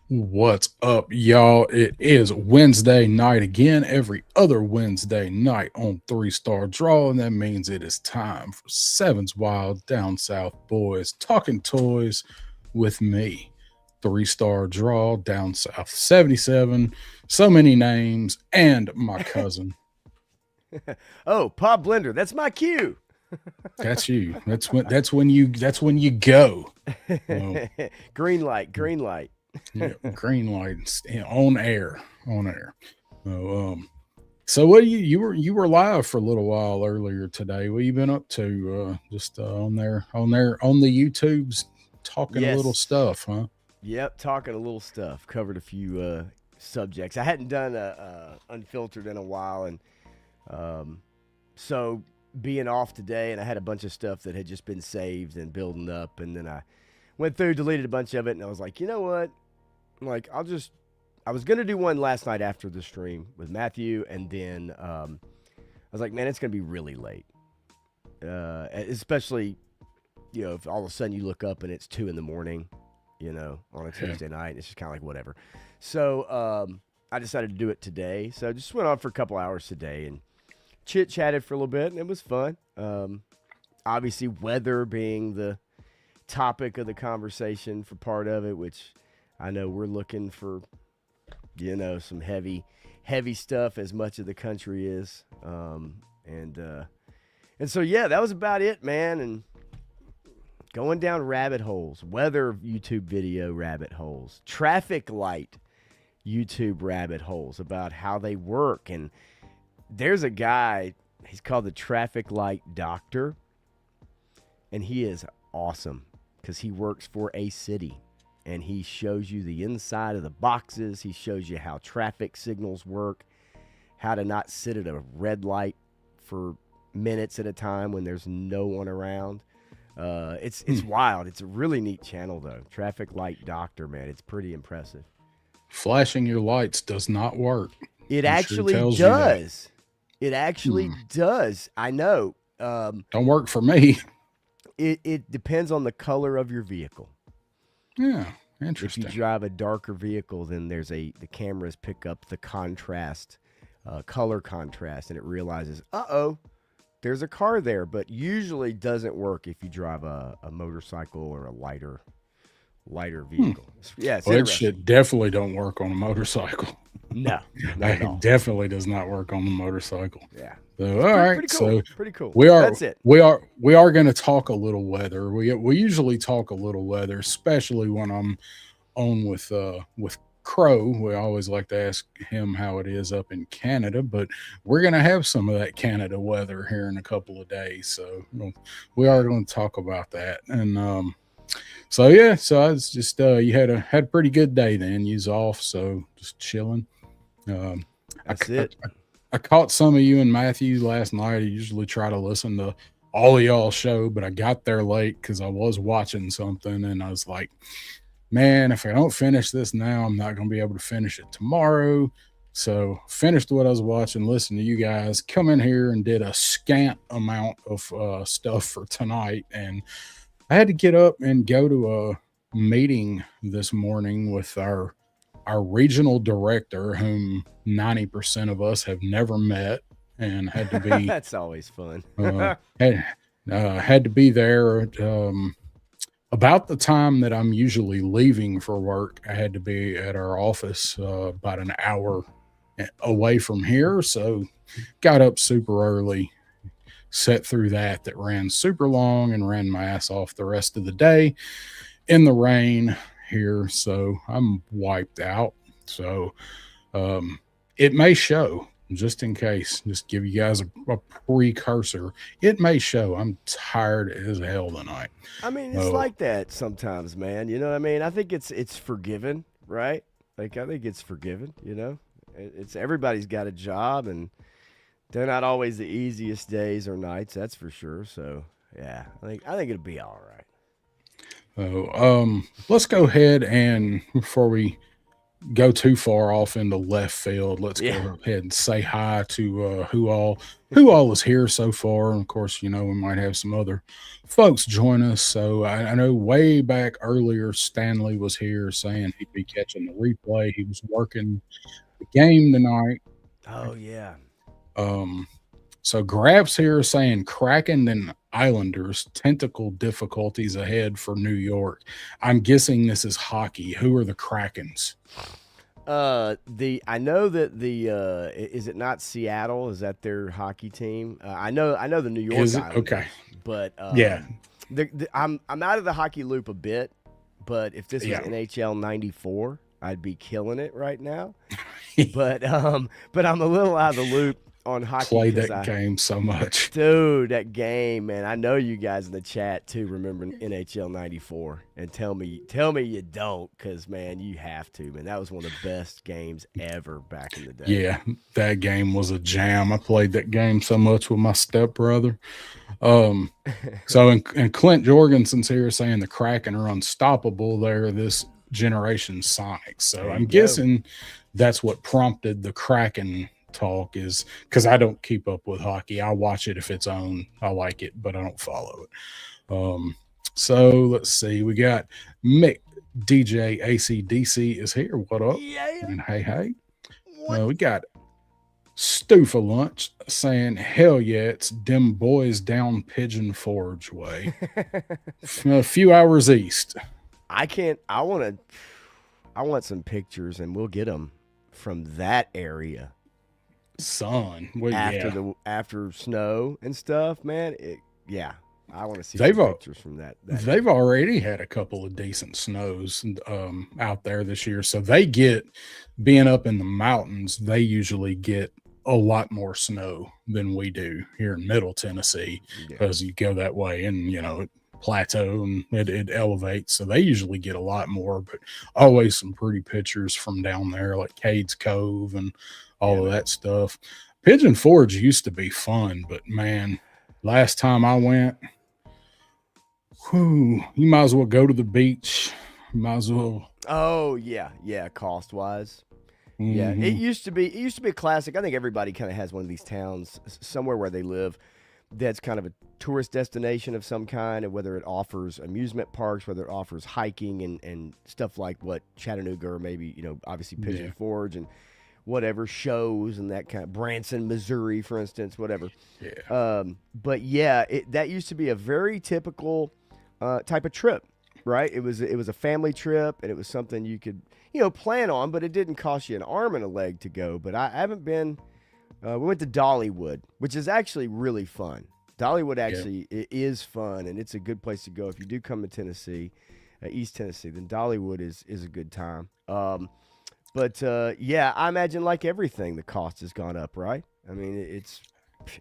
What's up, y'all? It is Wednesday night again, every other Wednesday night on Three Star Draw, and that means it is time for Seven's Wild Down South Boys talking toys with me. Three Star Draw, Down South 77, so many names, and my cousin. Oh, Pop Blender, that's my cue. That's you. That's when you go. Well, Green light, green light. yeah, green lights on air, on air. So, so what you were live for a little while earlier today. What you been up to? Just on the YouTubes, talking a little Yes. stuff, huh? Yep, talking a little stuff. Covered a few subjects. I hadn't done unfiltered in a while, and um, so being off today, and I had a bunch of stuff that had just been saved and building up, and then I went through, deleted a bunch of it, and I was like, you know what? I'm like, I was gonna do one last night after the stream with Matthew, and then I was like, man, it's gonna be really late, especially if all of a sudden you look up and it's 2 in the morning, on a Yeah. Tuesday night. It's just kind of like whatever. So I decided to do it today. So I just went on for a couple hours today and chit chatted for a little bit, and it was fun. Obviously, weather being the topic of the conversation for part of it, which I know we're looking for, some heavy stuff as much of the country is. And so yeah, that was about it, man. And going down rabbit holes, weather YouTube video rabbit holes, traffic light YouTube rabbit holes about how they work. And there's a guy, he's called the Traffic Light Doctor, and he is awesome because he works for a city and he shows you the inside of the boxes. He shows you how traffic signals work, how to not sit at a red light for minutes at a time when there's no one around. It's wild. It's a really neat channel though. Traffic Light Doctor, man, it's pretty impressive. Flashing your lights does not work. It I'm sure he actually tells you that. does. It actually does. I know. Don't work for me. It depends on the color of your vehicle. Yeah, If you interesting. drive a darker vehicle, then the cameras pick up the color contrast, and it realizes, there's a car there. But usually doesn't work if you drive a motorcycle or a lighter vehicle. Yeah, it's Well, that interesting. shit definitely don't work on a motorcycle. No, not at It all. definitely does not work on the motorcycle. Yeah, So, it's all right. pretty cool. So Pretty cool. we are That's it. we are going to talk a little weather. We usually talk a little weather, especially when I'm on with Crow. We always like to ask him how it is up in Canada, but we're going to have some of that Canada weather here in a couple of days. So we are going to talk about that. And so yeah, so I was just you had a pretty good day then. You was off, so just chilling. Um, I, That's I, it. I caught some of you and Matthew last night. I usually try to listen to all of y'all show, but I got there late because I was watching something and I was like, man, if I don't finish this now, I'm not going to be able to finish it tomorrow. So finished what I was watching, listened to you guys, come in here and did a scant amount of stuff for tonight. And I had to get up and go to a meeting this morning with our regional director, whom 90% of us have never met, and had to be That's always fun. uh, had, had to be there at, about the time that I'm usually leaving for work. I had to be at our office about an hour away from here, so got up super early, set through that ran super long, and ran my ass off the rest of the day in the rain here. So I'm wiped out. So um, it may show, just in case, just give you guys a precursor. It may show. I'm tired as hell tonight. I mean, it's Oh, like that sometimes, man. You know what I mean? I think it's forgiven, right? Like I think it's forgiven. It's everybody's got a job, and they're not always the easiest days or nights. That's for sure. So yeah, I think it'll be all right. let's go ahead and before we go too far off into left field, let's go Yeah. ahead and say hi to who all is here so far. And of course, we might have some other folks join us. So I know way back earlier, Stanley was here saying he'd be catching the replay. He was working the game tonight. Oh yeah. Um, so Grab's here saying Kraken and Islanders tentacle difficulties ahead for New York. I'm guessing this is hockey. Who are the Krakens? I know that is it not Seattle? Is that their hockey team? I know the New York Is it? Islanders, Okay. but Yeah. I'm out of the hockey loop a bit. But if this was Yeah. NHL '94, I'd be killing it right now. but I'm a little out of the loop on hockey. Play that game so much. Dude, that game, man. I know you guys in the chat too remember NHL '94, and tell me you don't, because man, you have to, man. That was one of the best games ever back in the day. Yeah, that game was a jam. I played that game so much with my stepbrother. So and Clint Jorgensen's here saying the Kraken are unstoppable. They're this generation Sonics. So I'm guessing that's what prompted the Kraken talk, is because I don't keep up with hockey. I watch it if it's on. I like it, but I don't follow it. So let's see. We got Mick DJ ACDC is here. What up? Yeah. And hey. We got Stu for lunch saying, hell yeah, it's them boys down Pigeon Forge way. A few hours east. I want some pictures, and we'll get them from that area. Son, well, after snow and stuff, man. I want to see some pictures from that. They've already had a couple of decent snows out there this year, so they get, being up in the mountains, they usually get a lot more snow than we do here in Middle Tennessee, because you go that way and it plateau and it elevates, so they usually get a lot more. But always some pretty pictures from down there, like Cades Cove and all of that stuff. Pigeon Forge used to be fun, but man, last time I went, you might as well go to the beach. You might as well. Oh yeah, cost wise. Mm-hmm. Yeah, it used to be a classic. I think everybody kind of has one of these towns somewhere where they live that's kind of a tourist destination of some kind, and whether it offers amusement parks, whether it offers hiking and stuff like what Chattanooga, or maybe obviously Pigeon Forge and whatever shows and that kind of Branson, Missouri, for instance, whatever. Yeah. But yeah, that used to be a very typical type of trip, right? It was a family trip, and it was something you could plan on, but it didn't cost you an arm and a leg to go. But I haven't been. We went to Dollywood, which is actually really fun. Dollywood actually is fun, and it's a good place to go if you do come to Tennessee, East Tennessee. Then Dollywood is a good time. But I imagine, like everything, the cost has gone up, right? I mean, it's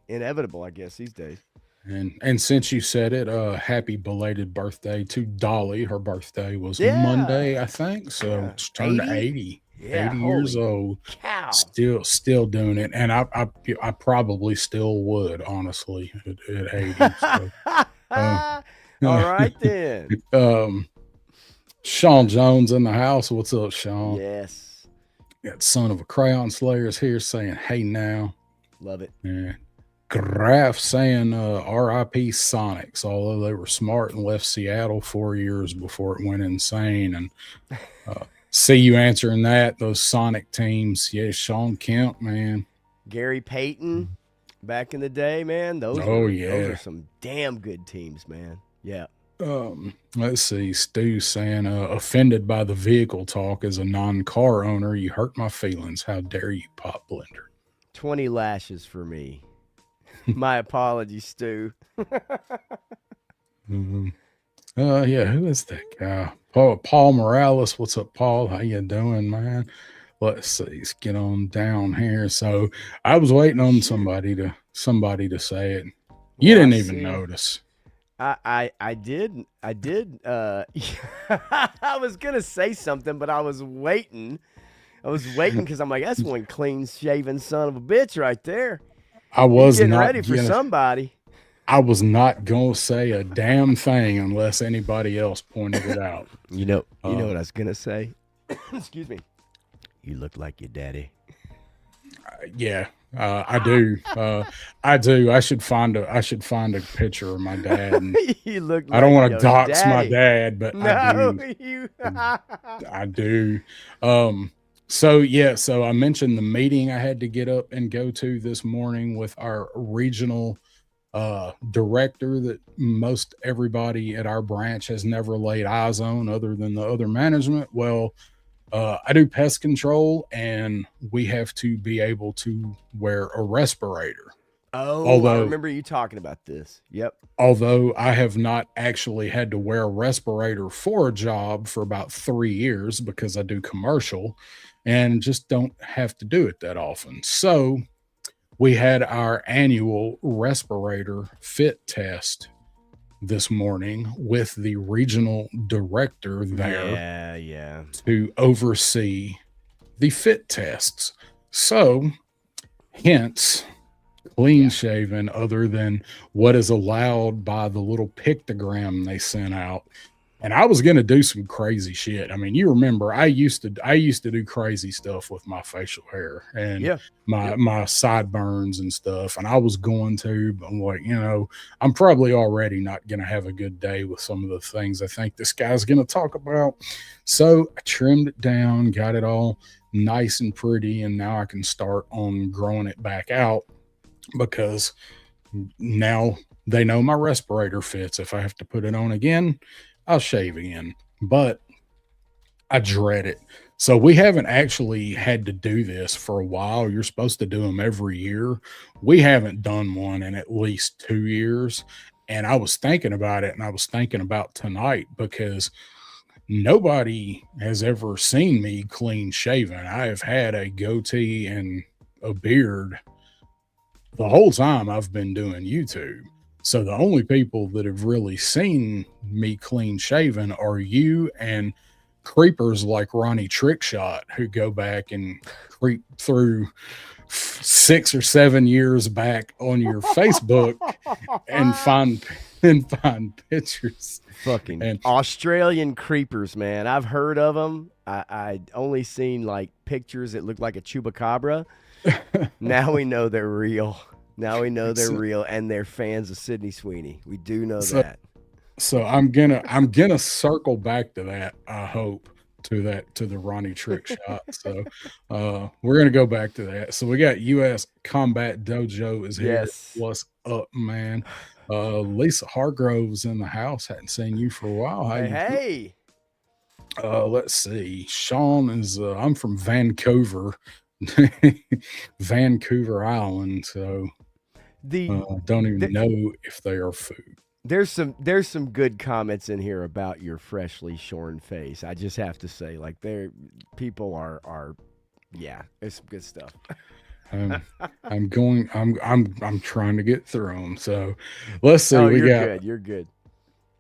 inevitable, I guess, these days. And since you said it, happy belated birthday to Dolly. Her birthday was Monday, I think. So she turned 80. 80 years old. Cow. Still doing it. And I probably still would, honestly, at 80. So, all right then. Sean Jones in the house. What's up, Sean? Yes. Got Son of a Crayon Slayer's here saying, hey now. Love it. Yeah. Graf saying R.I.P. Sonics, although they were smart and left Seattle 4 years before it went insane. And see you answering that, those Sonic teams. Yeah, Sean Kemp, man. Gary Payton back in the day, man. Those are some damn good teams, man. Yeah. Let's see. Stu saying, offended by the vehicle talk as a non-car owner. You hurt my feelings. How dare you, Pop Blender? 20 lashes for me. My apologies, Stu. Who is that guy? Paul Morales. What's up, Paul? How you doing, man? Let's see. Let's get on down here. So I was waiting on somebody to say it. You didn't even notice. I did. I was gonna say something, but I was waiting because I'm like, that's one clean shaven son of a bitch right there. I was getting ready for somebody. I was not going to say a damn thing unless anybody else pointed it out. You know what I was going to say? Excuse me. You look like your daddy. Yeah, I do. I do. I should find a picture of my dad. And You look I don't like want to your dox my daddy. dad, but I No, do. you. I do. So yeah, so I mentioned the meeting I had to get up and go to this morning with our regional director that most everybody at our branch has never laid eyes on other than the other management. Well, I do pest control, and we have to be able to wear a respirator. Oh, I Although, remember you talking about this. Yep. although I have not actually had to wear a respirator for a job for about 3 years because I do commercial, and just don't have to do it that often. So we had our annual respirator fit test this morning with the regional director there Yeah. to oversee the fit tests. So, hence, clean shaven, other than what is allowed by the little pictogram they sent out. And I was going to do some crazy shit. I mean, you remember I used to do crazy stuff with my facial hair and Yeah. my sideburns and stuff. And I was going to, but I'm like, I'm probably already not going to have a good day with some of the things I think this guy's going to talk about. So I trimmed it down, got it all nice and pretty, and now I can start on growing it back out because now they know my respirator fits. If I have to put it on again, I'll shave again, but I dread it. So we haven't actually had to do this for a while. You're supposed to do them every year. We haven't done one in at least 2 years. And I was thinking about it, and I was thinking about tonight because nobody has ever seen me clean shaven. I have had a goatee and a beard the whole time I've been doing YouTube. So the only people that have really seen me clean shaven are you and creepers like Ronnie Trickshot, who go back and creep through 6 or 7 years back on your Facebook and find pictures. Fucking And Australian creepers, man. I've heard of them. I only seen like pictures that look like a chupacabra. Now we know they're real. Now we know they're real, and they're fans of Sydney Sweeney. We do know that. So I'm gonna circle back to that. I hope to the Ronnie trick shot. So we're gonna go back to that. So we got U.S. Combat Dojo is here. Yes. What's up, man? Lisa Hargrove's in the house. Hadn't seen you for a while. Hey. Let's see. Sean is. I'm from Vancouver, Vancouver Island. So don't even know if they are food. There's some good comments in here about your freshly shorn face. I just have to say, like, people are yeah, it's some good stuff. I'm trying to get through them. So let's see. You're good.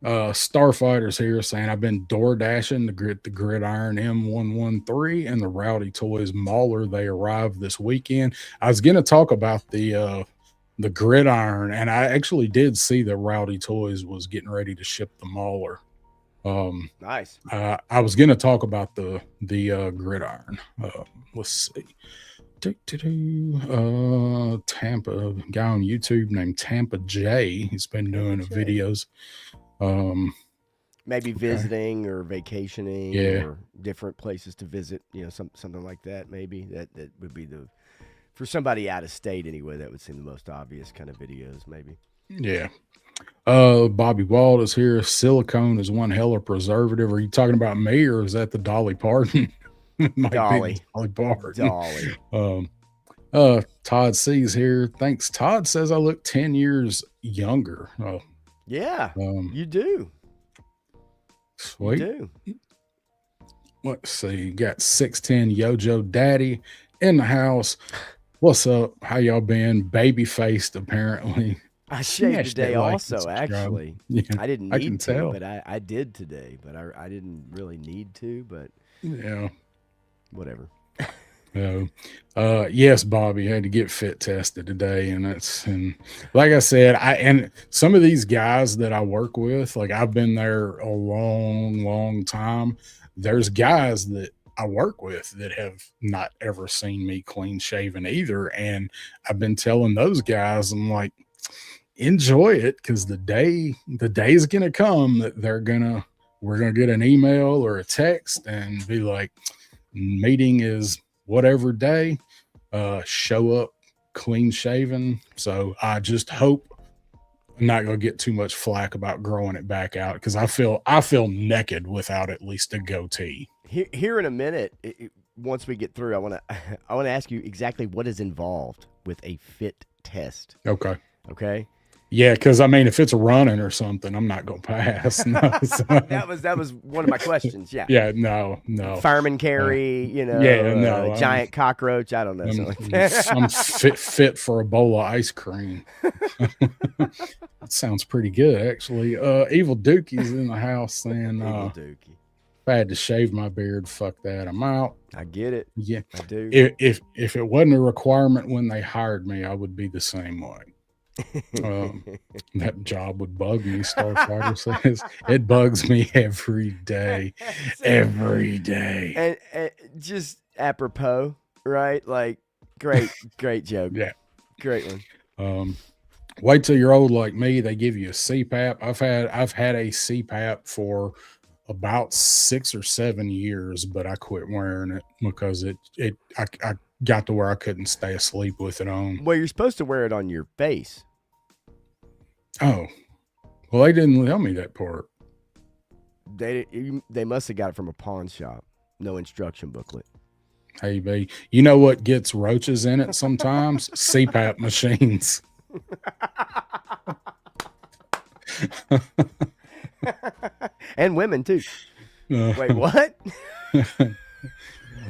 Starfighter's here saying I've been door dashing the Gridiron M113 and the Rowdy Toys Mauler. They arrived this weekend. I was going to talk about the Gridiron, and I actually did see that Rowdy Toys was getting ready to ship the Mauler. Nice. I was going to talk about the Gridiron. Let's see. Tampa guy on YouTube named Tampa J. He's been doing videos. Maybe visiting or vacationing or different places to visit, something like that. Maybe that would be for somebody out of state anyway, that would seem the most obvious kind of videos, maybe. Yeah. Bobby Wald is here. Silicone is one hell of a preservative. Are you talking about me, or is that the Dolly Parton? Dolly Parton. Todd C's here. Thanks. Todd says I look 10 years younger. Oh, yeah, you do. Sweet. You do. Let's see. You got 610 Yojo Daddy in the house. What's up? How y'all been? Baby faced, apparently. I shaved today also, actually. Yeah, I didn't need to, but I did today. But I didn't really need to, but yeah. Whatever. Yes, Bobby had to get fit tested today, and like I said, and some of these guys that I work with, like I've been there a long time. There's guys that I work with that have not ever seen me clean shaven either. And I've been telling those guys, I'm like, enjoy it, because the day is gonna come that we're gonna get an email or a text and be like, meeting is whatever day, show up clean shaven. So I just hope I'm not gonna get too much flack about growing it back out, because I feel naked without at least a goatee. Here in a minute, once we get through, I want to ask you exactly what is involved with a fit test. Okay. Okay. Yeah, because I mean, if it's running or something, I'm not gonna pass. No, so- That was one of my questions. Yeah. yeah, no. Fireman carry, yeah, no, giant cockroach. I don't know. Something like that. I'm fit for a bowl of ice cream. That sounds pretty good, actually. Evil Dookie's in the house saying, Evil Dookie. if I had to shave my beard, fuck that, I'm out. I get it. Yeah, I do. If it wasn't a requirement when they hired me, I would be the same way. That job would bug me. Starfighter says it bugs me every day, every day. And just apropos, right? Like, great joke. Yeah, Great one. Wait till you're old like me. They give you a CPAP. I've had a CPAP for about 6 or 7 years, but I quit wearing it because I got to where I couldn't stay asleep with it on. Well, you're supposed to wear it on your face. Oh, well, they didn't tell me that part. They must have got it from a pawn shop. No instruction booklet. Hey, B, you know what gets roaches in it sometimes? CPAP machines. And women too. Wait, what?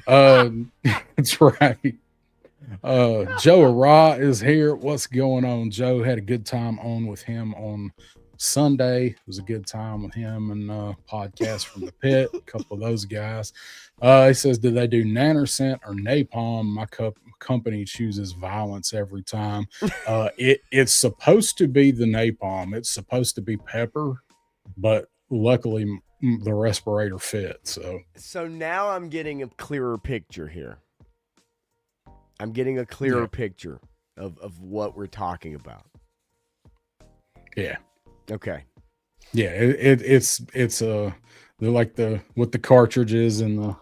That's right. Joe Ara is here. What's going on, Joe? Had a good time on with him on Sunday. It was a good time with him and podcast from the pit. A couple of those guys. He says, "Did they do Nanorcent or Napalm? My company chooses violence every time." It's supposed to be the Napalm. It's supposed to be pepper, but luckily the respirator fit. So now I'm getting a clearer picture here. I'm getting a clearer picture of what we're talking about. Yeah. Okay. Yeah, it's they're like with the cartridges and the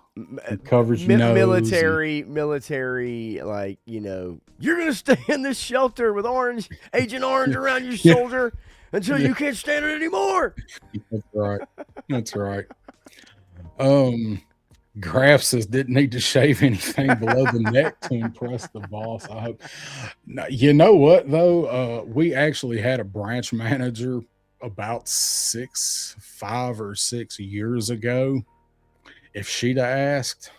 covers military, like, you're gonna stay in this shelter with Agent Orange around your shoulder until you can't stand it anymore. That's right. Graf says didn't need to shave anything below the neck to impress the boss. I hope. No, you know what though? We actually had a branch manager about 5 or 6 years ago. If she'd have asked,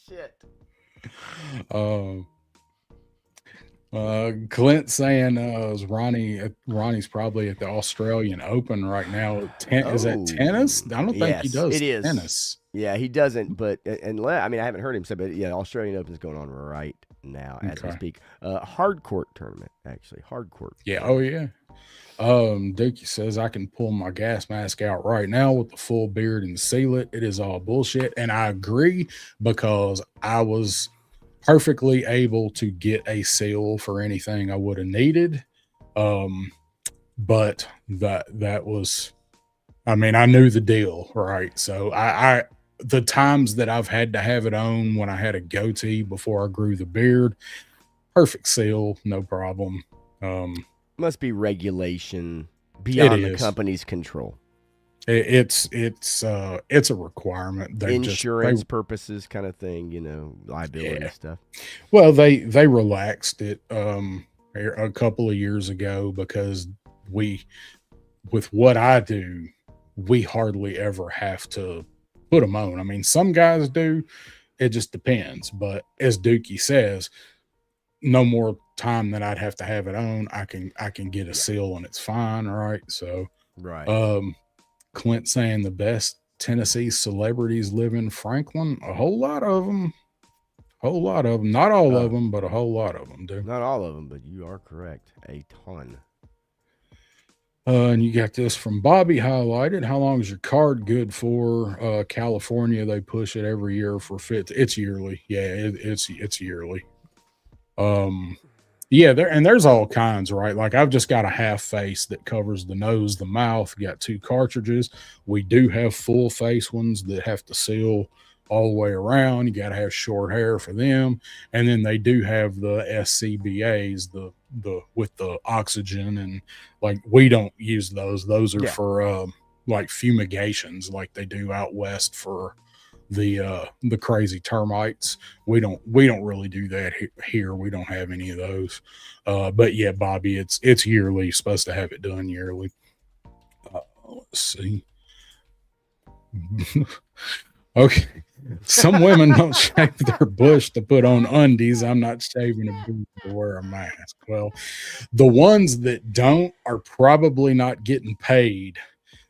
shit. Clint saying is Ronnie's probably at the Australian Open right now. Is that tennis? I don't think he does tennis. Yeah, he doesn't. But I haven't heard him say. But yeah, Australian Open's going on right now as we speak. Hard court tournament, actually. Hard court. Yeah. Oh yeah. Dookie says I can pull my gas mask out right now with the full beard and seal it. It is all bullshit, and I agree because I was perfectly able to get a seal for anything I would have needed. But that was, I knew the deal, right? So I the times that I've had to have it on when I had a goatee before I grew the beard, perfect seal, no problem. Must be regulation beyond the company's control. It's a requirement. Insurance purposes kind of thing, liability stuff. Well, they relaxed it a couple of years ago because with what I do, we hardly ever have to put them on. Some guys do. It just depends. But as Dookie says, no more time than I'd have to have it on. I can get a seal and it's fine, right? So right. Clint saying the best Tennessee celebrities live in Franklin. A whole lot of them. Not all of them, but a whole lot of them do. Not all of them, but you are correct. A ton. And you got this from Bobby highlighted. How long is your card good for? California, they push it every year for fit. It's yearly. Yeah, it's yearly. Um, yeah, there's all kinds, right? Like I've just got a half face that covers the nose, the mouth. Got two cartridges. We do have full face ones that have to seal all the way around. You got to have short hair for them, and then they do have the SCBAs, the with the oxygen, and like we don't use those. Those are Yeah. for like fumigations, like they do out west for the crazy termites. We don't really do that here. We don't have any of those. But yeah, Bobby, it's yearly. You're supposed to have it done yearly. Let's see. Okay. Some women don't shave their bush to put on undies. I'm not shaving a bush to wear a mask. Well, the ones that don't are probably not getting paid.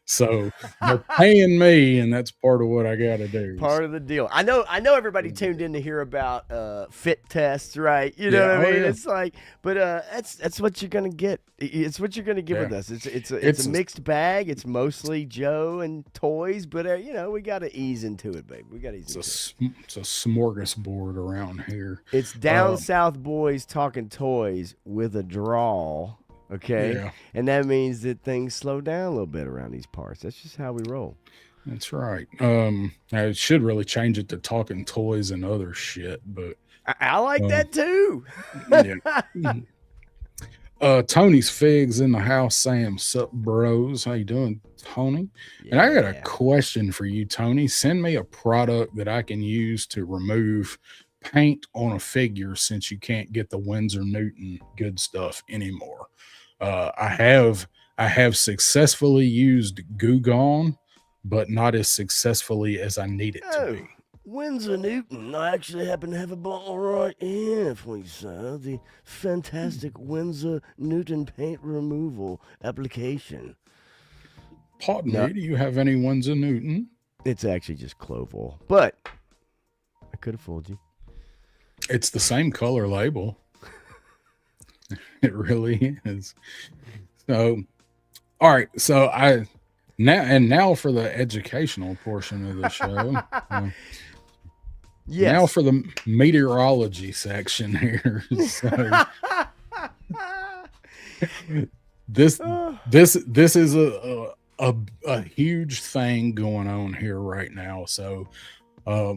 So they're paying me, and that's part of what I got to do. Part of the deal. I know everybody tuned in to hear about fit tests, right? You know Yeah, what I oh, mean? yeah. It's like, but that's what you're gonna get. It's what you're gonna get with Yeah. us. It's It's a mixed bag. It's mostly Joe and toys, but you know, we got to ease into it, baby. We got to ease into it. it's a smorgasbord around here. It's Down South Boys talking toys with a drawl. Okay, Yeah, and that means that things slow down a little bit around these parts. That's just how we roll. that's right. I should really change it to talking toys and other shit, but I like um, that too. yeah. Tony's Figs in the house saying, "Sup, bros? How you doing, Tony?" And I got a Yeah. question for you, Tony. Send me a product that I can use to remove paint on a figure since you can't get the Winsor Newton good stuff anymore. I have successfully used Goo Gone, but not as successfully as I need it to Oh, be. Winsor Newton. I actually happen to have a bottle right here for you, sir. The fantastic Winsor Newton paint removal application. Pardon No, me, do you have any Winsor Newton? it's actually just clove oil, but I could have fooled you. It's the same color label. It really is. So, all right. So now for the educational portion of the show. Now Yes. for the meteorology section here. So this Oh, this is a huge thing going on here right now. So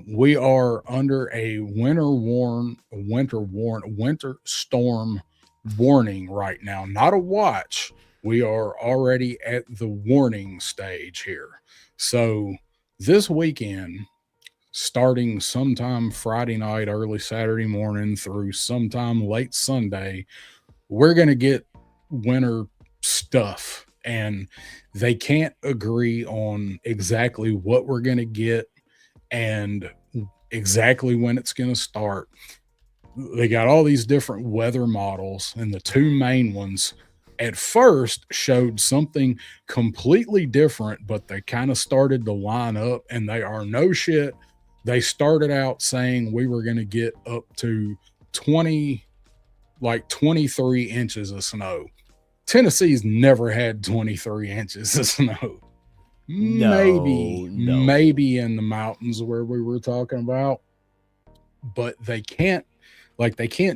we are under a winter storm warning right now. Not a watch. We are already at the warning stage here. So this weekend, starting sometime Friday night, early Saturday morning through sometime late Sunday, we're going to get winter stuff. And they can't agree on exactly what we're going to get and exactly when it's going to start. They got all these different weather models, and the two main ones at first showed something completely different, but they kind of started to line up, and they are no shit. They started out saying we were going to get up to 23 inches of snow. Tennessee's never had 23 inches of snow. no. Maybe in the mountains where we were talking about, but they can't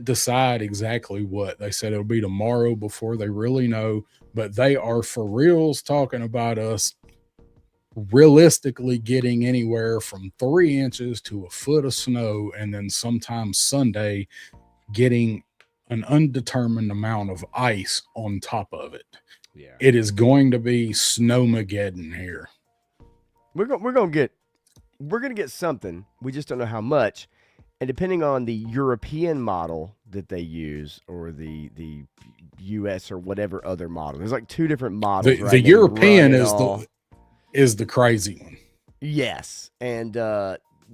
decide exactly what. They said it'll be tomorrow before they really know, but they are for reals talking about us realistically getting anywhere from 3 inches to a foot of snow, and then sometime Sunday getting an undetermined amount of ice on top of it. Yeah. It is going to be snowmageddon here. We're gonna get something. We just don't know how much. And depending on the European model that they use, or the US or whatever other model, there's like two different models. The right? They European run it is all. the crazy one. Yes. And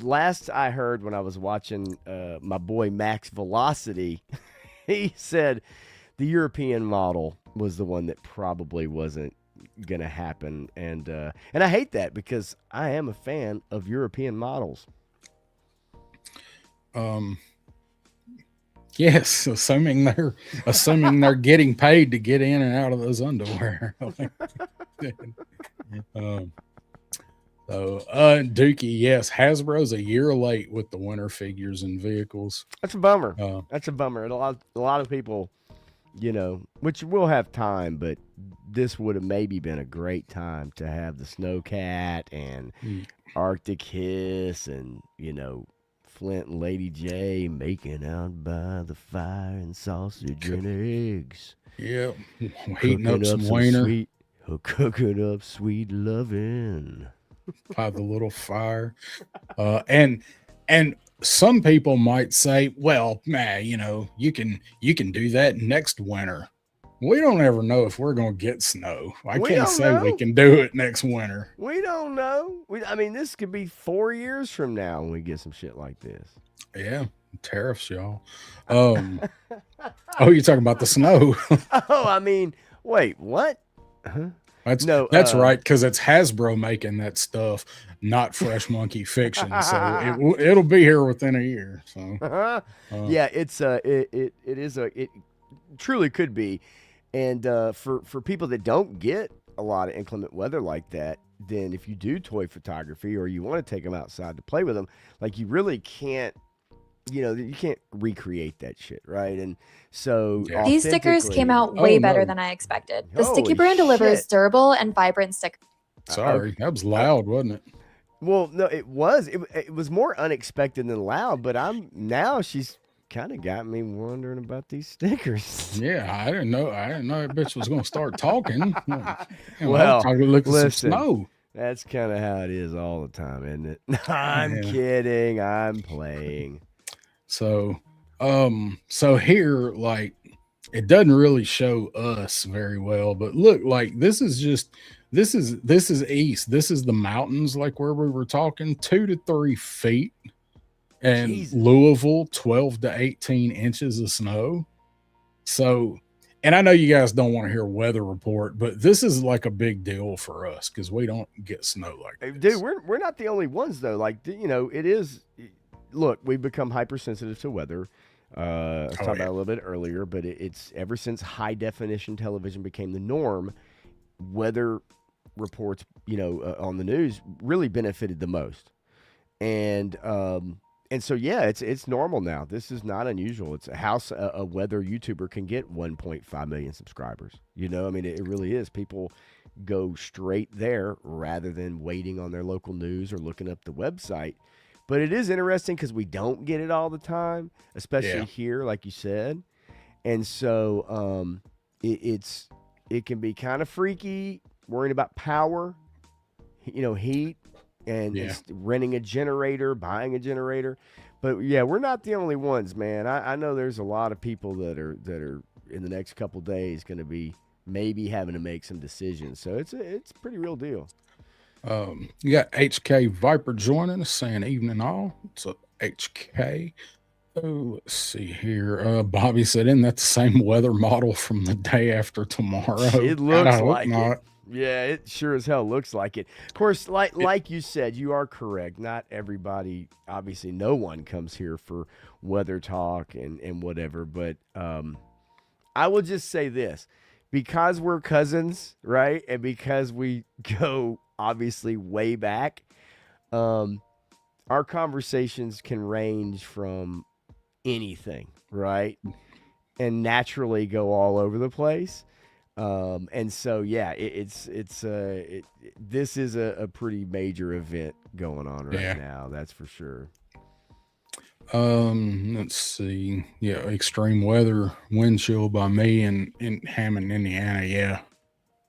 last I heard when I was watching my boy Max Velocity, he said the European model was the one that probably wasn't gonna happen. And I hate that because I am a fan of European models. Um, Yes, assuming they're getting paid to get in and out of those underwear. um, Dookie, yes, Hasbro's a year late with the winter figures and vehicles. That's a bummer. Uh, That's a bummer. And a lot of people, which will have time, but this would have maybe been a great time to have the Snowcat and mm, Arctic Hiss and, Flint and Lady J making out by the fire and sausage and eggs. yeah, heating up some wiener Cooking up sweet lovin'. by the little fire. And some people might say, well, man, you can do that next winter. We don't ever know if we're going to get snow. I We can't don't say we know. can do it next winter. We don't know. I mean, this could be 4 years from now when we get some shit like this. Yeah, tariffs, y'all. Um, oh, you're talking about the snow. Oh, I mean, wait, what? Huh? That's No, that's right, because it's Hasbro making that stuff, not Fresh Monkey Fiction. So it'll be here within a year. So yeah, it truly could be, and for people that don't get a lot of inclement weather like that, then if you do toy photography or you want to take them outside to play with them, like you really can't, you can't recreate that shit, right? And so Yeah. These stickers came out Oh, way better no. than I expected. The Sticky Holy Brand delivers shit. durable and vibrant stickers. sorry, that was loud, wasn't it? Well, no, it was. It was more unexpected than loud, but she's kind of got me wondering about these stickers. Yeah, I didn't know. That bitch was going to start talking. Well, I'm looking some listen. snow. That's kind of how it is all the time, isn't it? I'm Yeah. kidding. I'm playing. So, so here, like, it doesn't really show us very well, but look, like, this is east. This is the mountains, like where we were talking, 2 to 3 feet, and Jesus. Louisville, 12 to 18 inches of snow. So, and I know you guys don't want to hear weather report, but this is like a big deal for us because we don't get snow like this. Dude, we're not the only ones though. Like, it is. Look, we've become hypersensitive to weather. I was talking about it a little bit earlier, but it's ever since high definition television became the norm, weather reports, on the news really benefited the most. And so yeah, it's normal now. This is not unusual. It's a weather YouTuber can get 1.5 million subscribers. I mean, it really is. People go straight there rather than waiting on their local news or looking up the website. But it is interesting because we don't get it all the time, especially here, like you said. And so it can be kind of freaky, worrying about power, heat, and just renting a generator, buying a generator. But yeah, we're not the only ones, man. I know there's a lot of people that are in the next couple days going to be maybe having to make some decisions. So it's a pretty real deal. You got HK Viper joining us, saying evening all. So HK. Oh, let's see here. Bobby said, "Isn't that the same weather model from the day after tomorrow?" It looks I hope like not. it. Yeah, it sure as hell looks like it. Of course, like you said, you are correct. Not everybody, obviously, no one comes here for weather talk and whatever. But I will just say this: because we're cousins, right, and because we go obviously way back, our conversations can range from anything, right, and naturally go all over the place. And so, yeah, this is a pretty major event going on right now. That's for sure. Let's see. Yeah, extreme weather, wind chill by me in Hammond, Indiana. Yeah,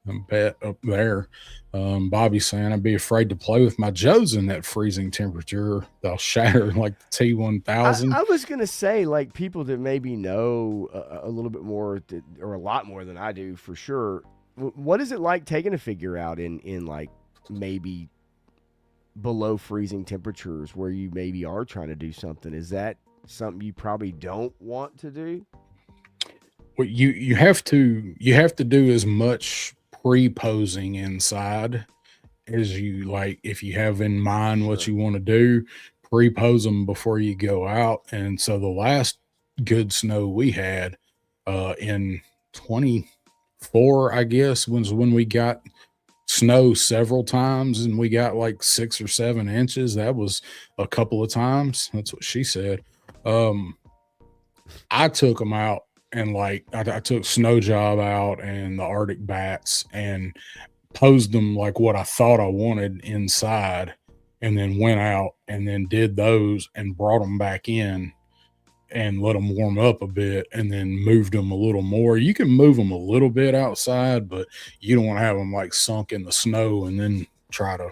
I bet up there. Bobby saying I'd be afraid to play with my Joes in that freezing temperature. They'll shatter like the T1000. I was gonna say, like, people that maybe know a little bit more or a lot more than I do for sure. What is it like taking a figure out in like maybe below freezing temperatures where you maybe are trying to do something? Is that something you probably don't want to do? Well, you have to do as much pre-posing inside as you like. If you have in mind what you want to do, pre-pose them before you go out. And so the last good snow we had in 24, I guess, was when we got snow several times, and we got like 6 or 7 inches. That was a couple of times. That's what she said. I took them out, and like I took Snow Job out and the Arctic Bats and posed them like what I thought I wanted inside, and then went out and then did those and brought them back in and let them warm up a bit, and then moved them a little more. You can move them a little bit outside, but you don't want to have them like sunk in the snow and then try to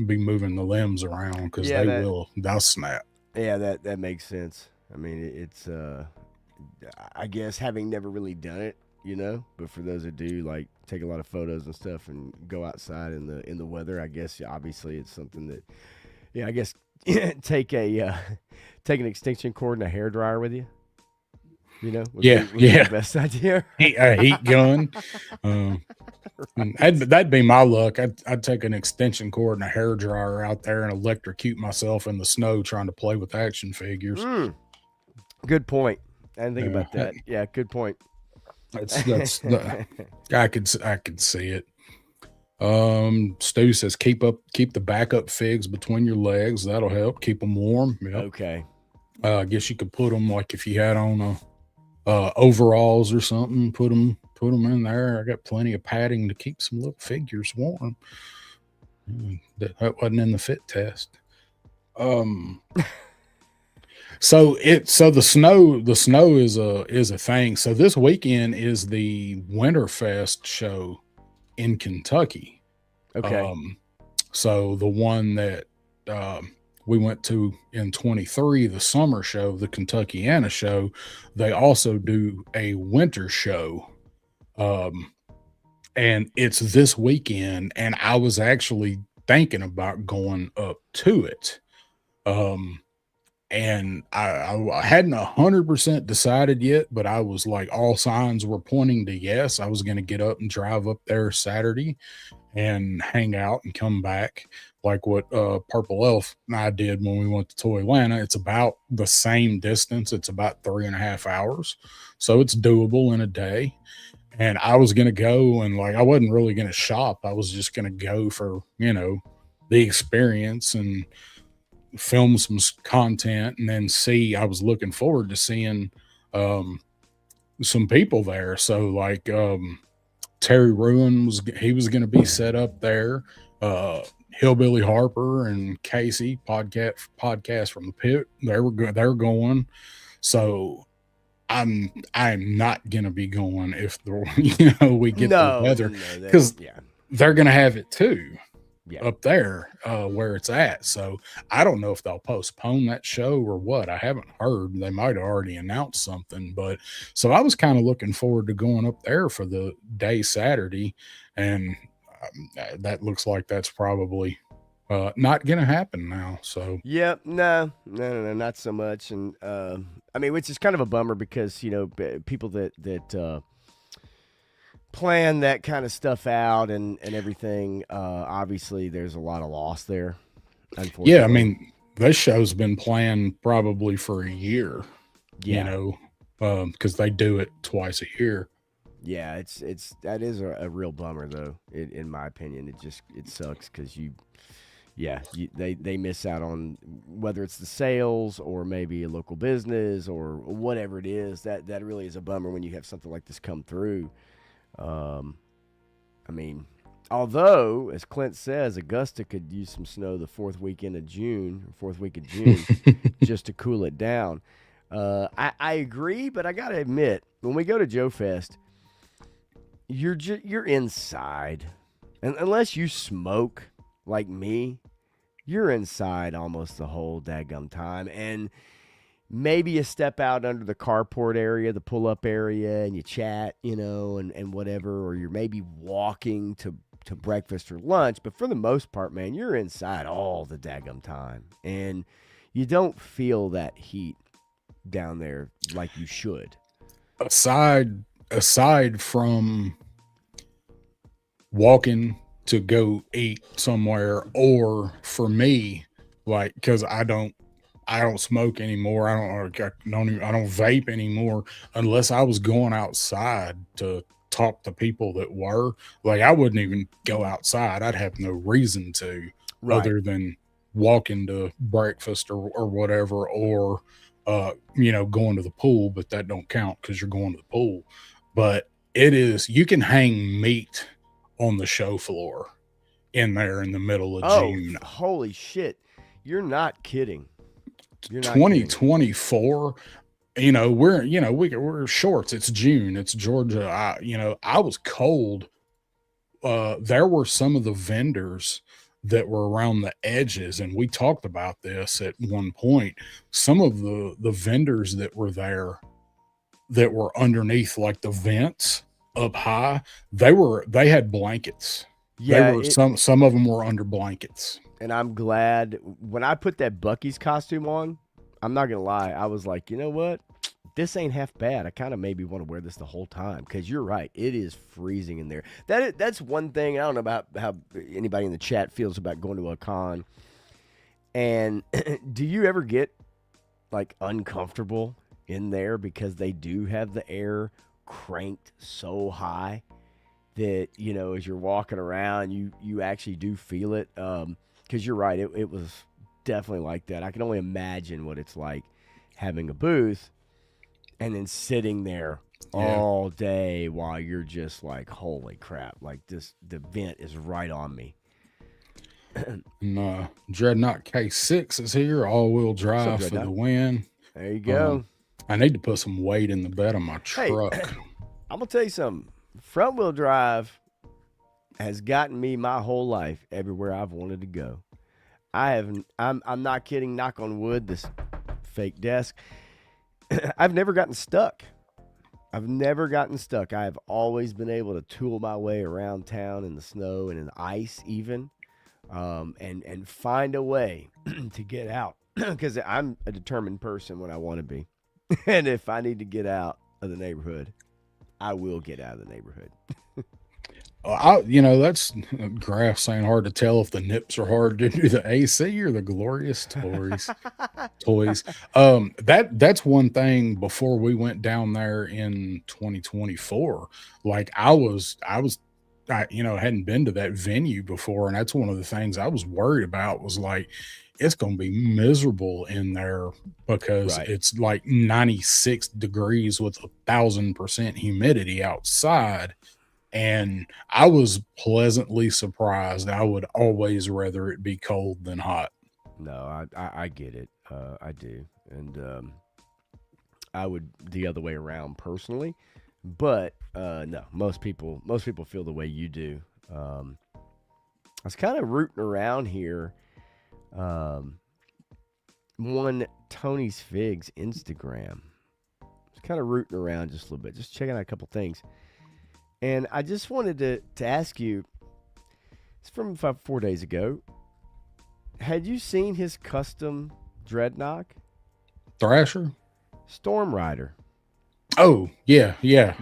be moving the limbs around, because they'll snap. Yeah, that makes sense. I mean, it's I guess, having never really done it, but for those that do, like, take a lot of photos and stuff and go outside in the weather, I guess obviously it's something that, I guess take an extension cord and a hairdryer with you. Would be the best idea. A heat gun. That'd be my luck. I'd take an extension cord and a hairdryer out there and electrocute myself in the snow trying to play with action figures. Good point. I didn't think about that. Yeah, good point. I could see it. Stu says keep the backup figs between your legs. That'll help keep them warm. Yep. Okay. I guess you could put them, like, if you had on overalls or something, put them in there. I got plenty of padding to keep some little figures warm. That wasn't in the fit test. So the snow is a thing. So this weekend is the Winterfest show in Kentucky. Okay. So the one that we went to in 23, the summer show, the Kentuckiana show, they also do a winter show. And it's this weekend, and I was actually thinking about going up to it. And I hadn't 100% decided yet, but I was like, all signs were pointing to yes. I was going to get up and drive up there Saturday and hang out and come back, like what Purple Elf and I did when we went to Toy Atlanta. It's about the same distance. It's about 3.5 hours. So it's doable in a day. And I was going to go, and like, I wasn't really going to shop. I was just going to go for, the experience and film some content, and then see. I was looking forward to seeing some people there. So like Terry Ruin was going to be set up there. Hillbilly Harper and Casey podcast from the pit. They're going. So I'm not going to be going if we get the weather, because they're going to have it too. Yeah. Up there where it's at. So I don't know if they'll postpone that show or what. I haven't heard. They might have already announced something, but so I was kind of looking forward to going up there for the day Saturday, and that looks like that's probably not going to happen now. So yeah, no, not so much. And I mean, which is kind of a bummer, because people that plan that kind of stuff out and everything, obviously there's a lot of loss there, unfortunately. Yeah, I mean, this show's been planned probably for a year. Because they do it twice a year. Yeah, that is a real bummer, though. In my opinion, it sucks, because they miss out on, whether it's the sales or maybe a local business or whatever it is. That really is a bummer when you have something like this come through. I mean, although, as Clint says, Augusta could use some snow the fourth week of June, just to cool it down. I agree, but I gotta admit, when we go to Joe Fest, you're inside, and unless you smoke like me, you're inside almost the whole daggum time, and maybe you step out under the carport area, the pull-up area, and you chat, and whatever, or you're maybe walking to breakfast or lunch. But for the most part, man, you're inside all the daggum time, and you don't feel that heat down there like you should. Aside from walking to go eat somewhere, or for me, like, because I don't I don't smoke anymore. I don't vape anymore unless I was going outside to talk to people that were. Like, I wouldn't even go outside. I'd have no reason to Right. other than walking to breakfast or whatever, or going to the pool, but that don't count because you're going to the pool. But you can hang meat on the show floor in there in the middle of Oh, June. holy shit. You're not kidding. You're not kidding. 2024, we're shorts. It's June. It's Georgia. I was cold. There were some of the vendors that were around the edges, and we talked about this at one point. Some of the vendors that were there that were underneath like the vents up high, they had blankets. Yeah, Some of them were under blankets. and I'm glad when I put that Bucky's costume on, I'm not going to lie. I was like, you know what? This ain't half bad. I kind of maybe want to wear this the whole time because you're right. It is freezing in there. That's one thing. I don't know about how anybody in the chat feels about going to a con. And do you ever get like uncomfortable in there because they do have the air cranked so high that, as you're walking around, you actually do feel it. Because you're right. It was definitely like that. I can only imagine what it's like having a booth and then sitting there all day while you're just like, holy crap, like the vent is right on me. And, Dreadnought K6 is here, all-wheel drive for the win. There you go. I need to put some weight in the bed of my truck. Hey, I'm going to tell you something. Front-wheel drive has gotten me my whole life everywhere I've wanted to go. I'm not kidding, knock on wood, this fake desk. I've never gotten stuck. I have always been able to tool my way around town in the snow and in the ice even, and find a way to get out because I'm a determined person when I want to be. And if I need to get out of the neighborhood, I will get out of the neighborhood. That's Graph saying hard to tell if the nips are hard to do the AC or the glorious toys. That's one thing before we went down there in 2024. Like I hadn't been to that venue before, and that's one of the things I was worried about was like, it's going to be miserable in there because it's like 96 degrees with 1,000% humidity outside. And I was pleasantly surprised. I would always rather it be cold than hot. No, I get it. I do. And I would the other way around personally. But no, most people feel the way you do. I was kind of rooting around here. On Tony's Figs Instagram. I was kind of rooting around just a little bit, just checking out a couple things. And I just wanted to ask you, it's from 4 days ago. Had you seen his custom Dreadnought? Thrasher? Storm Rider. Oh, yeah,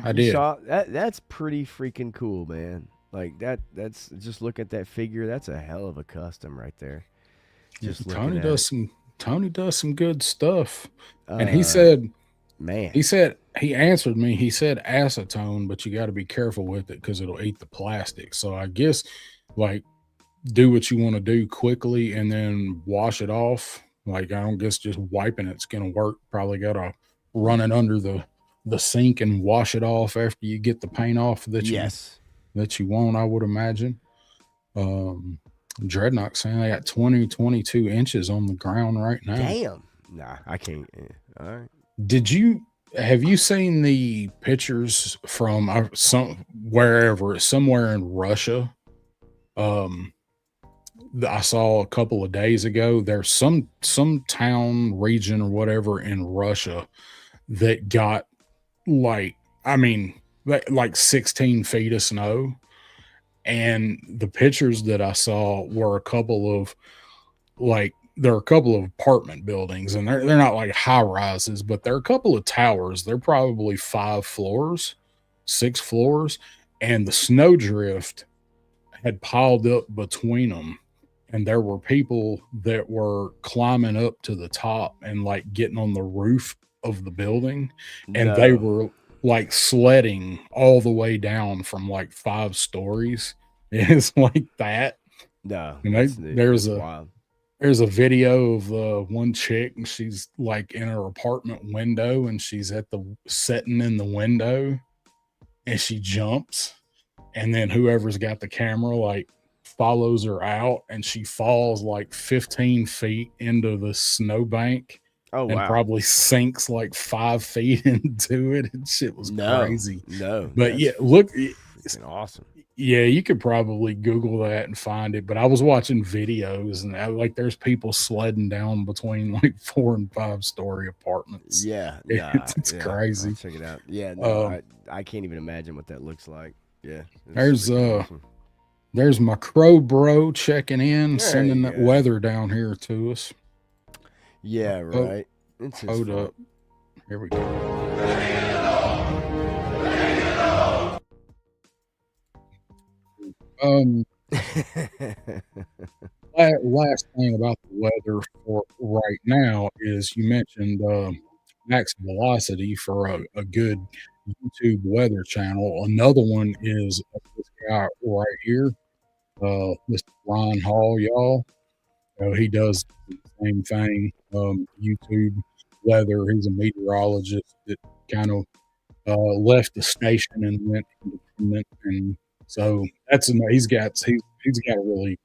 I did. That's pretty freaking cool, man. Like that's just look at that figure. That's a hell of a custom right there. Just Tony does some good stuff. And he said, he answered me. He said acetone, but you got to be careful with it because it'll eat the plastic. So I guess like do what you want to do quickly and then wash it off. Like I don't guess just wiping it's going to work. Probably got to run it under the sink and wash it off after you get the paint off that you want, I would imagine. Dreadnought saying they got 22 inches on the ground right now. Damn. Nah, I can't. All right. Have you seen the pictures from somewhere in Russia? I saw a couple of days ago. There's some town, region, or whatever in Russia that got like 16 feet of snow. And the pictures that I saw were there are a couple of apartment buildings, and they're not like high rises, but they're a couple of towers. They're probably 6 floors, and the snow drift had piled up between them. and there were people that were climbing up to the top and like getting on the roof of the building, and they No, were like sledding all the way down from like 5 stories. It's like that. no, And that's wild. there's a video of one chick, and she's like in her apartment window, and she's at the sitting in the window, and she jumps, and then whoever's got the camera like follows her out, and she falls like 15 feet into the snowbank Oh and wow. probably sinks like 5 feet into it, and shit was No, crazy. no, But that's yeah, look, freaking awesome. yeah, you could probably Google that and find it. But I was watching videos, and like there's people sledding down between like 4 and 5 story apartments. Yeah, nah, It's yeah. I'll crazy. check it out. Yeah, no, Um, I can't even imagine what that looks like. Yeah, it's there's freaking awesome. there's my crow bro checking in, There sending you that go. weather down here to us. Yeah, Oh, right. It's his hold fault. up. Here we go. Um, last thing about the weather for right now is you mentioned max velocity for a good YouTube weather channel. Another one is this guy right here, Mr. Ron Hall, y'all. He does the same thing. YouTube weather. He's a meteorologist that kind of left the station and went independent, and so he's got a really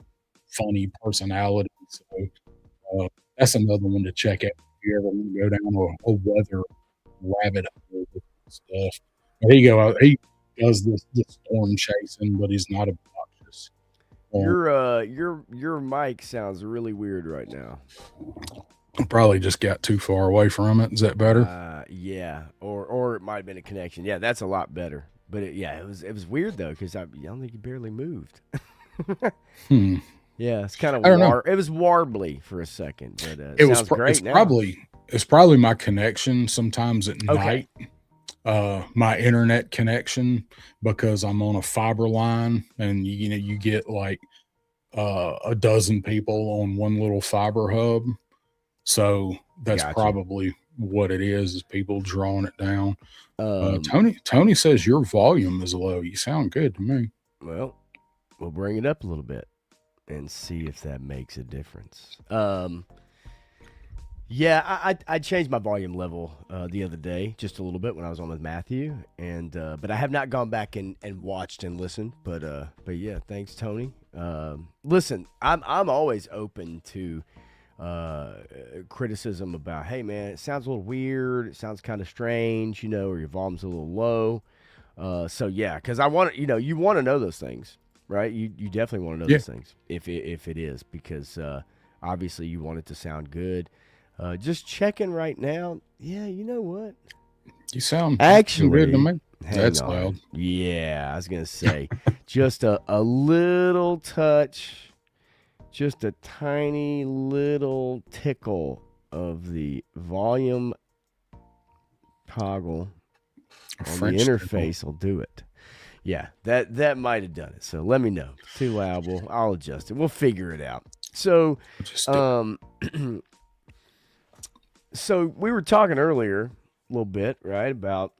funny personality. So that's another one to check out if you ever want to go down a weather rabbit hole with stuff. But he does this storm chasing, but he's not obnoxious. Your mic sounds really weird right now. I probably just got too far away from it. Is that better? Yeah, or it might have been a connection. Yeah, that's a lot better. But it was weird though because I don't think you barely moved. Hmm. Yeah, it's kind of I don't know. it was warbly for a second, but It was. sounds great It's now. probably my connection sometimes at Okay. night. My internet connection, because I'm on a fiber line, and you get like a dozen people on one little fiber hub. So that's Gotcha. probably what it is people drawing it down. Um, Tony says your volume is low. You sound good to me. well, we'll bring it up a little bit and see if that makes a difference. Yeah, I changed my volume level the other day just a little bit when I was on with Matthew, and but I have not gone back and watched and listened. But yeah, thanks, Tony. Listen, I'm always open to criticism about, hey man, it sounds a little weird, it sounds kind of strange, or your volume's a little low. So yeah, because I want to, you want to know those things, right? You definitely want to know Yeah. those things if it is, because obviously you want it to sound good. Just checking right now. Yeah, you know what? You sound Actually, good to me. hang That's on. loud. Yeah, I was gonna say just a little touch, just a tiny little tickle of the volume toggle on French the tickle. interface will do it. Yeah, that might have done it. So let me know. If it's too loud, I'll adjust it. We'll figure it out. So, Just so we were talking earlier a little bit, right, about,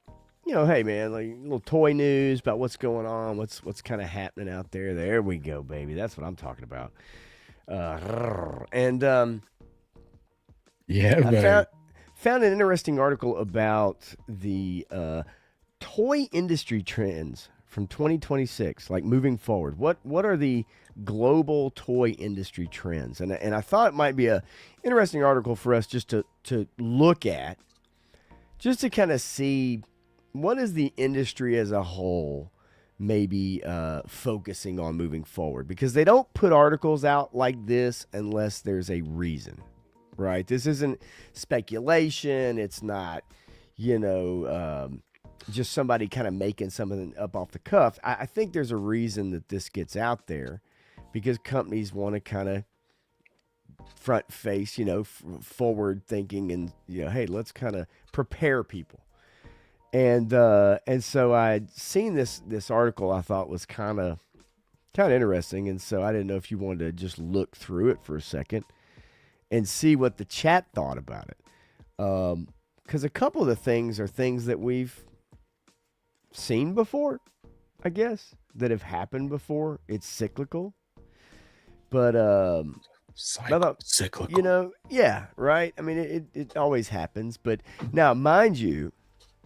hey man, like little toy news about what's going on, what's kind of happening out there. There we go, baby. That's what I'm talking about. And yeah, I babe. found an interesting article about the toy industry trends from 2026, like moving forward. What are the global toy industry trends? And I thought it might be a interesting article for us just to look at, just to kind of see what is the industry as a whole maybe focusing on moving forward, because they don't put articles out like this unless there's a reason, right? This isn't speculation. It's not, just somebody kind of making something up off the cuff. I think there's a reason that this gets out there, because companies want to kind of front face, forward thinking, and hey, let's kind of prepare people. And so I'd seen this article I thought was kind of kind of interesting. And so I didn't know if you wanted to just look through it for a second and see what the chat thought about it. Because a couple of the things are things that we've seen before, I guess, that have happened before. It's cyclical. But cyclical. You know, yeah, right? I mean, it always happens. But now, mind you,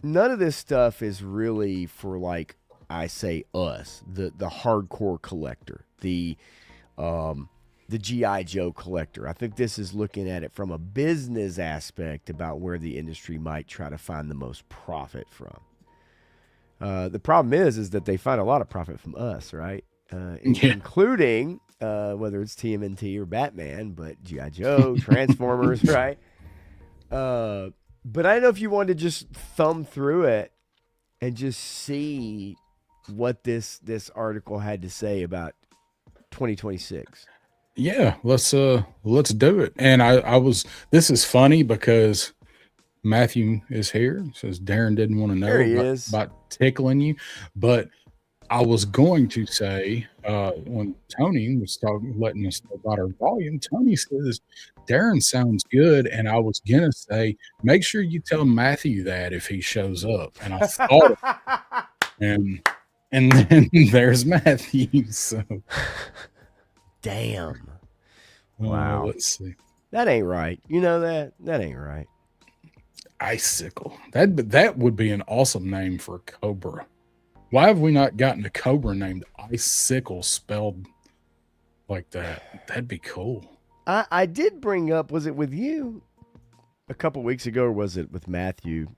none of this stuff is really for, like, I say us, the hardcore collector, the G.I. Joe collector. I think this is looking at it from a business aspect about where the industry might try to find the most profit from. The problem is that they find a lot of profit from us, right? Including whether it's TMNT or Batman, but G.I. Joe, Transformers, right? But I don't know if you wanted to just thumb through it and just see what this article had to say about 2026. Yeah, let's do it. And this is funny because Matthew is here. Says Darren didn't want to know about tickling you, but I was going to say when Tony was letting us know about our volume, Tony says Darren sounds good, and I was gonna say make sure you tell Matthew that if he shows up. And I thought, and then there's Matthew. So, damn, wow. Let's see. That ain't right. You know that ain't right. Icicle. That would be an awesome name for a cobra. Why have we not gotten a cobra named Icicle spelled like that? That'd be cool. I did bring up, was it with you a couple weeks ago, or was it with Matthew?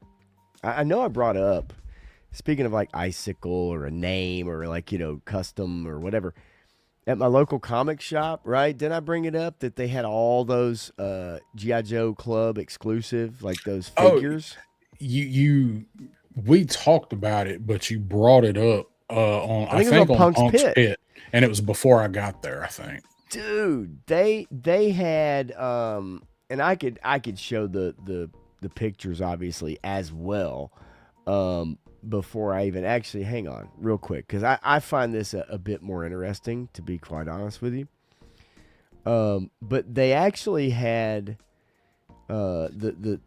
I know I brought up, speaking of like Icicle or a name or like, you know, custom or whatever, at my local comic shop, right? Didn't I bring it up that they had all those G.I. Joe Club exclusive, like those figures? We talked about it, but you brought it up I think on Punk's Pit, and it was before I got there, I think. Dude, they had and I could show the pictures obviously as well before I even actually, hang on real quick, because I find this a bit more interesting, to be quite honest with you. But they actually had the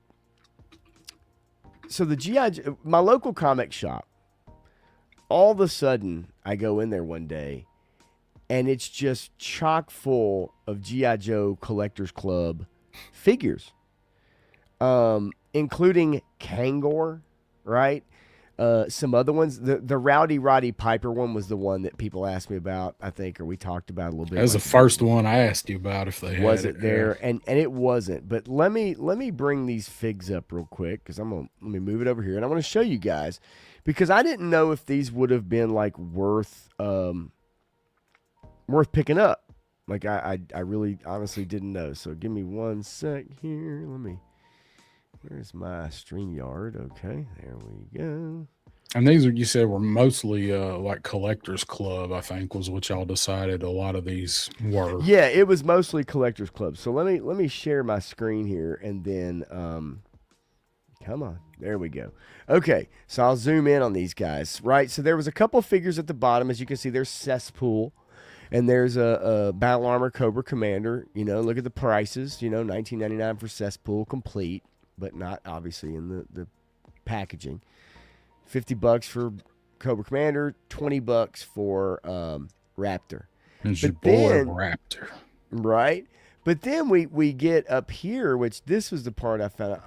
G.I. my local comic shop, all of a sudden I go in there one day and it's just chock full of G.I. Joe Collectors Club figures, including Kangor, right? Some other ones. The Rowdy Roddy Piper one was the one that people asked me about, I think, or we talked about a little bit. That was the first one I asked you about, if they was it there, and it wasn't. But let me bring these figs up real quick, because let me move it over here, and I want to show you guys, because I didn't know if these would have been like worth picking up. Like I really honestly didn't know. So give me 1 sec here. Where's my StreamYard? Okay, there we go. And these you said were mostly like Collectors Club, I think, was what y'all decided a lot of these were. Yeah, it was mostly Collectors Club. So let me share my screen here, and then come on, there we go. Okay, so I'll zoom in on these guys, right? So there was a couple figures at the bottom, as you can see. There's Cesspool, and there's a Battle Armor Cobra Commander. You know, look at the prices. You know, $19.99 for Cesspool complete, but not obviously in the packaging. $50 for Cobra Commander, $20 for Raptor. It's your boy Raptor. Right? But then we get up here, which this was the part I found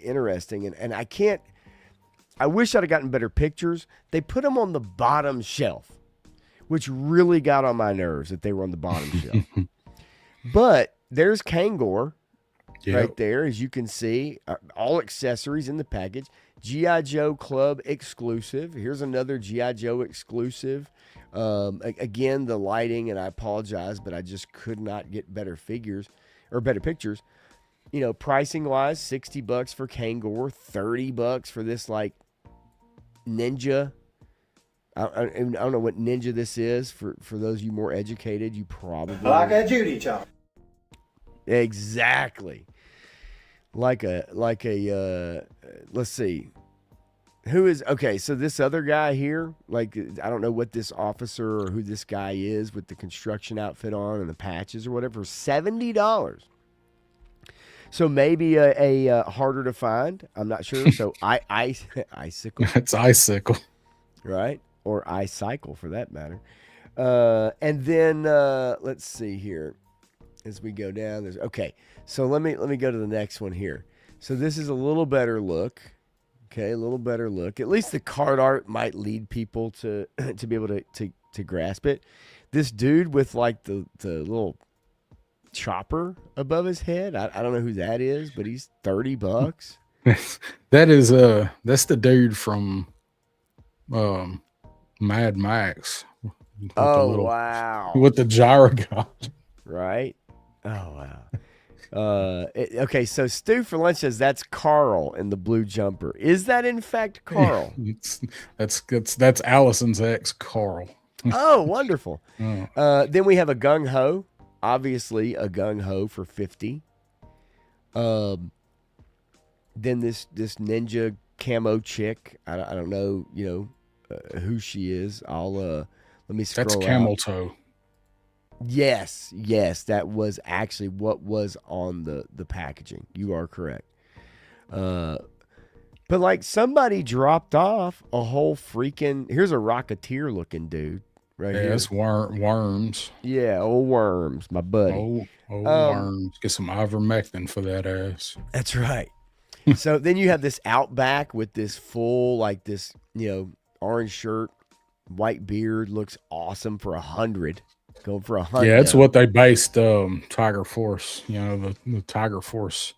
interesting, and I wish I'd have gotten better pictures. They put them on the bottom shelf, which really got on my nerves that they were on the bottom shelf. But there's Kangor. Yep. Right there, as you can see, all accessories in the package. G.I. Joe Club exclusive. Here's another G.I. Joe exclusive. Again, the lighting, and I apologize, but I just could not get better figures or better pictures. You know, pricing wise, $60 for Kangor, $30 for this like ninja. I don't know what ninja this is. For those of you more educated, you probably like a Judy chop. Exactly. Like a let's see. Who is okay? So this other guy here, like I don't know what this officer or who this guy is with the construction outfit on and the patches or whatever. $70. So maybe a harder to find. I'm not sure. So icicle, It's icicle. right? Or iCycle for that matter. And then let's see here as we go down. There's okay. So let me go to the next one here. So this is a little better look. Okay, a little better look. At least the card art might lead people to to be able to grasp it. This dude with like the little chopper above his head. I don't know who that is, but he's $30. That's the dude from Mad Max. Oh wow! With the gyro god. Right? Oh wow. Okay, so Stu for lunch says that's Carl in the blue jumper. Is that in fact Carl? That's Allison's ex, Carl. Oh, wonderful. Oh. Then we have a gung ho. Obviously, a gung ho for 50. Then this ninja camo chick. I don't know, who she is. I'll let me scroll. That's Camel Toe. Yes, that was actually what was on the packaging. You are correct. But like somebody dropped off a whole freaking. Here's a Rocketeer looking dude right here. It's worms. Yeah, old Worms, my buddy. Old worms. Get some ivermectin for that ass. That's right. So then you have this Outback with this full like this orange shirt, white beard, looks awesome for 100. Going for 100. Yeah, that's what they based Tiger Force. The Tiger Force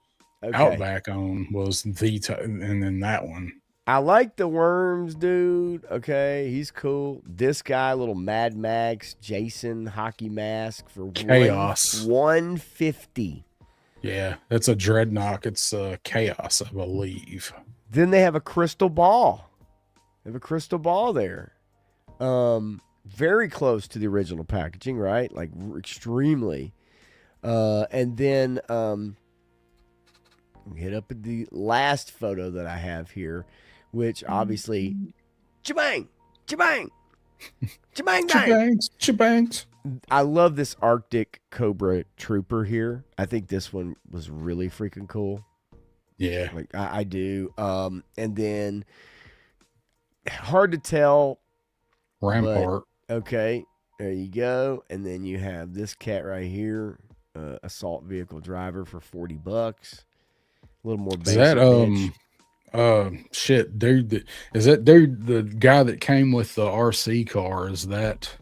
Outback on was and then that one. I like the Worms dude. Okay, he's cool. This guy, little Mad Max Jason hockey mask for Chaos. 150. Yeah, that's a dreadnought. It's Chaos, I believe. Then they have a crystal ball. They have a crystal ball there. Very close to the original packaging, right? Like extremely. And then hit up at the last photo that I have here, which obviously, chabang, chabang, chabang, bang. Chabangs. I love this Arctic Cobra Trooper here. I think this one was really freaking cool. Yeah. Like I do. And then hard to tell. Rampart. Okay, there you go. And then you have this cat right here, assault vehicle driver for $40. A little more basic. Is that shit, dude? Is that dude the guy that came with the RC car? Is that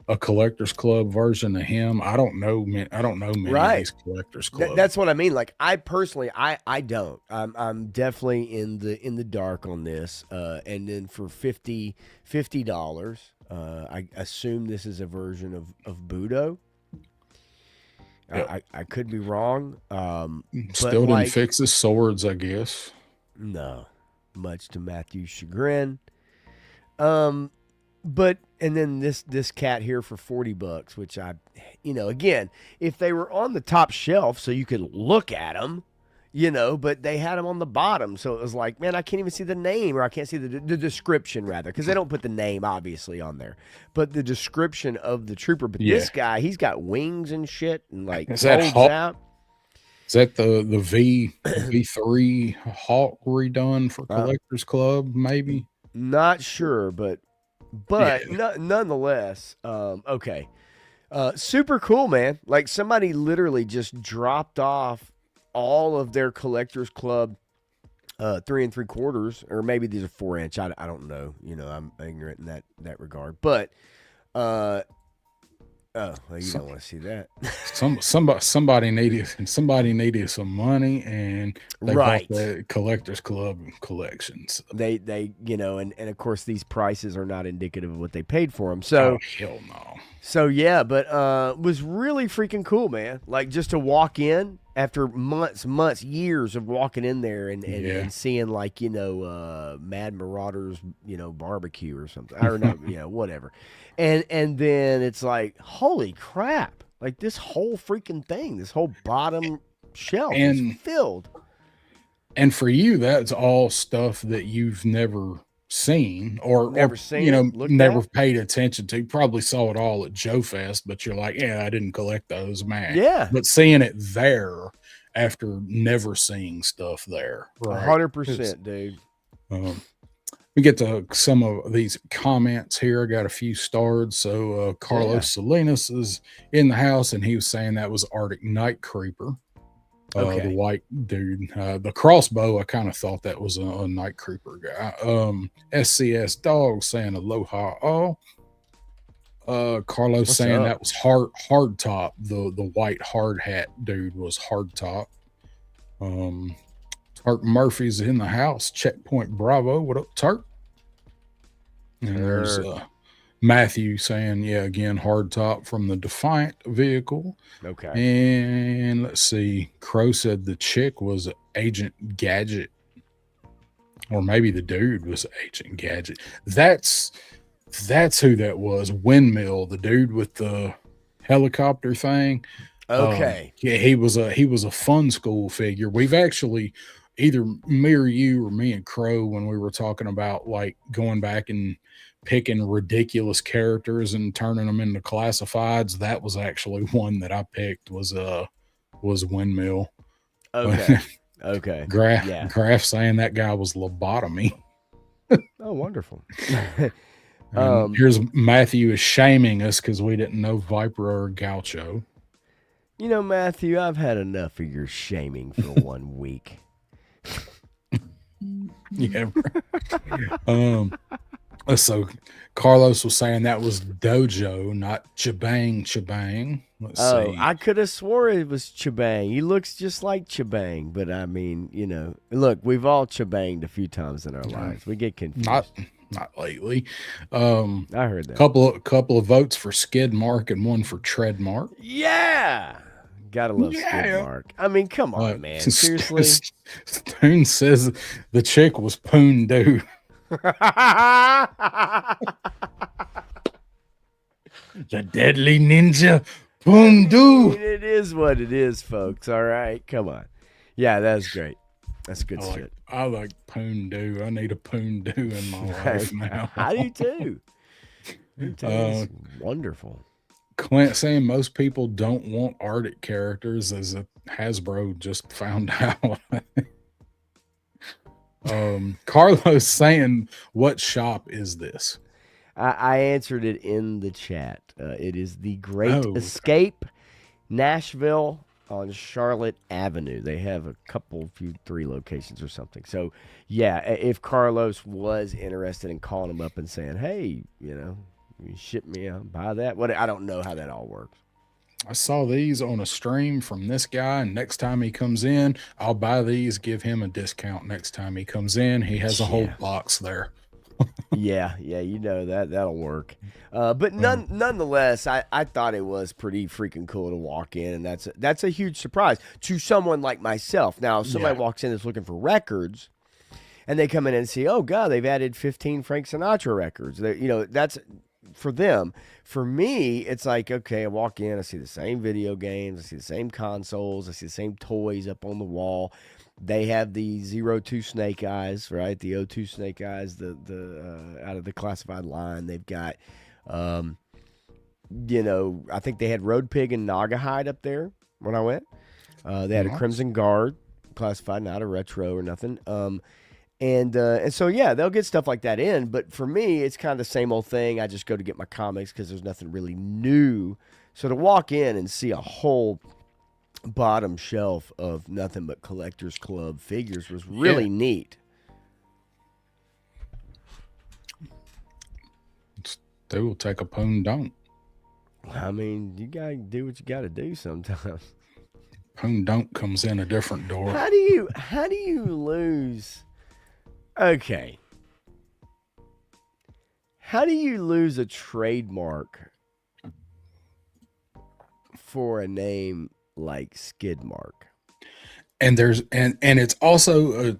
a collector's club version of him? I don't know. I don't know many of these collectors clubs. That's what I mean. Like I personally, I don't. I'm definitely in the dark on this. And then for $50, I assume this is a version of Budo. Yep. I could be wrong. Still didn't fix his swords, I guess. No, much to Matthew's chagrin. But and then this cat here for $40, which again, if they were on the top shelf so you could look at them, but they had them on the bottom, so it was like, man, I can't even see the name, or I can't see the description rather, because they don't put the name obviously on there, but the description of the trooper. But this guy, he's got wings and shit, and like is that out. Is that the V3 Hawk redone for Collectors Club? Maybe. Not sure, but nonetheless, okay. Super cool, man. Like somebody literally just dropped off all of their Collectors Club 3 3/4, or maybe these are 4-inch. I don't know. I'm ignorant in that regard. But you don't want to see that. somebody needed some money, and they bought the Collectors Club collections. They and of course these prices are not indicative of what they paid for them. So hell no. So yeah, but was really freaking cool, man. Like just to walk in after months, years of walking in there and seeing like Mad Marauders, barbecue or something, or not, whatever, and then it's like, holy crap! Like this whole freaking thing, this whole bottom shelf is filled. And for you, that's all stuff that you've never seen Never or seen it, looked never at. paid attention to. Probably saw it all at Joe Fest, but you're like, yeah, I didn't collect those, man. Yeah, But seeing it there after never seeing stuff there, right? It's, 100%, dude. um, we get to some of these comments here. I got a few starred. So Yeah. Carlos Salinas is in the house, and he was saying that was Arctic Night Creeper. The Okay. white dude, the crossbow. I kind of thought that was a night creeper guy. SCS dog saying aloha. Carlos What's saying up? that was hard top. The white hard hat dude was hard top. Turk Murphy's in the house. Checkpoint Bravo. What up, Turk? And there's Turk. Matthew saying, yeah, again, hard top from the Defiant vehicle. Okay. And let's see. Crow said the chick was Agent Gadget. Or maybe the dude was Agent Gadget. That's who that was. Windmill, the dude with the helicopter thing. Okay. Yeah, he was a fun school figure. We've actually either me or you or me and Crow, when we were talking about like going back and picking ridiculous characters and turning them into classifieds, that was actually one that I picked was Windmill. Okay. Okay. Graph saying that guy was lobotomy. Oh, wonderful. Here's Matthew is shaming us because we didn't know Viper or Gaucho. You know, Matthew, I've had enough of your shaming for 1 week. Yeah. So Carlos was saying that was Dojo, not Chabang. Let's see. I could have swore it was Chabang. He looks just like Chabang, but I mean, you know, look, we've all Chabanged a few times in our lives. We get confused. Not lately. I heard that. Couple of votes for Skid Mark and one for Tread Mark. Yeah. Gotta love Skid Mark. I mean, come on, man. Seriously. Stone says the chick was Poon Doo. The deadly ninja Poon Doo. It is what it is, folks. All right. Come on. Yeah, that's great. That's good shit. I like Poon Doo. I need a Poon Doo in my life now. I do too. It's wonderful. Clint saying most people don't want Arctic characters, as a Hasbro just found out. Carlos saying, what shop is this? I answered it in the chat. It is the Great Escape, Nashville on Charlotte Avenue. They have three locations or something. So, yeah, if Carlos was interested in calling him up and saying, hey, you know, you ship me out, buy that. I don't know how that all works. I saw these on a stream from this guy, and next time he comes in, I'll buy these, give him a discount next time he comes in. He has a whole box there. Yeah, you know that'll work. But nonetheless, I thought it was pretty freaking cool to walk in, and that's a huge surprise to someone like myself. Now, if somebody walks in that's looking for records, and they come in and see, oh God, they've added 15 Frank Sinatra records. That's for them. For me, it's like, okay, I walk in, I see the same video games, I see the same consoles, I see the same toys up on the wall. They have the 02 Snake Eyes, right? The 02 Snake Eyes, the out of the classified line. They've got, I think they had Road Pig and Naugahyde up there when I went. They had a Crimson Guard, classified, not a retro or nothing. And so, yeah, they'll get stuff like that in. But for me, it's kind of the same old thing. I just go to get my comics because there's nothing really new. So to walk in and see a whole bottom shelf of nothing but Collectors Club figures was really neat. They will take a Poon Don't. I mean, you gotta do what you gotta do sometimes. Poon Don't comes in a different door. How do you lose? Okay. How do you lose a trademark for a name like Skidmark? And there's and it's also a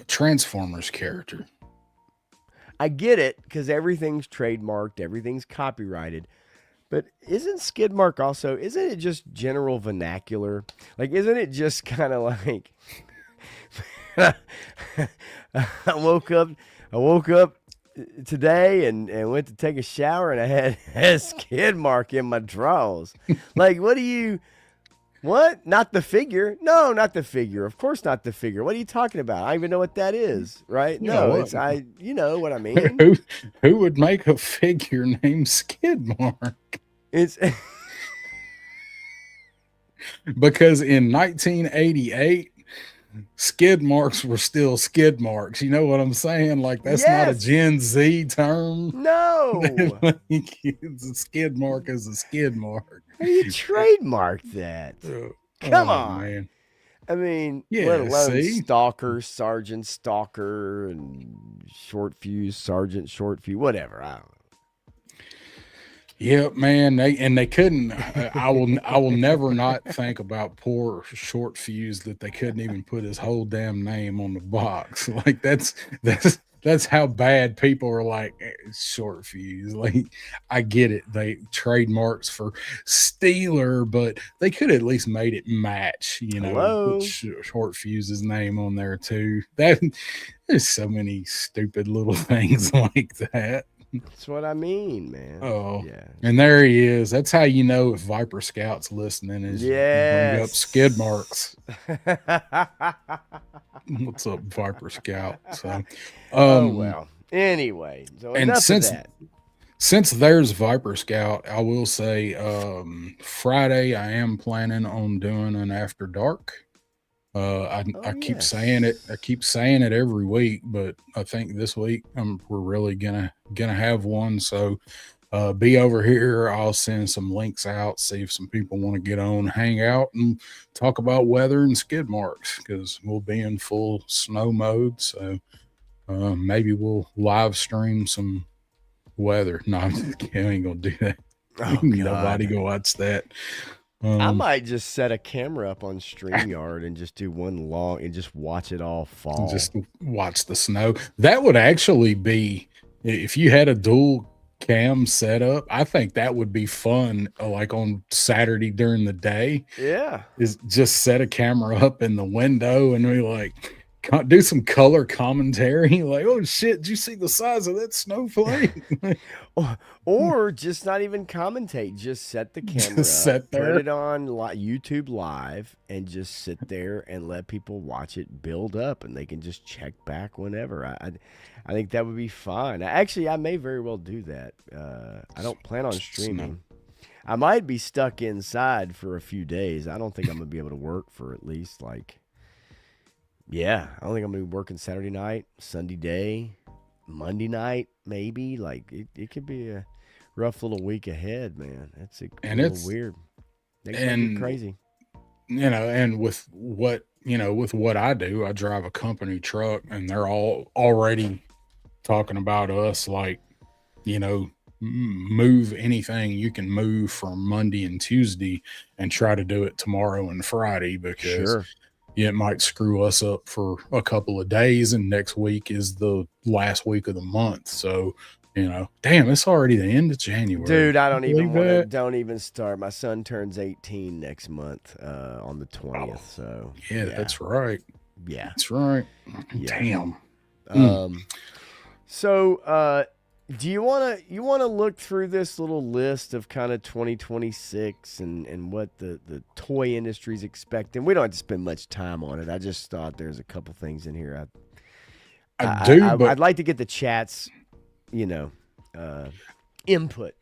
Transformers character. I get it, because everything's trademarked, everything's copyrighted. But isn't Skidmark also, isn't it just general vernacular? Like, isn't it just kind of like, I woke up today and went to take a shower, and I had a skid mark in my drawers. Like, what? Not the figure? No, not the figure. Of course not the figure. What are you talking about? I don't even know what that is, right? You No, know it's what? you know what I mean. Who would make a figure named Skidmark? It's Because in 1988, skid marks were still skid marks. You know what I'm saying? Like that's not a yes. Gen Z term. No. Like, it's a skid mark is a skid mark. How do you trademark that? Come on. Man. I mean, Yeah, let alone see? Stalker, Sergeant Stalker, and Short Fuse, Sergeant Short Fuse, whatever. I don't know. Yeah, man. They couldn't. I will never not think about poor Short Fuse that they couldn't even put his whole damn name on the box. Like that's how bad people are. Like Short Fuse. Like I get it. They trademarks for Steeler, but they could at least made it match. You know, Hello? put Short Fuse's name on there too. There's so many stupid little things like that. That's what I mean, man. Oh, yeah. And there he is. That's how you know if Viper Scout's listening is you bring up Yes. skid marks. What's up, Viper Scout? So, oh well. Anyway, so and enough since of that. since there's Viper Scout, I will say Friday I am planning on doing an after dark. I keep yes. saying it. I keep saying it every week, but I think this week we're really gonna have one. So be over here. I'll send some links out. See if some people want to get on, hang out, and talk about weather and skid marks because we'll be in full snow mode. So maybe we'll live stream some weather. No, I'm just kidding. I ain't gonna do that. Oh, Nobody God. go watch that. I might just set a camera up on StreamYard and just do one long and just watch it all fall. Just watch the snow. That would actually be, if you had a dual cam setup, I think that would be fun. Like on Saturday during the day, yeah. is just set a camera up in the window and we like do some color commentary. Like, oh shit, did you see the size of that snowflake? Or just not even commentate. Just set the camera Just sit up, there. put it on YouTube Live, and just sit there and let people watch it build up, and they can just check back whenever. I think that would be fun. Actually, I may very well do that. I don't plan on streaming. I might be stuck inside for a few days. I don't think I'm going to be able to work for at least like, yeah, I don't think I'm going to be working Saturday night, Sunday day, Monday night, maybe. Like it could be a rough little week ahead, man. That's a little weird. It's be crazy. You know, and with what I do, I drive a company truck and they're all already talking about us like, you know, move anything you can move from Monday and Tuesday and try to do it tomorrow and Friday because it might screw us up for a couple of days and next week is the last week of the month. So, you know, damn, it's already the end of January. Dude, I don't even start. My son turns 18 next month on the 20th. So yeah, that's right. Yeah. That's right. Yeah. Damn. So do you wanna look through this little list of kind of 2026 and what the toy industry's expecting? We don't have to spend much time on it. I just thought there's a couple things in here I'd like to get the chat's, input.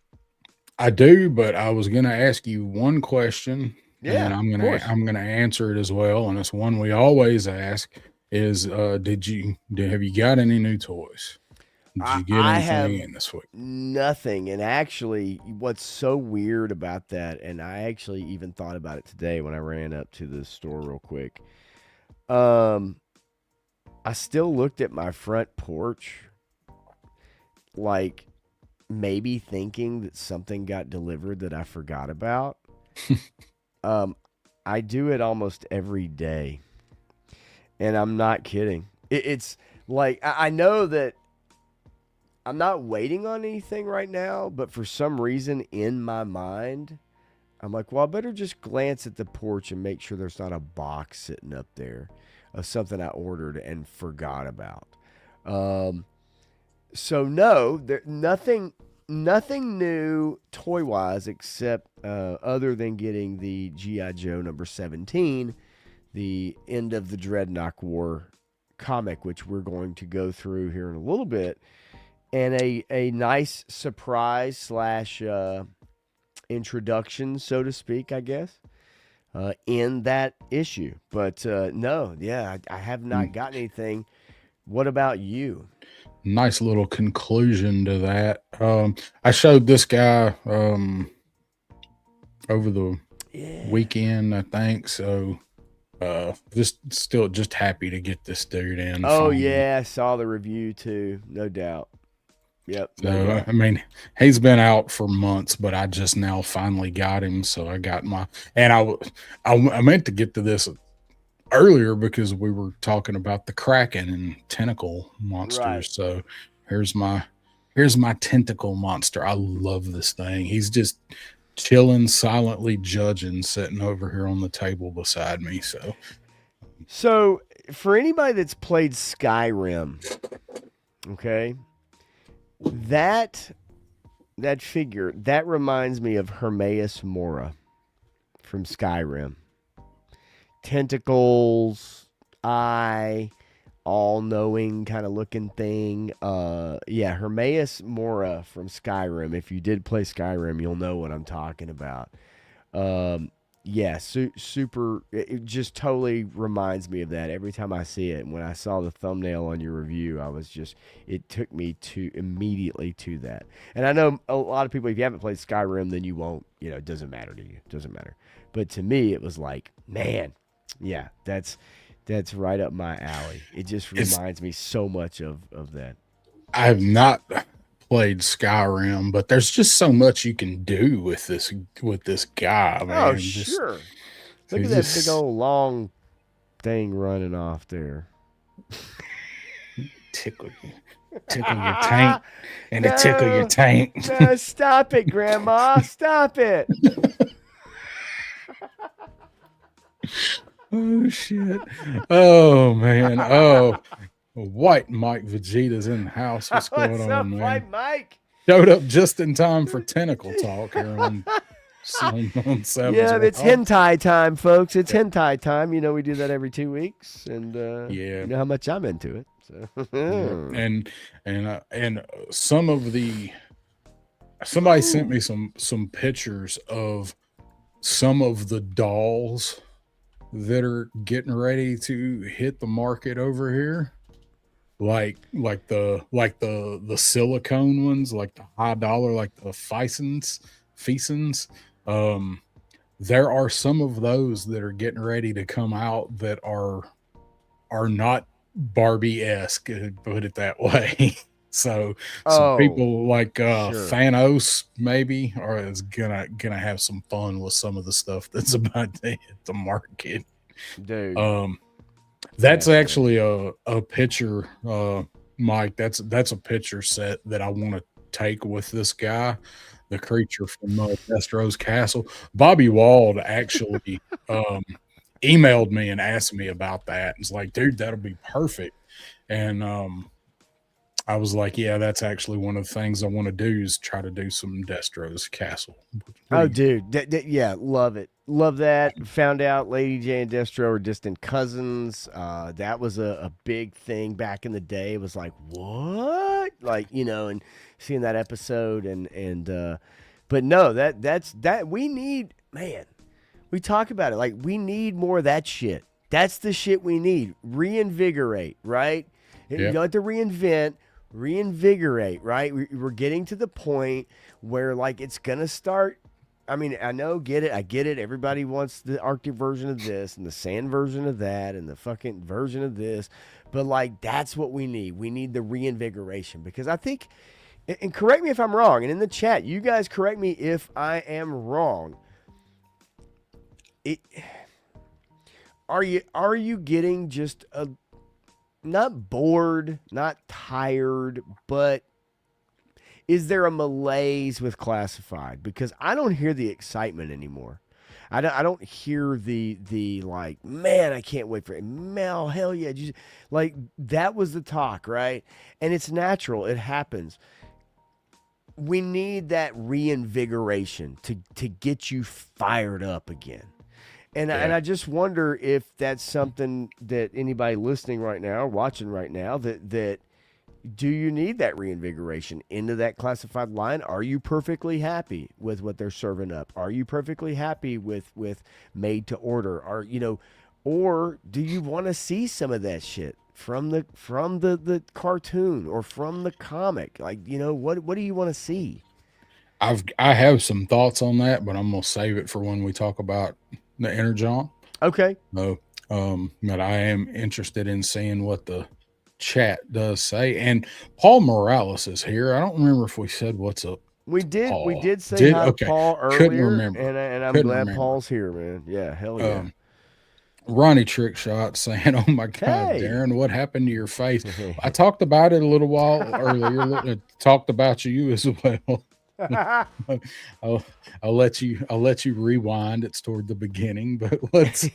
I do, but I was gonna ask you one question. Yeah, and I'm gonna answer it as well. And it's one we always ask is have you got any new toys? Did you get anything in this week? Nothing. And actually, what's so weird about that, and I actually even thought about it today when I ran up to the store real quick. I still looked at my front porch, like maybe thinking that something got delivered that I forgot about. I do it almost every day, and I'm not kidding. It's like I know that I'm not waiting on anything right now, but for some reason in my mind, I'm like, well, I better just glance at the porch and make sure there's not a box sitting up there. of something I ordered and forgot about. So no, nothing new toy wise except other than getting the G.I. Joe number 17, the end of the Dreadnought War comic, which we're going to go through here in a little bit, and a nice surprise slash introduction, so to speak, I guess, in that issue. But no, yeah, I have not gotten anything. What about you? Nice little conclusion to that. I showed this guy over the weekend, I think. So just happy to get this dude in. Oh yeah, I saw the review too, no doubt. Yep. So I mean, he's been out for months, but I just now finally got him. So I got and I meant to get to this earlier because we were talking about the Kraken and tentacle monsters. Right. So here's my tentacle monster. I love this thing. He's just chilling, silently judging, sitting over here on the table beside me. So for anybody that's played Skyrim, okay, that figure, that reminds me of Hermaeus Mora from Skyrim. Tentacles, eye, all-knowing kind of looking thing. Yeah, Hermaeus Mora from Skyrim. If you did play Skyrim, you'll know what I'm talking about. Yeah, super. It just totally reminds me of that every time I see it. And when I saw the thumbnail on your review, it took me immediately to that. And I know a lot of people, if you haven't played Skyrim, then you won't, it doesn't matter to you. It doesn't matter. But to me, it was like, man, yeah, that's right up my alley. It just reminds me so much of that. I have not played Skyrim, but there's just so much you can do with this guy, man. Oh, sure. Look at that big old long thing running off there. Tickle your tank. And it tickle your tank. No, stop it, Grandma. Stop it. Oh, shit. Oh, man. Oh, White Mike Vegeta's in the house. What's going What's on, up, man? White Mike? Showed up just in time for Tentacle Talk here on 7's. Yeah, it's hentai time, folks. It's hentai time. We do that every 2 weeks, and you know how much I'm into it. So. And some of somebody sent me some pictures of some of the dolls that are getting ready to hit the market over here. Like the silicone ones, like the high dollar, like the Feisens. There are some of those that are getting ready to come out that are not Barbie-esque, put it that way. So some people like sure. Thanos maybe is gonna have some fun with some of the stuff that's about to hit the market. Dude. That's actually a picture, Mike. That's a picture set that I want to take with this guy, the creature from Destro's Castle. Bobby Wald actually emailed me and asked me about that. It's like, dude, that'll be perfect. And I was like, yeah, that's actually one of the things I want to do is try to do some Destro's Castle. Oh, dude. Yeah, love it. Love that. Found out Lady J and Destro are distant cousins. That was a big thing back in the day. It was like, what? Like, and seeing that episode but no, that's we need, man, we talk about it. Like, we need more of that shit. That's the shit we need. Reinvigorate, right? Yep. You don't have to reinvigorate, right? We're getting to the point where, like, it's going to start. I mean, I get it. Everybody wants the Arctic version of this and the sand version of that and the fucking version of this. But, like, that's what we need. We need the reinvigoration, because I think, and correct me if I'm wrong, and in the chat, you guys correct me if I am wrong. Are you getting just not bored, not tired, but is there a malaise with classified? Because I don't hear the excitement anymore. I don't hear the like, man, I can't wait for it. Mel, hell yeah. Like that was the talk, right? And it's natural. It happens. We need that reinvigoration to get you fired up again. And I just wonder if that's something that anybody listening right now, watching right now, that do you need that reinvigoration into that classified line? Are you perfectly happy with what they're serving up? Are you perfectly happy with made to order? Or do you want to see some of that shit from the cartoon or from the comic? Like, what do you want to see? I have some thoughts on that, but I'm gonna save it for when we talk about the Energon. Okay. No, but I am interested in seeing what the chat does say. And Paul Morales is here. I don't remember if we said what's up. We did. Paul. We did say hi to Okay. Paul Couldn't earlier, remember. and I'm Couldn't glad remember. Paul's here, man. Yeah, hell yeah. Ronnie Trickshot saying, "Oh my God, Hey. Darren, what happened to your face?" I talked about it a little while earlier. Talked about you as well. I'll let you rewind. It's toward the beginning, but what's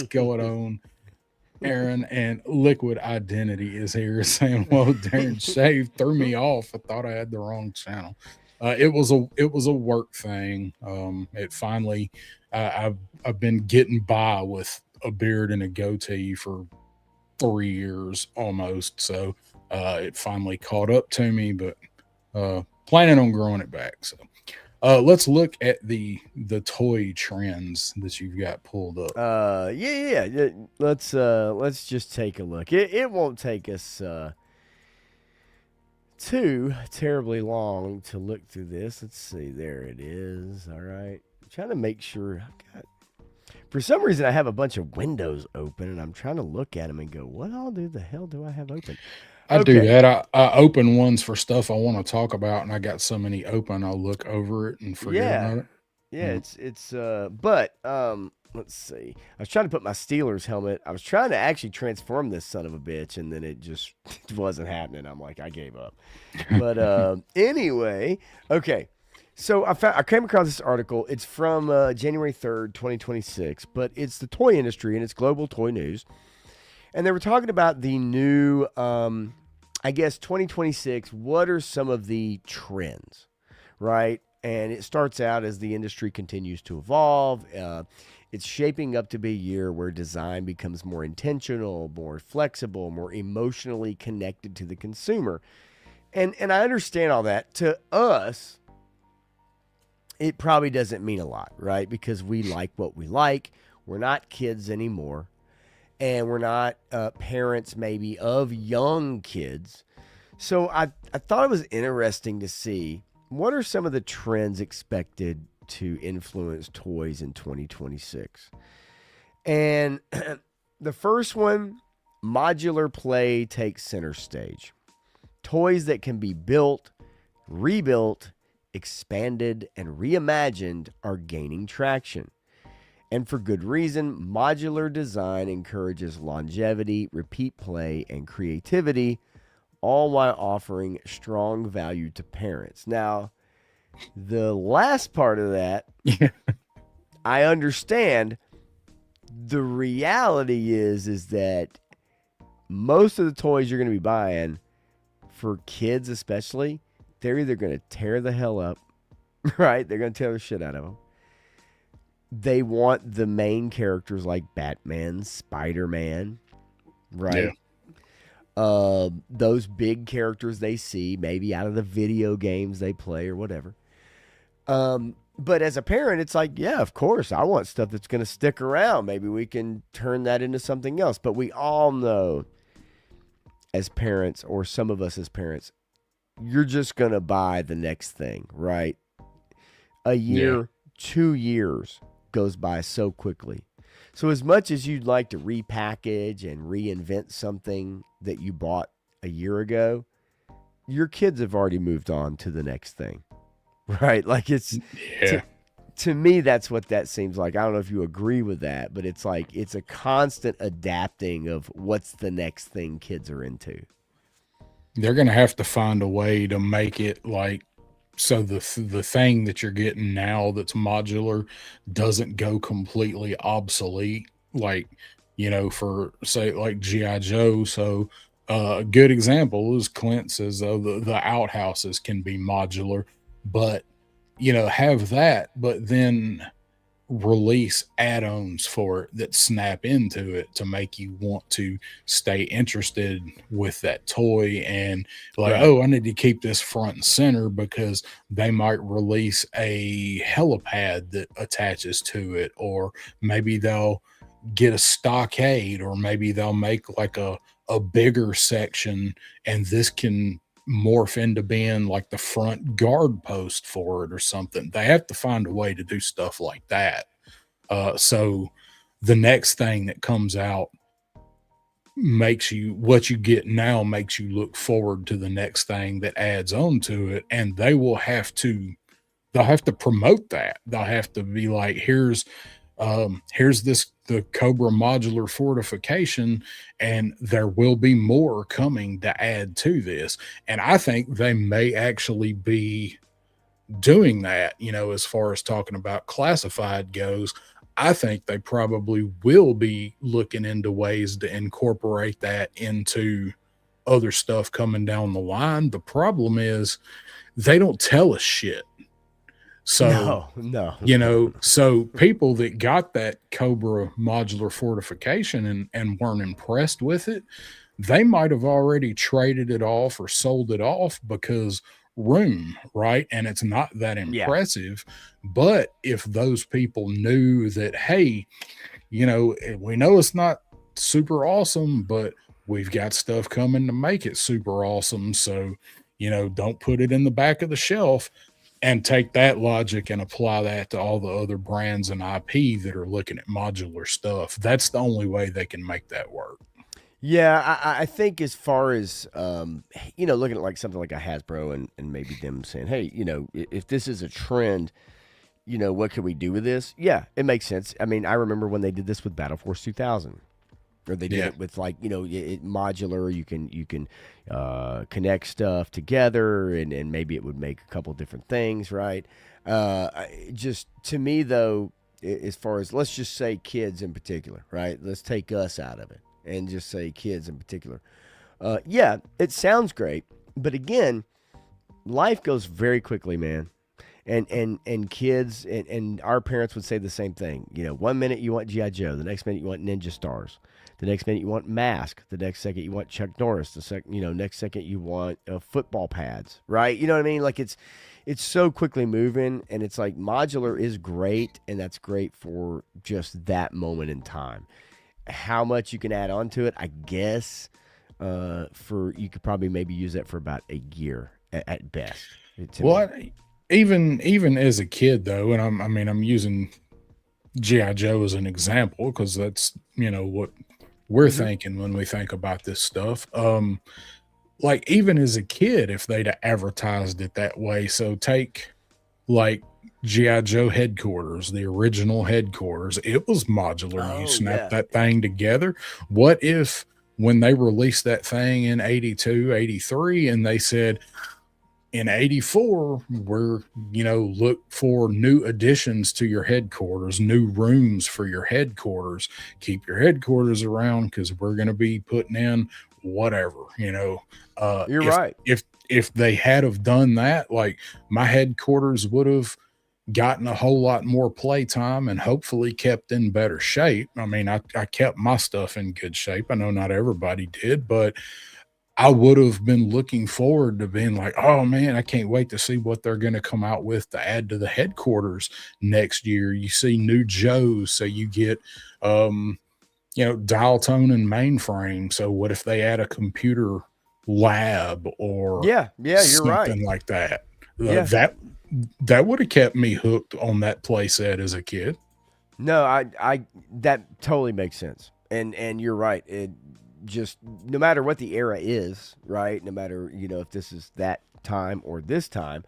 going on? Aaron and Liquid Identity is here saying, "Well, Darren Shave threw me off. I thought I had the wrong channel." It was a work thing. It finally, I've been getting by with a beard and a goatee for 3 years almost, so it finally caught up to me. But planning on growing it back. So let's look at the toy trends that you've got pulled up. Yeah. Let's just take a look. It won't take us too terribly long to look through this. Let's see. There it is. All right. I'm trying to make sure. For some reason, I have a bunch of windows open, and I'm trying to look at them and go, "What all the hell do I have open?" I do that. I open ones for stuff I want to talk about, and I got so many open, I'll look over it and forget about it. Yeah, but let's see. I was trying to put my Steelers helmet. I was trying to actually transform this son of a bitch, and then it just wasn't happening. I'm like, I gave up. But anyway, okay. So I came across this article. It's from January 3rd, 2026, but it's the toy industry, and it's global toy news. And they were talking about the new, 2026. What are some of the trends, right? And it starts out as the industry continues to evolve. It's shaping up to be a year where design becomes more intentional, more flexible, more emotionally connected to the consumer. And I understand all that. To us, it probably doesn't mean a lot, right? Because we like what we like. We're not kids anymore. And we're not parents maybe of young kids. So I thought it was interesting to see what are some of the trends expected to influence toys in 2026. And the first one, modular play takes center stage. Toys that can be built, rebuilt, expanded, and reimagined are gaining traction. And for good reason. Modular design encourages longevity, repeat play, and creativity, all while offering strong value to parents. Now, the last part of that, I understand. The reality is that most of the toys you're going to be buying, for kids especially, they're either going to tear the hell up, right? They're going to tear the shit out of them. They want the main characters like Batman, Spider-Man, right? Yeah. Those big characters they see, maybe out of the video games they play or whatever. But as a parent, it's like, yeah, of course, I want stuff that's going to stick around. Maybe we can turn that into something else. But we all know as parents, or some of us as parents, you're just going to buy the next thing, right? A year, 2 years goes by so quickly. So as much as you'd like to repackage and reinvent something that you bought a year ago, your kids have already moved on to the next thing, right? Like it's, to me, that's what that seems like. I don't know if you agree with that, but it's like, it's a constant adapting of what's the next thing kids are into. They're going to have to find a way to make it like so the thing that you're getting now that's modular doesn't go completely obsolete, like, for say like GI Joe. So a good example is Clint says, the outhouses can be modular, but have that, but then release add-ons for it that snap into it to make you want to stay interested with that toy, and like, Right. oh, I need to keep this front and center because they might release a helipad that attaches to it, or maybe they'll get a stockade, or maybe they'll make like a bigger section, and this can morph into being like the front guard post for it or something. They have to find a way to do stuff like that. So the next thing that comes out makes you, what you get now makes you look forward to the next thing that adds on to it, and they'll have to promote that. They'll have to be like, here's this, the Cobra modular fortification, and there will be more coming to add to this. And I think they may actually be doing that, as far as talking about classified goes. I think they probably will be looking into ways to incorporate that into other stuff coming down the line. The problem is they don't tell us shit. So, No. so people that got that Cobra modular fortification and weren't impressed with it, they might have already traded it off or sold it off because room, right? And it's not that Yeah. impressive. But if those people knew that, hey, we know it's not super awesome, but we've got stuff coming to make it super awesome. So, don't put it in the back of the shelf, and take that logic and apply that to all the other brands and IP that are looking at modular stuff. That's the only way they can make that work. Yeah, I think as far as looking at like something like a Hasbro and maybe them saying, hey, if this is a trend, what can we do with this? Yeah, it makes sense. I mean, I remember when they did this with Battle Force 2000, or they did it with like modular. You can connect stuff together, and maybe it would make a couple different things, right? Just to me though, as far as, let's just say kids in particular, right? Let's take us out of it and just say kids in particular. Yeah, it sounds great, but again, life goes very quickly, man. And kids and our parents would say the same thing. 1 minute you want G.I. Joe, the next minute you want Ninja Stars, the next minute you want Mask, the next second you want Chuck Norris, next second you want football pads, right? You know what I mean? Like it's so quickly moving, and it's like modular is great, and that's great for just that moment in time. How much you can add on to it, I guess, you could probably maybe use that for about a year at best. What? Even as a kid though, and I'm using GI Joe as an example because that's what we're thinking when we think about this stuff. Like even as a kid, if they'd have advertised it that way, so take like GI Joe headquarters, the original headquarters, it was modular. You snap that thing together. What if when they released that thing in 82, 83, and they said, in 84, we're, look for new additions to your headquarters, new rooms for your headquarters. Keep your headquarters around because we're going to be putting in whatever, You're right. If they had have done that, like my headquarters would have gotten a whole lot more playtime and hopefully kept in better shape. I mean, I kept my stuff in good shape. I know not everybody did, but I would have been looking forward to being like, oh man, I can't wait to see what they're going to come out with to add to the headquarters next year. You see new Joes, so you get, dial tone and mainframe. So what if they add a computer lab or you're something right. like that? That would have kept me hooked on that playset as a kid. No, I that totally makes sense, and you're right. It just, no matter what the era is, right? No matter if this is that time or this time,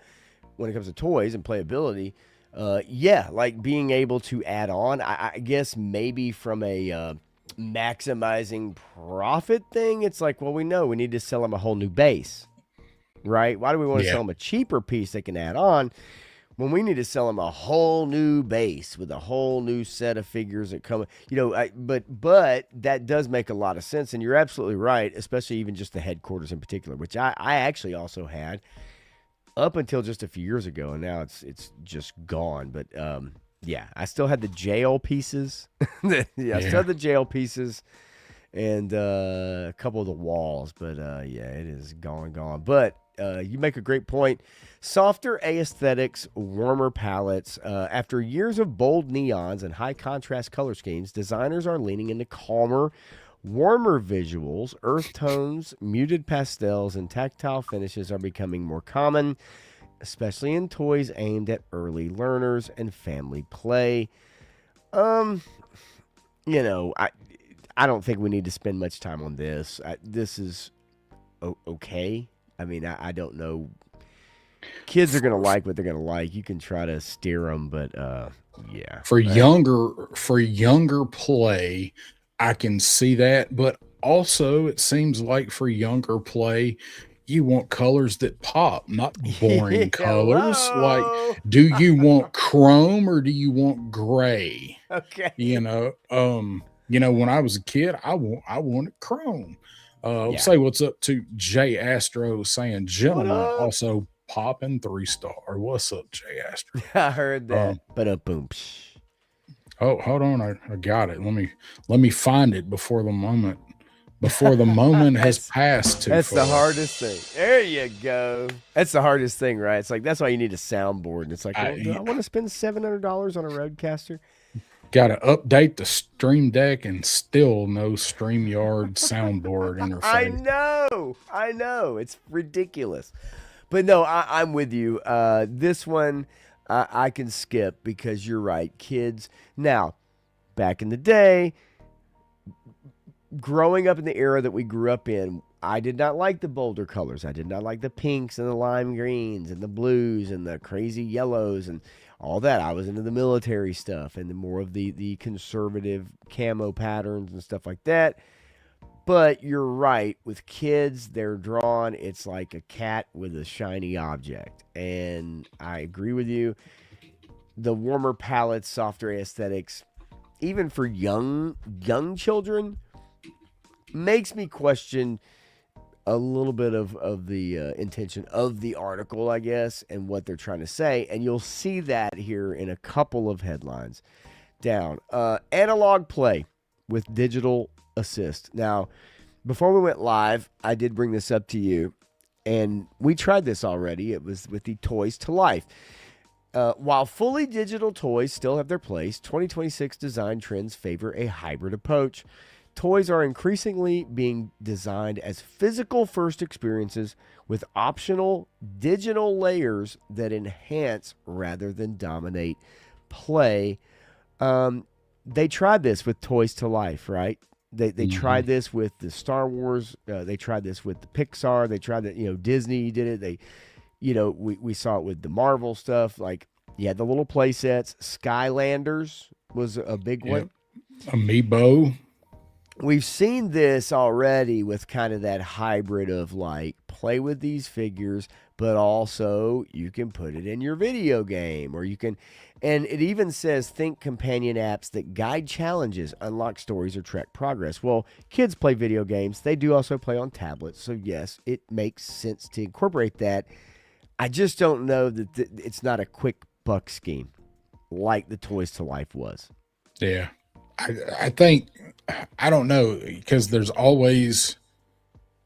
when it comes to toys and playability, like being able to add on. I guess maybe from a maximizing profit thing, it's like, well, we know we need to sell them a whole new base. right? Why do we want to sell them a cheaper piece they can add on when we need to sell them a whole new base with a whole new set of figures that come, but that does make a lot of sense. And you're absolutely right, especially even just the headquarters in particular, which I actually also had up until just a few years ago. And now it's just gone. But, yeah, I still had the jail pieces. I still had the jail pieces and a couple of the walls. But, yeah, it is gone. But you make a great point. Softer aesthetics, warmer palettes. After years of bold neons and high contrast color schemes, designers are leaning into calmer, warmer visuals. Earth tones, muted pastels, and tactile finishes are becoming more common, especially in toys aimed at early learners and family play. I don't think we need to spend much time on this. This is okay. I mean, I don't know. Kids are going to like what they're going to like. You can try to steer them, but yeah. For younger play, I can see that, but also it seems like for younger play, you want colors that pop, not boring colors. Like, do you want chrome or do you want gray? Okay. When I was a kid, I wanted chrome. Say what's up to Jay Astro saying, gentlemen, also popping 3-star. What's up, Jay Astro? I heard that. Boom. Oh, hold on. I got it. Let me find it before the moment has passed too That's far. the hardest thing. There you go. That's the hardest thing, right? It's like, that's why you need a soundboard. And it's like, do I want to spend $700 on a Rodecaster? Got to update the Stream Deck and still no StreamYard soundboard interface. I know. It's ridiculous. But no, I'm with you. This one I can skip because you're right. Kids. Now, back in the day, growing up in the era that we grew up in, I did not like the bolder colors. I did not like the pinks and the lime greens and the blues and the crazy yellows and all that. I was into the military stuff and the more of the conservative camo patterns and stuff like that. But you're right. With kids, they're drawn. It's like a cat with a shiny object. And I agree with you. The warmer palettes, softer aesthetics, even for young children, makes me question a little bit of the intention of the article, I guess, and what they're trying to say. And you'll see that here in a couple of headlines down. Analog play with digital assist. Now, before we went live, I did bring this up to you, and we tried this already. It was with the Toys to Life. While fully digital toys still have their place, 2026 design trends favor a hybrid approach. Toys are increasingly being designed as physical-first experiences with optional digital layers that enhance rather than dominate play. They tried this with Toys to Life, right? They tried this with the Star Wars. They tried this with the Pixar. They tried it. Disney did it. We saw it with the Marvel stuff. Like, you had the little play sets. Skylanders was a big one. Amiibo. We've seen this already with kind of that hybrid of like play with these figures, but also you can put it in your video game or you can, and it even says think companion apps that guide challenges, unlock stories, or track progress. Well, kids play video games. They do also play on tablets. So yes, it makes sense to incorporate that. I just don't know that it's not a quick buck scheme like the Toys to Life was. Yeah. I think, I don't know, because there's always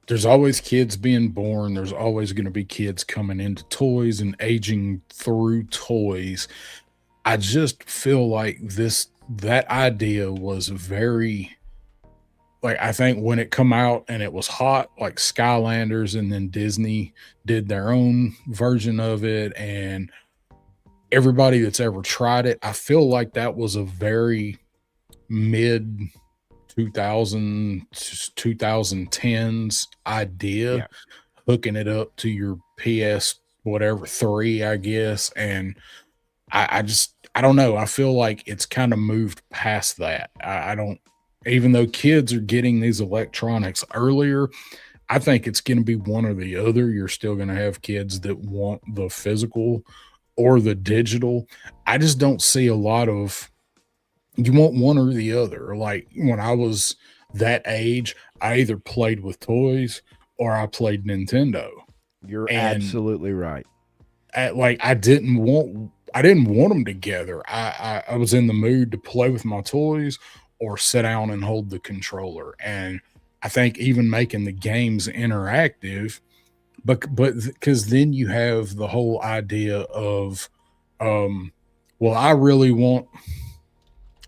kids being born. There's always going to be kids coming into toys and aging through toys. I just feel like that idea was very, like, I think when it come out and it was hot, like Skylanders, and then Disney did their own version of it, and everybody that's ever tried it, I feel like that was a very mid 2010s idea, hooking it up to your PS whatever 3, I guess. And I don't know. I feel like it's kind of moved past that. I don't, even though kids are getting these electronics earlier, I think it's going to be one or the other. You're still going to have kids that want the physical or the digital. I just don't see a lot of, you want one or the other. Like when I was that age, I either played with toys or I played Nintendo. You're And absolutely right. like I didn't want them together. I was in the mood to play with my toys or sit down and hold the controller. And I think even making the games interactive, but because then you have the whole idea of, um, well, I really want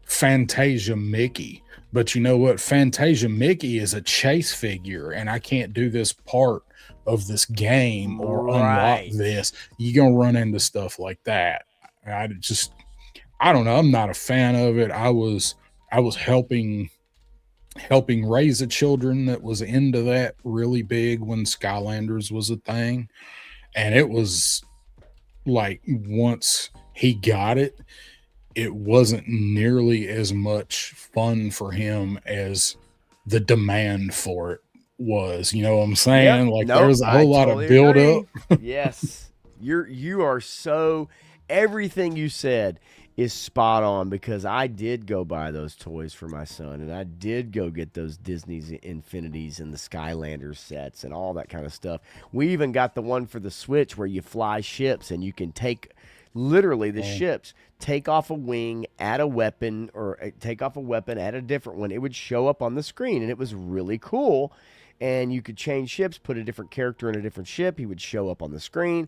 Fantasia Mickey. But you know what? Fantasia Mickey is a chase figure, and I can't do this part of this game or unlock Right. this. You're gonna run into stuff like that. I don't know. I'm not a fan of it. I was helping raise a children that was into that really big when Skylanders was a thing. And it was like once he got it, it wasn't nearly as much fun for him as the demand for it was. You know what I'm saying? Yep. Like Nope. there's a I whole lot of totally build agree. up. Yes. You are so, everything you said is spot on, because I did go buy those toys for my son, and I did go get those Disney's Infinities and the Skylanders sets and all that kind of stuff. We even got the one for the Switch where you fly ships and you can take literally the ships, take off a wing, add a weapon, or take off a weapon, add a different one. It would show up on the screen, and it was really cool. And you could change ships, put a different character in a different ship. He would show up on the screen.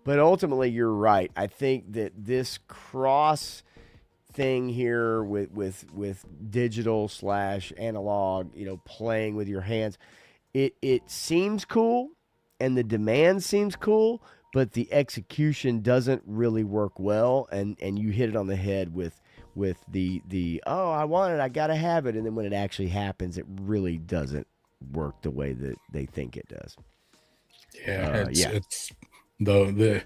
But ultimately, you're right. I think that this cross thing here with digital / analog, playing with your hands, it seems cool, and the demand seems cool, but the execution doesn't really work well. And you hit it on the head with the oh, I want it, I gotta have it, and then when it actually happens, it really doesn't work the way that they think it does. Yeah, it's the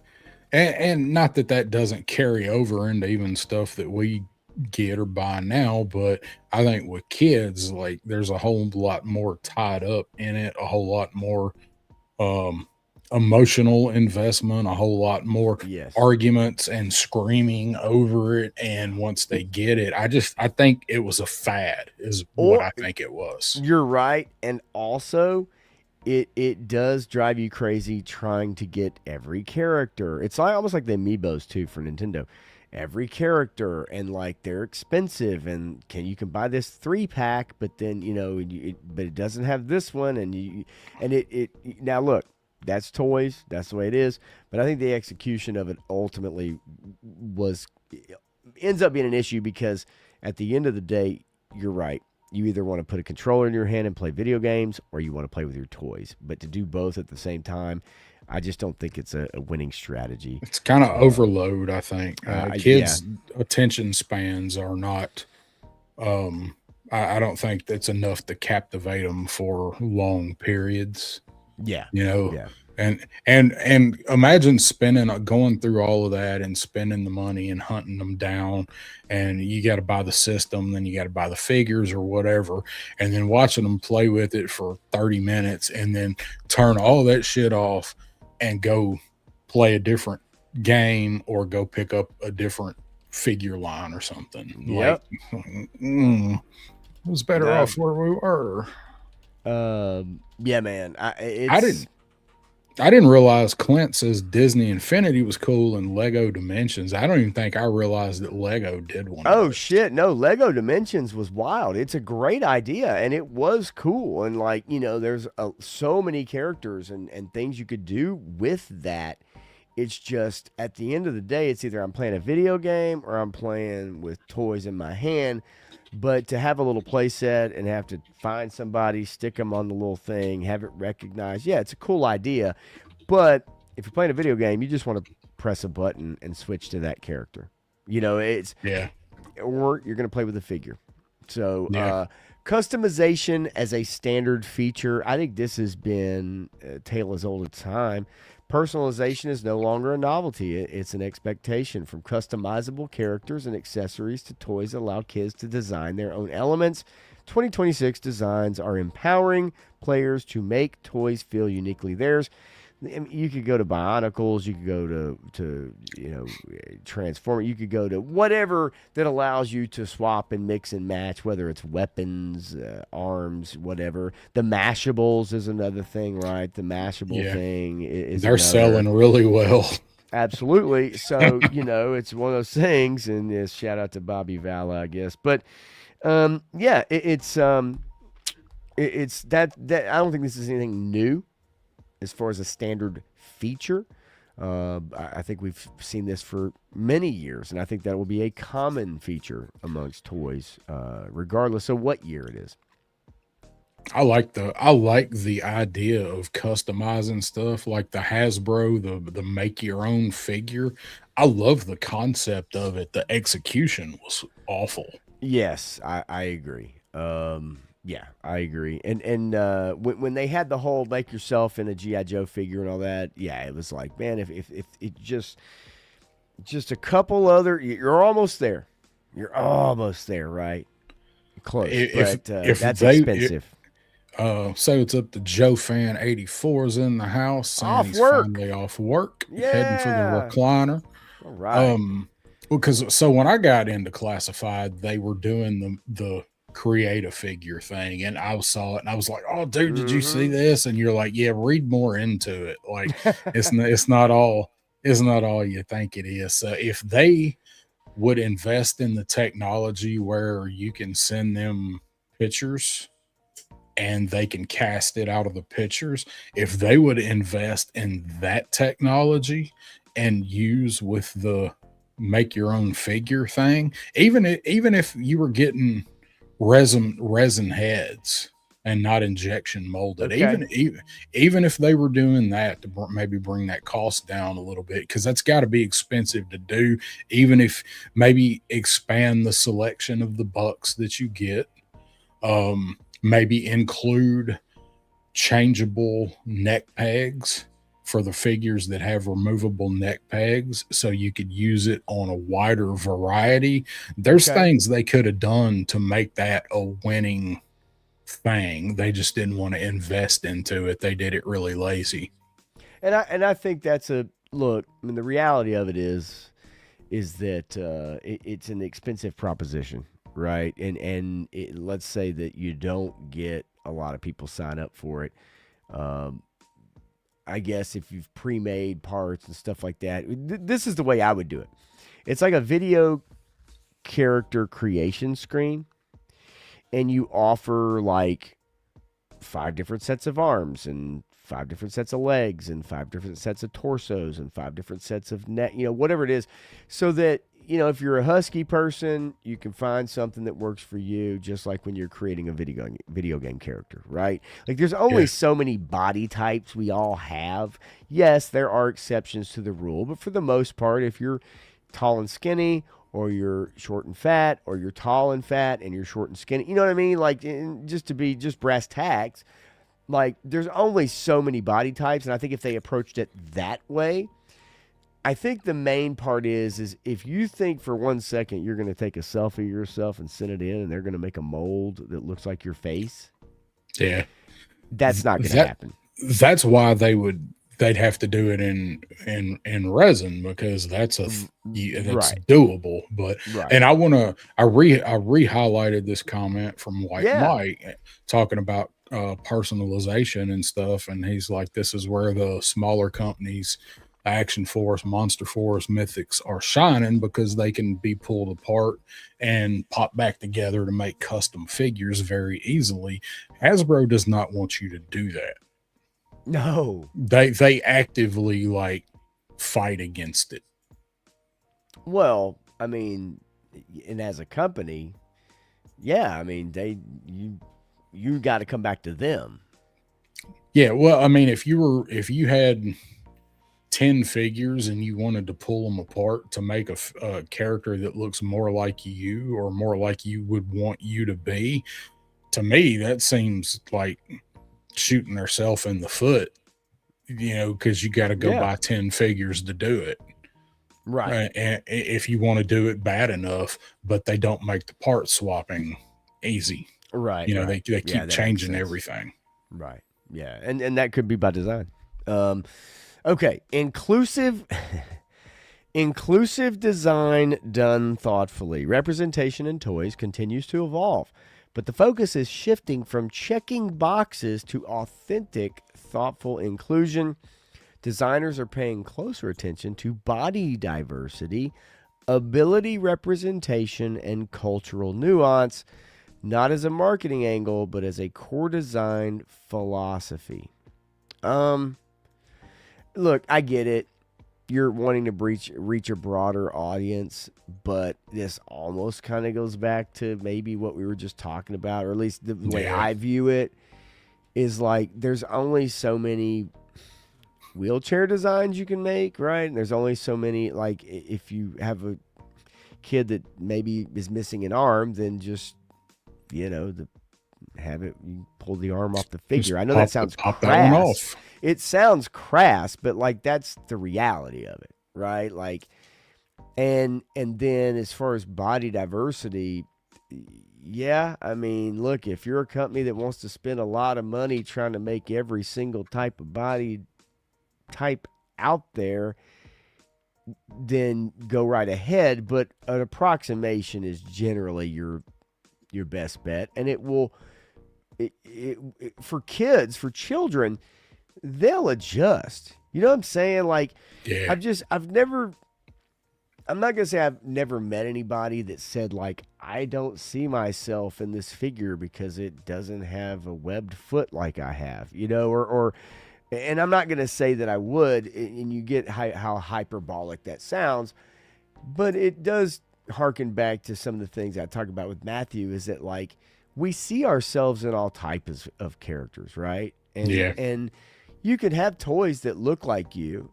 and not that doesn't carry over into even stuff that we get or buy now, but I think with kids, like there's a whole lot more tied up in it, a whole lot more um emotional investment, a whole lot more Yes. arguments and screaming over it. And once they get it, I think it was a fad is what I think it was. You're right. And also, it does drive you crazy trying to get every character. It's like almost like the amiibos too for Nintendo. Every character, and like they're expensive, and you can buy this 3-pack, but then but it doesn't have this one, and it now look, that's toys, that's the way it is. But I think the execution of it ultimately ends up being an issue, because at the end of the day, you're right. You either want to put a controller in your hand and play video games, or you want to play with your toys. But to do both at the same time, I just don't think it's a winning strategy. It's kind of overload, I think. Kids' yeah. attention spans are not. I don't think that's enough to captivate them for long periods. Yeah. Yeah. And imagine going through all of that and spending the money and hunting them down, and you got to buy the system, then you got to buy the figures or whatever, and then watching them play with it for 30 minutes and then turn all that shit off and go play a different game or go pick up a different figure line or something. Yep. It was better off where we were. Yeah, man. I didn't realize Clint says Disney Infinity was cool and Lego Dimensions. I don't even think I realized that Lego did one. Oh shit, no, Lego Dimensions was wild. It's a great idea, and it was cool, and like, there's so many characters and things you could do with that. It's just, at the end of the day, it's either I'm playing a video game or I'm playing with toys in my hand. But to have a little play set and have to find somebody, stick them on the little thing, have it recognized, yeah, it's a cool idea. But if you're playing a video game, you just want to press a button and switch to that character. Or you're going to play with a figure. So customization as a standard feature, I think this has been a tale as old as time. Personalization is no longer a novelty. It's an expectation. From customizable characters and accessories to toys that allow kids to design their own elements, 2026 designs are empowering players to make toys feel uniquely theirs. I mean, you could go to Bionicles, you could go to Transformer, you could go to whatever that allows you to swap and mix and match, whether it's weapons, arms, whatever. The Mashables is another thing, right? The Mashable thing is they're selling really well. Absolutely. So, it's one of those things, and shout out to Bobby Vala, I guess. But it's that I don't think this is anything new as far as a standard feature. I think we've seen this for many years, and I think that will be a common feature amongst toys, regardless of what year it is. I like the idea of customizing stuff, like the Hasbro, the make your own figure. I love the concept of it. The execution was awful. Yes, I agree. Yeah, I agree. And when they had the whole make yourself in a G.I. Joe figure and all that, yeah, it was like, man, if it just a couple other, you're almost there. You're almost there, right? Close. But that's expensive. So it's up to Joe Fan 84's in the house, saying Off he's work. finally off work, Yeah. heading for the recliner. All right. Because so when I got into classified, they were doing the create a figure thing, and I saw it and I was like, oh dude, did you see this? And you're like, yeah, read more into it. Like it's not all you think it is. So if they would invest in the technology where you can send them pictures and they can cast it out of the pictures, if they would invest in that technology and use with the make your own figure thing, even if you were getting resin heads and not injection molded, even if they were doing that to maybe bring that cost down a little bit, because that's got to be expensive to do, even if maybe expand the selection of the bucks that you get, maybe include changeable neck pegs for the figures that have removable neck pegs, so you could use it on a wider variety. There's things they could have done to make that a winning thing. They just didn't want to invest into it. They did it really lazy. And I think that's a look. I mean, the reality of it is that it's an expensive proposition, right? And let's say that you don't get a lot of people sign up for it. I guess if you've pre-made parts and stuff like that, this is the way I would do it. It's like a video character creation screen, and you offer like 5 different sets of arms and 5 different sets of legs and 5 different sets of torsos and 5 different sets of neck, whatever it is, so that, if you're a husky person, you can find something that works for you, just like when you're creating a video game character, right? Like there's only so many body types we all have. Yes, there are exceptions to the rule, but for the most part, if you're tall and skinny, or you're short and fat, or you're tall and fat and you're short and skinny, you know what I mean? Like, just to be just brass tacks, like there's only so many body types. And I think if they approached it that way, I think the main part is if you think for 1 second you're going to take a selfie of yourself and send it in, and they're going to make a mold that looks like your face. Yeah. That's not going to happen. That's why they'd have to do it in resin, because that's doable. But and I re-highlighted this comment from White Mike talking about personalization and stuff, and he's like, this is where the smaller companies, Action Force, Monster Force, Mythics, are shining, because they can be pulled apart and pop back together to make custom figures very easily. Hasbro does not want you to do that. No, they actively like fight against it. Well, I mean, and as a company, I mean, you got to come back to them. Yeah, well, I mean, if you had 10 figures and you wanted to pull them apart to make a character that looks more like you, or more like you would want you to be, to me that seems like shooting herself in the foot, because you got to go buy 10 figures to do it, right? And if you want to do it bad enough, but they don't make the part swapping easy. Right. You know, right. they Yeah, keep that makes changing sense. everything. Right. Yeah. And that could be by design. Okay. Inclusive inclusive design done thoughtfully. Representation in toys continues to evolve, but the focus is shifting from checking boxes to authentic, thoughtful inclusion. Designers are paying closer attention to body diversity, ability representation, and cultural nuance, not as a marketing angle, but as a core design philosophy. Look, I get it. You're wanting to reach a broader audience, but this almost kind of goes back to maybe what we were just talking about, or at least the way Yeah. I view it is like there's only so many wheelchair designs you can make, right? And there's only so many, like if you have a kid that maybe is missing an arm, then just have it, you pull the arm off the figure. I know that sounds pop that one crass. off. It sounds crass, but like that's the reality of it, right? Like, and then as far as body diversity, yeah, I mean, look, if you're a company that wants to spend a lot of money trying to make every single type of body type out there, then go right ahead. But an approximation is generally your best bet, and it will. For kids, for children, they'll adjust. You know what I'm saying? Like, Yeah. I'm not going to say I've never met anybody that said, like, I don't see myself in this figure because it doesn't have a webbed foot like I have, and I'm not going to say that I would, and you get how hyperbolic that sounds, but it does harken back to some of the things I talked about with Matthew, is that, like, we see ourselves in all types of characters, right? And you could have toys that look like you.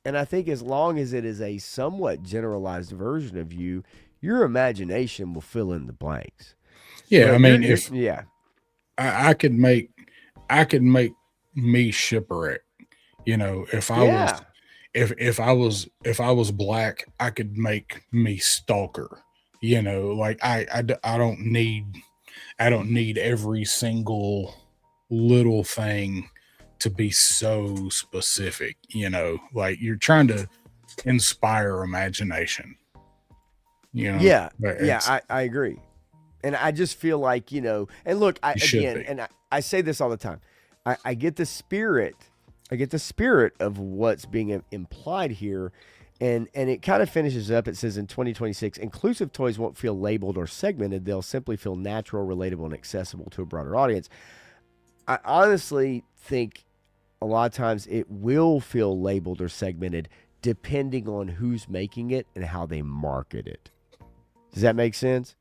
And I think as long as it is a somewhat generalized version of you, your imagination will fill in the blanks. Yeah. But I mean, I could make me shipwreck, if I was, if I was black, I could make me stalker, like I don't need every single little thing to be so specific, like you're trying to inspire imagination, Yeah, but I agree. And I just feel like, and look, you should be. and I say this all the time. I get the spirit. I get the spirit of what's being implied here. And it kind of finishes up. It says in 2026, inclusive toys won't feel labeled or segmented. They'll simply feel natural, relatable, and accessible to a broader audience. I honestly think a lot of times it will feel labeled or segmented depending on who's making it and how they market it. Does that make sense?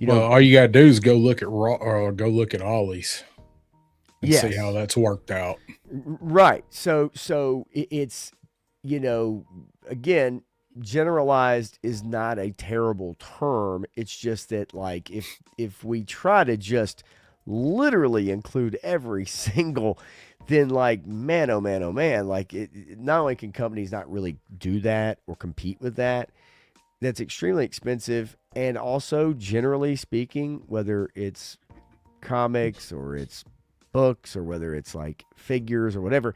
All you gotta do is go look at Raw or go look at Ollie's and Yes. see how that's worked out. Right. So it's, again, generalized is not a terrible term. It's just that, like, if we try to just literally include every single, then, like, man, oh man, oh man, like, not only can companies not really do that or compete with that, that's extremely expensive. And also, generally speaking, whether it's comics or it's books or whether it's like figures or whatever,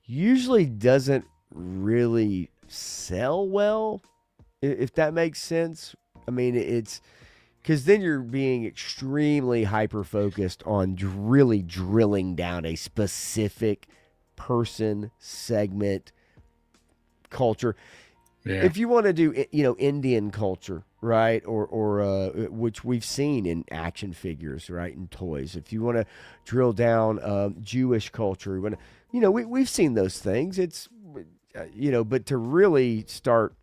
usually doesn't really sell well, if that makes sense. I mean, it's because then you're being extremely hyper focused on really drilling down a specific person, segment, culture. Yeah. If you want to do, Indian culture, right, or which we've seen in action figures, right, and toys. If you want to drill down Jewish culture, we've seen those things. It's but to really start,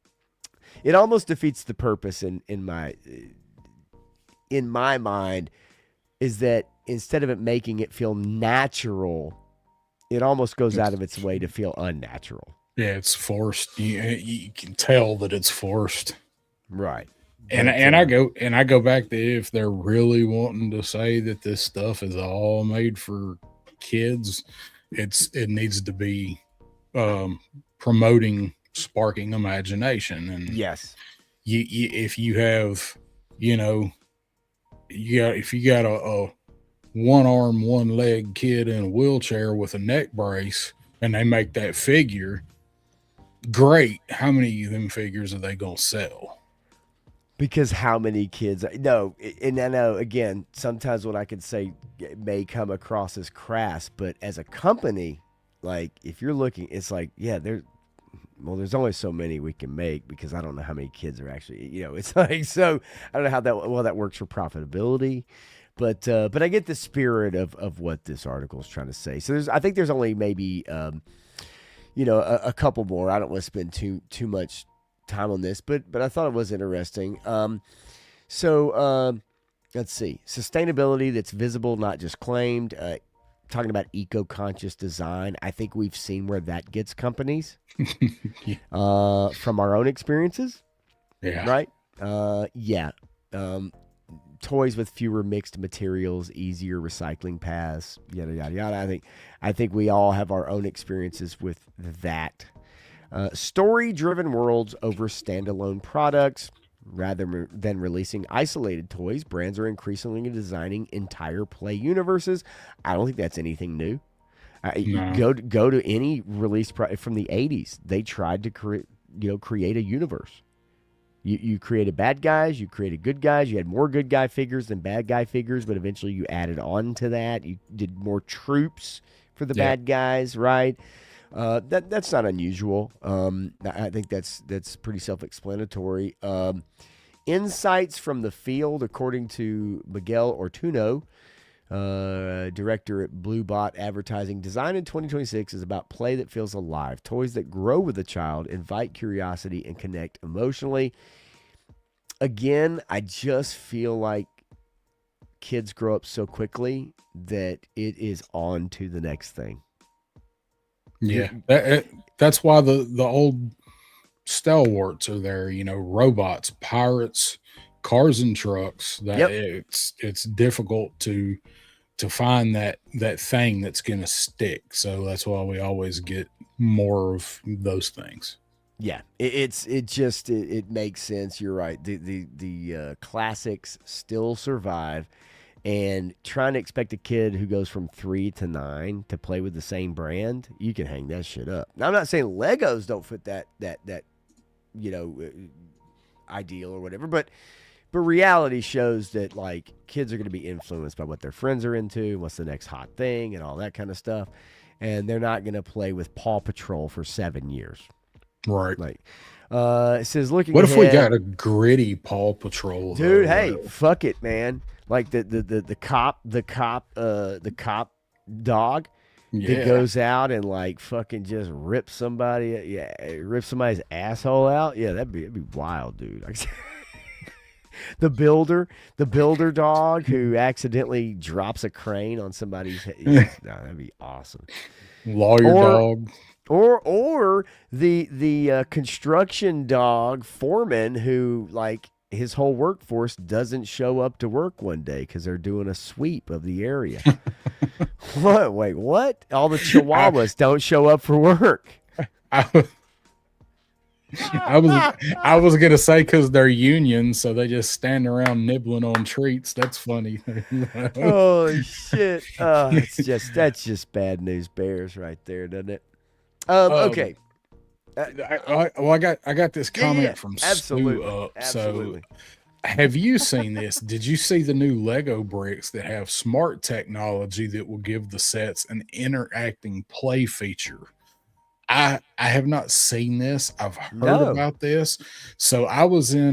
it almost defeats the purpose in my mind, is that instead of it making it feel natural, it almost goes out of its way to feel unnatural. Yeah, it's forced. You can tell that it's forced. Right. And I go back to, if they're really wanting to say that this stuff is all made for kids, it needs to be promoting sparking imagination. And yes, if you have, if you got a one arm, one leg kid in a wheelchair with a neck brace, and they make that figure, great. How many of them figures are they gonna sell? Because how many kids? No, and I know again. Sometimes what I could say may come across as crass, but as a company, like if you're looking, it's like there's only so many we can make because I don't know how many kids are actually. It's like so. I don't know how that works for profitability, but I get the spirit of what this article is trying to say. So I think there's only maybe a couple more. I don't want to spend too much time on this, but I thought it was interesting. So let's see, sustainability that's visible, not just claimed. Talking about eco-conscious design, I think we've seen where that gets companies from our own experiences. Yeah. Right. Yeah. Toys with fewer mixed materials, easier recycling paths, yada yada yada. I think we all have our own experiences with that. Story-driven worlds over standalone products. Rather than releasing isolated toys, brands are increasingly designing entire play universes. I don't think that's anything new. No. Go to any release from the 80s. They tried to create a universe. You created bad guys, you created good guys. You had more good guy figures than bad guy figures, but eventually you added on to that. You did more troops for the bad guys, right? That's not unusual. I think that's pretty self-explanatory. Insights from the field, according to Miguel Ortuno, director at Bluebot Advertising. Design in 2026 is about play that feels alive. Toys that grow with a child, invite curiosity, and connect emotionally. Again, I just feel like kids grow up so quickly that it is on to the next thing. Yeah, that's why the old stalwarts are there. Robots, pirates, cars and trucks. That it's difficult to find that thing that's going to stick. So that's why we always get more of those things. Yeah, it makes sense. You're right. The classics still survive. And trying to expect a kid who goes from 3 to 9 to play with the same brand, you can hang that shit up. Now, I'm not saying Legos don't fit that ideal or whatever, but reality shows that like kids are going to be influenced by what their friends are into, what's the next hot thing, and all that kind of stuff, and they're not going to play with Paw Patrol for 7 years. Right. Like, it says looking. What ahead, if we got a gritty Paw Patrol, dude? Hey, fuck it, man. Like the cop dog that goes out and like fucking just rips somebody's asshole out. Yeah, that'd be wild, dude. The builder dog who accidentally drops a crane on somebody's head. Yeah, that'd be awesome. Lawyer dog. Or the construction dog foreman who like his whole workforce doesn't show up to work one day because they're doing a sweep of the area. What? Wait, what? All the chihuahuas don't show up for work. I was gonna say because they're union, so they just stand around nibbling on treats. That's funny. Holy shit! That's just bad news bears right there, doesn't it? Okay. I got this comment from absolutely. Stu up. Absolutely. So, have you seen this? Did you see the new Lego bricks that have smart technology that will give the sets an interacting play feature? I have not seen this. I've heard about this. So I was down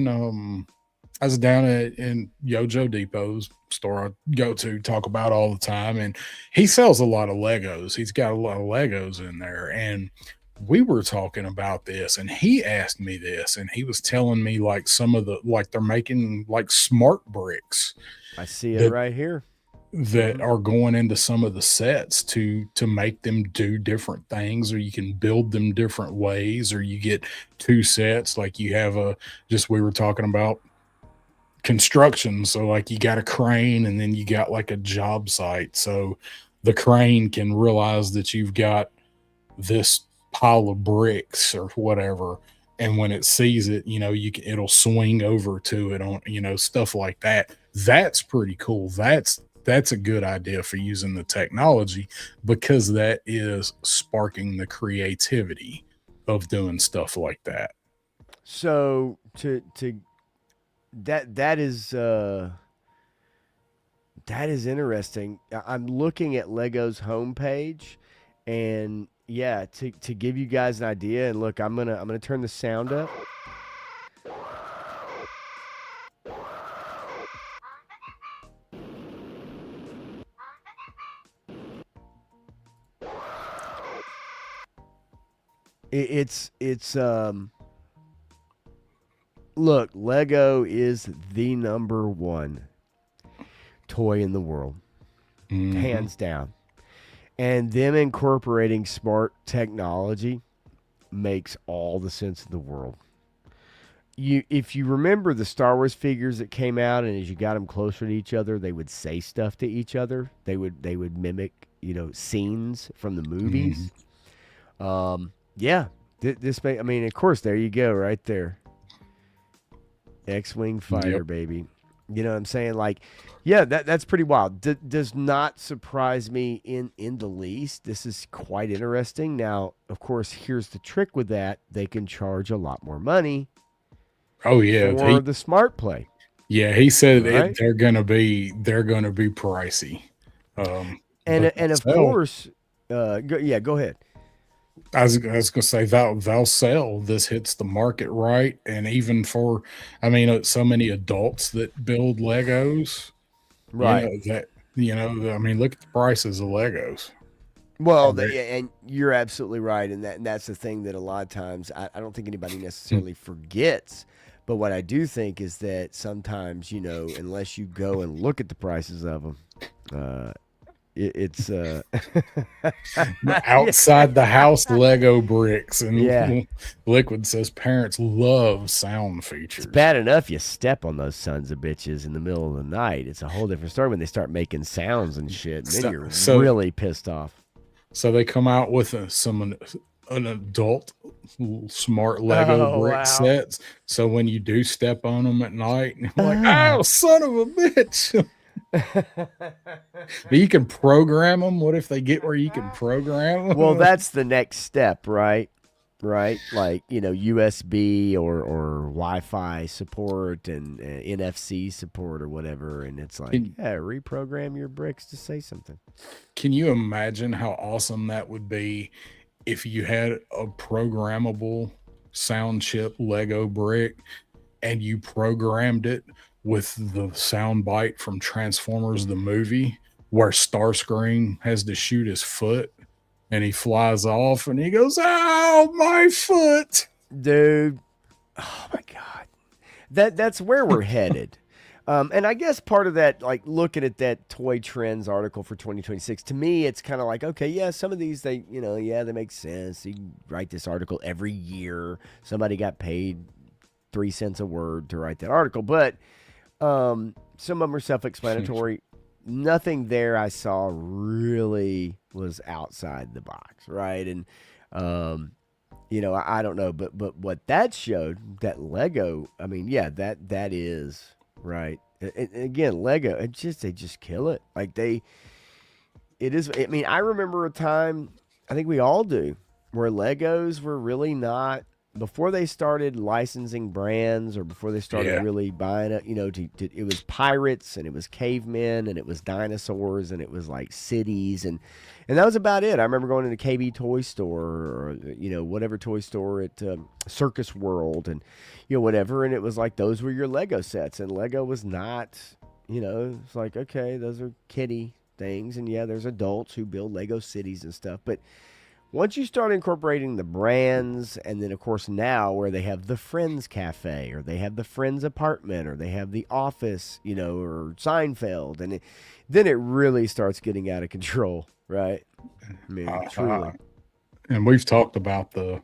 in Yojo Depot's store I go to talk about all the time, and he sells a lot of Legos. He's got a lot of Legos in there, and we were talking about this, and he asked me this, and he was telling me like some of the they're making like smart bricks. I see it right here. That are going into some of the sets to make them do different things, or you can build them different ways, or you get two sets like you have we were talking about construction, so like you got a crane and then you got like a job site, so the crane can realize that you've got this pile of bricks or whatever, and when it sees it, it'll swing over to it on, stuff like that. That's pretty cool. That's a good idea for using the technology, because that is sparking the creativity of doing stuff like that. So to that is interesting. I'm looking at Lego's homepage, and yeah, to give you guys an idea. And look, I'm gonna turn the sound up. It's look, Lego is the number one toy in the world, hands down. And them incorporating smart technology makes all the sense in the world. If you remember the Star Wars figures that came out, and as you got them closer to each other, they would say stuff to each other. They would mimic, scenes from the movies. Yeah, this I mean, of course, there you go, right there. X-wing fighter, baby. You know what I'm saying? Like, yeah, that's pretty wild. Does not surprise me in the least. This is quite interesting. Now, of course, here's the trick with that: they can charge a lot more money. Oh yeah, for the smart play. Yeah, he said they're gonna be pricey. And of course, go ahead. I was gonna say they'll sell. This hits the market right, and even for, I mean, so many adults that build Legos, right? I mean, look at the prices of Legos. Well, and you're absolutely right, and that's the thing that a lot of times I don't think anybody necessarily forgets. But what I do think is that sometimes, unless you go and look at the prices of them, it's outside the house Lego bricks. And Liquid says parents love sound features. It's bad enough you step on those sons of bitches in the middle of the night. It's a whole different story when they start making sounds and shit. And then you're really pissed off. So they come out with an adult smart Lego brick sets. So when you do step on them at night, you're like, oh, son of a bitch. But you can program them. What if they get where you can program them? Well, that's the next step, right? Like, USB or Wi-Fi support and NFC support or whatever. And it's like, reprogram your bricks to say something. Can you imagine how awesome that would be if you had a programmable sound chip Lego brick and you programmed it with the sound bite from Transformers the movie, where Starscream has to shoot his foot and he flies off and he goes, "Ow, my foot." Dude, oh my God. That's where we're headed. And I guess part of that, like looking at that Toy Trends article for 2026, to me, it's kind of like, okay, yeah, some of these, they make sense. You write this article every year. Somebody got paid 3 cents a word to write that article. But some of them are self-explanatory. Nothing there I saw really was outside the box, right? And, I don't know. But what that showed, that Lego, I mean, yeah, that is... right. And again, Lego, they just kill it. Like it is. I mean, I remember a time, I think we all do, where Legos were really not, before they started licensing brands or before they started really buying it, it was pirates and it was cavemen and it was dinosaurs and it was like cities and that was about it. I remember going into KB Toy Store or, whatever toy store at Circus World and, whatever. And it was like, those were your Lego sets. And Lego was not, it's like, okay, those are kiddie things. And yeah, there's adults who build Lego cities and stuff. But once you start incorporating the brands, and then, of course, now where they have the Friends Cafe or they have the Friends Apartment or they have the Office, or Seinfeld, and then it really starts getting out of control. Right. I mean, truly. And we've talked about the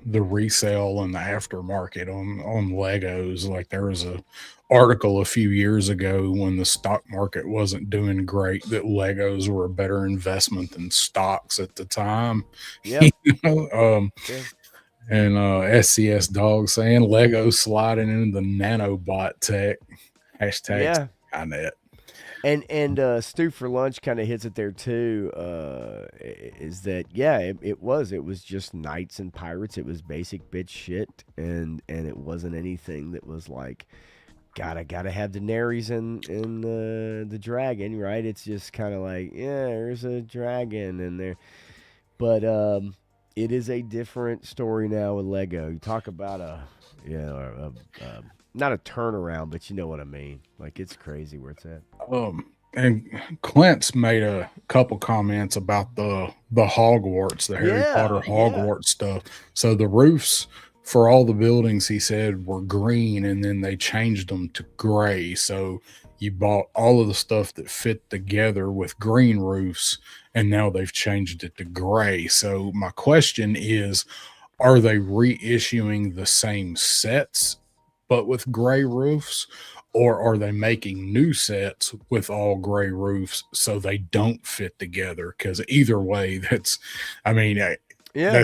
resale and the aftermarket on Legos. Like there was a article a few years ago when the stock market wasn't doing great that Legos were a better investment than stocks at the time. Yeah. And SCS Dog saying Legos sliding into the nanobot tech. Hashtag Skynet. And Stu for Lunch kind of hits it there too. Is that it was just knights and pirates. It was basic bitch shit, and it wasn't anything that was like gotta have Daenerys and the dragon, right? It's just kind of like there's a dragon in there, but it is a different story now with Lego. You talk about not a turnaround, but you know what I mean. Like, it's crazy where it's at. And Clint's made a couple comments about the Hogwarts, the Harry Potter Hogwarts stuff. So the roofs for all the buildings, he said, were green, and then they changed them to gray. So you bought all of the stuff that fit together with green roofs, and now they've changed it to gray. So my question is, are they reissuing the same sets but with gray roofs, or are they making new sets with all gray roofs so they don't fit together? Because either way, that's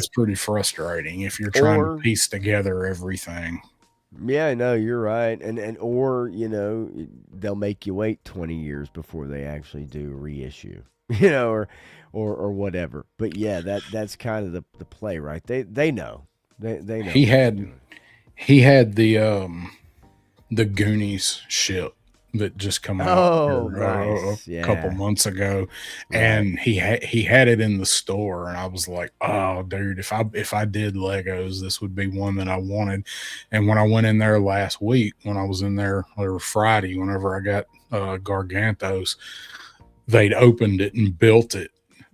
pretty frustrating if you're trying to piece together everything. Yeah, no, you're right. Or they'll make you wait 20 years before they actually do reissue, or whatever. But yeah, that's kind of the play, right? They know. They know. He had the Goonies ship that just come out a couple months ago, and he had it in the store, and I was like, oh dude, if I did Legos, this would be one that I wanted. And when I went in there last week, when I was in there, or Friday, whenever I got Gargantos, they'd opened it and built it.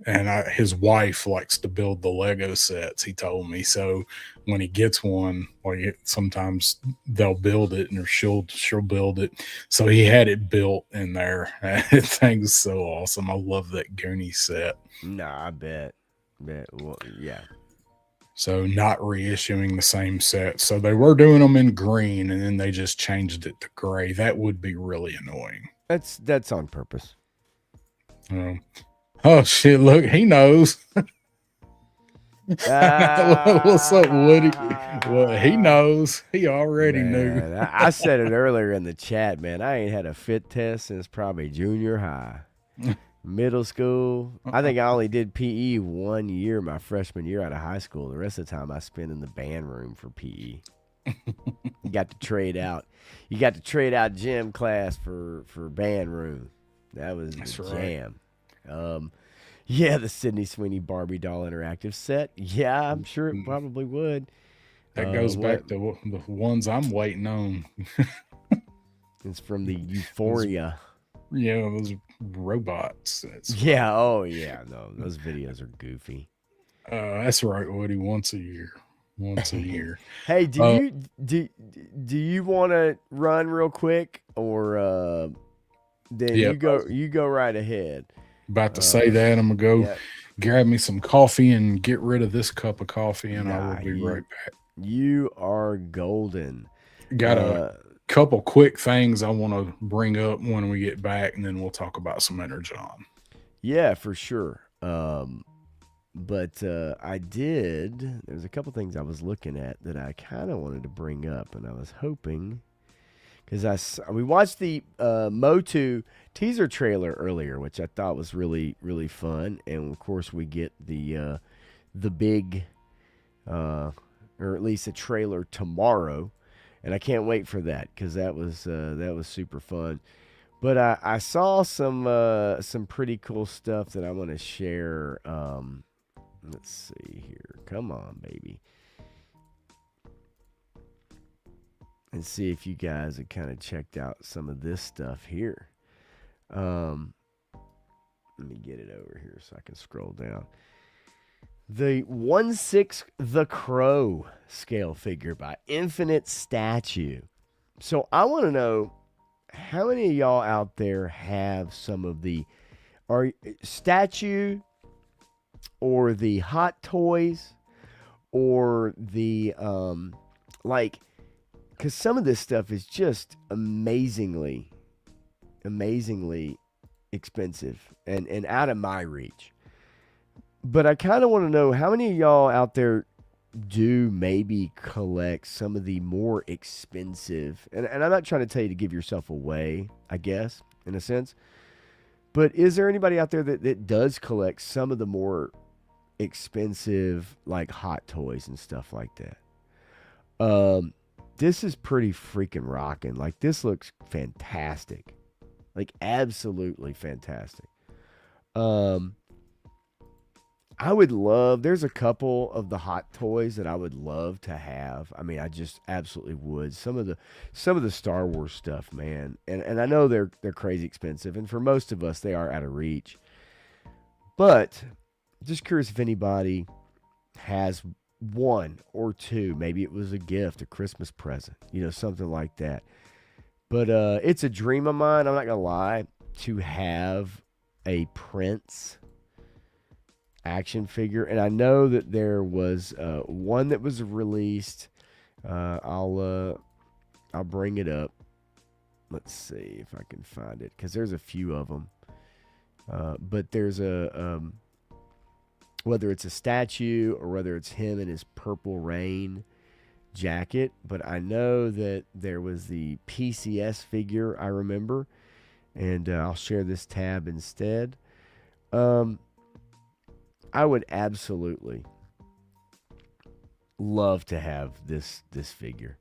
And his wife likes to build the Lego sets, he told me. So when he gets one, sometimes they'll build it, and she'll build it. So he had it built in there. That thing's so awesome. I love that Goonie set. Nah, I bet. Well, yeah. So not reissuing the same set. So they were doing them in green, and then they just changed it to gray. That would be really annoying. That's on purpose. Oh shit! Look, he knows. What's up, Woody? Well, he knows. He already knew. I said it earlier in the chat, man. I ain't had a fit test since probably junior high. Middle school, I think I only did PE 1 year, my freshman year out of high school. The rest of the time I spent in the band room for PE. You got to trade out. You got to trade out gym class for band room. That was the jam. Yeah, the Sydney Sweeney Barbie doll interactive set. Yeah, I'm sure it probably would. That goes back to the ones I'm waiting on. It's from the Euphoria. Those robots. Yeah, oh yeah, no, those videos are goofy. That's right, Woody. Once a year. Hey, do you want to run real quick, or then you go right ahead? About to say that. I'm gonna go grab me some coffee and get rid of this cup of coffee, and I will be right back. You are golden. Got a couple quick things I want to bring up when we get back, and then we'll talk about some Energon. Yeah, for sure. But there's a couple things I was looking at that I kind of wanted to bring up, and I was hoping, because we watched the Motu teaser trailer earlier, which I thought was really, really fun. And of course we get the big, or at least a trailer tomorrow. And I can't wait for that, because that was super fun. But I saw some pretty cool stuff that I want to share. Let's see here. Come on, baby. And see if you guys have kind of checked out some of this stuff here. Let me get it over here so I can scroll down. The 1/6 The Crow scale figure by Infinite Statue. So I want to know, how many of y'all out there have some of the statue, or the Hot Toys, or the because some of this stuff is just amazingly expensive and out of my reach. But I kind of want to know, how many of y'all out there do maybe collect some of the more expensive, and I'm not trying to tell you to give yourself away, I guess, in a sense, but is there anybody out there that does collect some of the more expensive, like hot toys and stuff like that? This is pretty freaking rocking. Like, this looks fantastic. Like, absolutely fantastic. I would love, there's a couple of the hot toys that I would love to have. I mean, I just absolutely would. Some of the Star Wars stuff, man. And I know they're crazy expensive, and for most of us they are out of reach. But just curious if anybody has one or two. Maybe it was a gift, a Christmas present, something like that. But it's a dream of mine, I'm not gonna lie, to have a Prince action figure. And I know that there was one that was released. I'll bring it up. Let's see if I can find it, because there's a few of them. But there's whether it's a statue or whether it's him in his Purple Rain jacket. But I know that there was the PCS figure, I remember. And I'll share this tab instead. I would absolutely love to have this figure.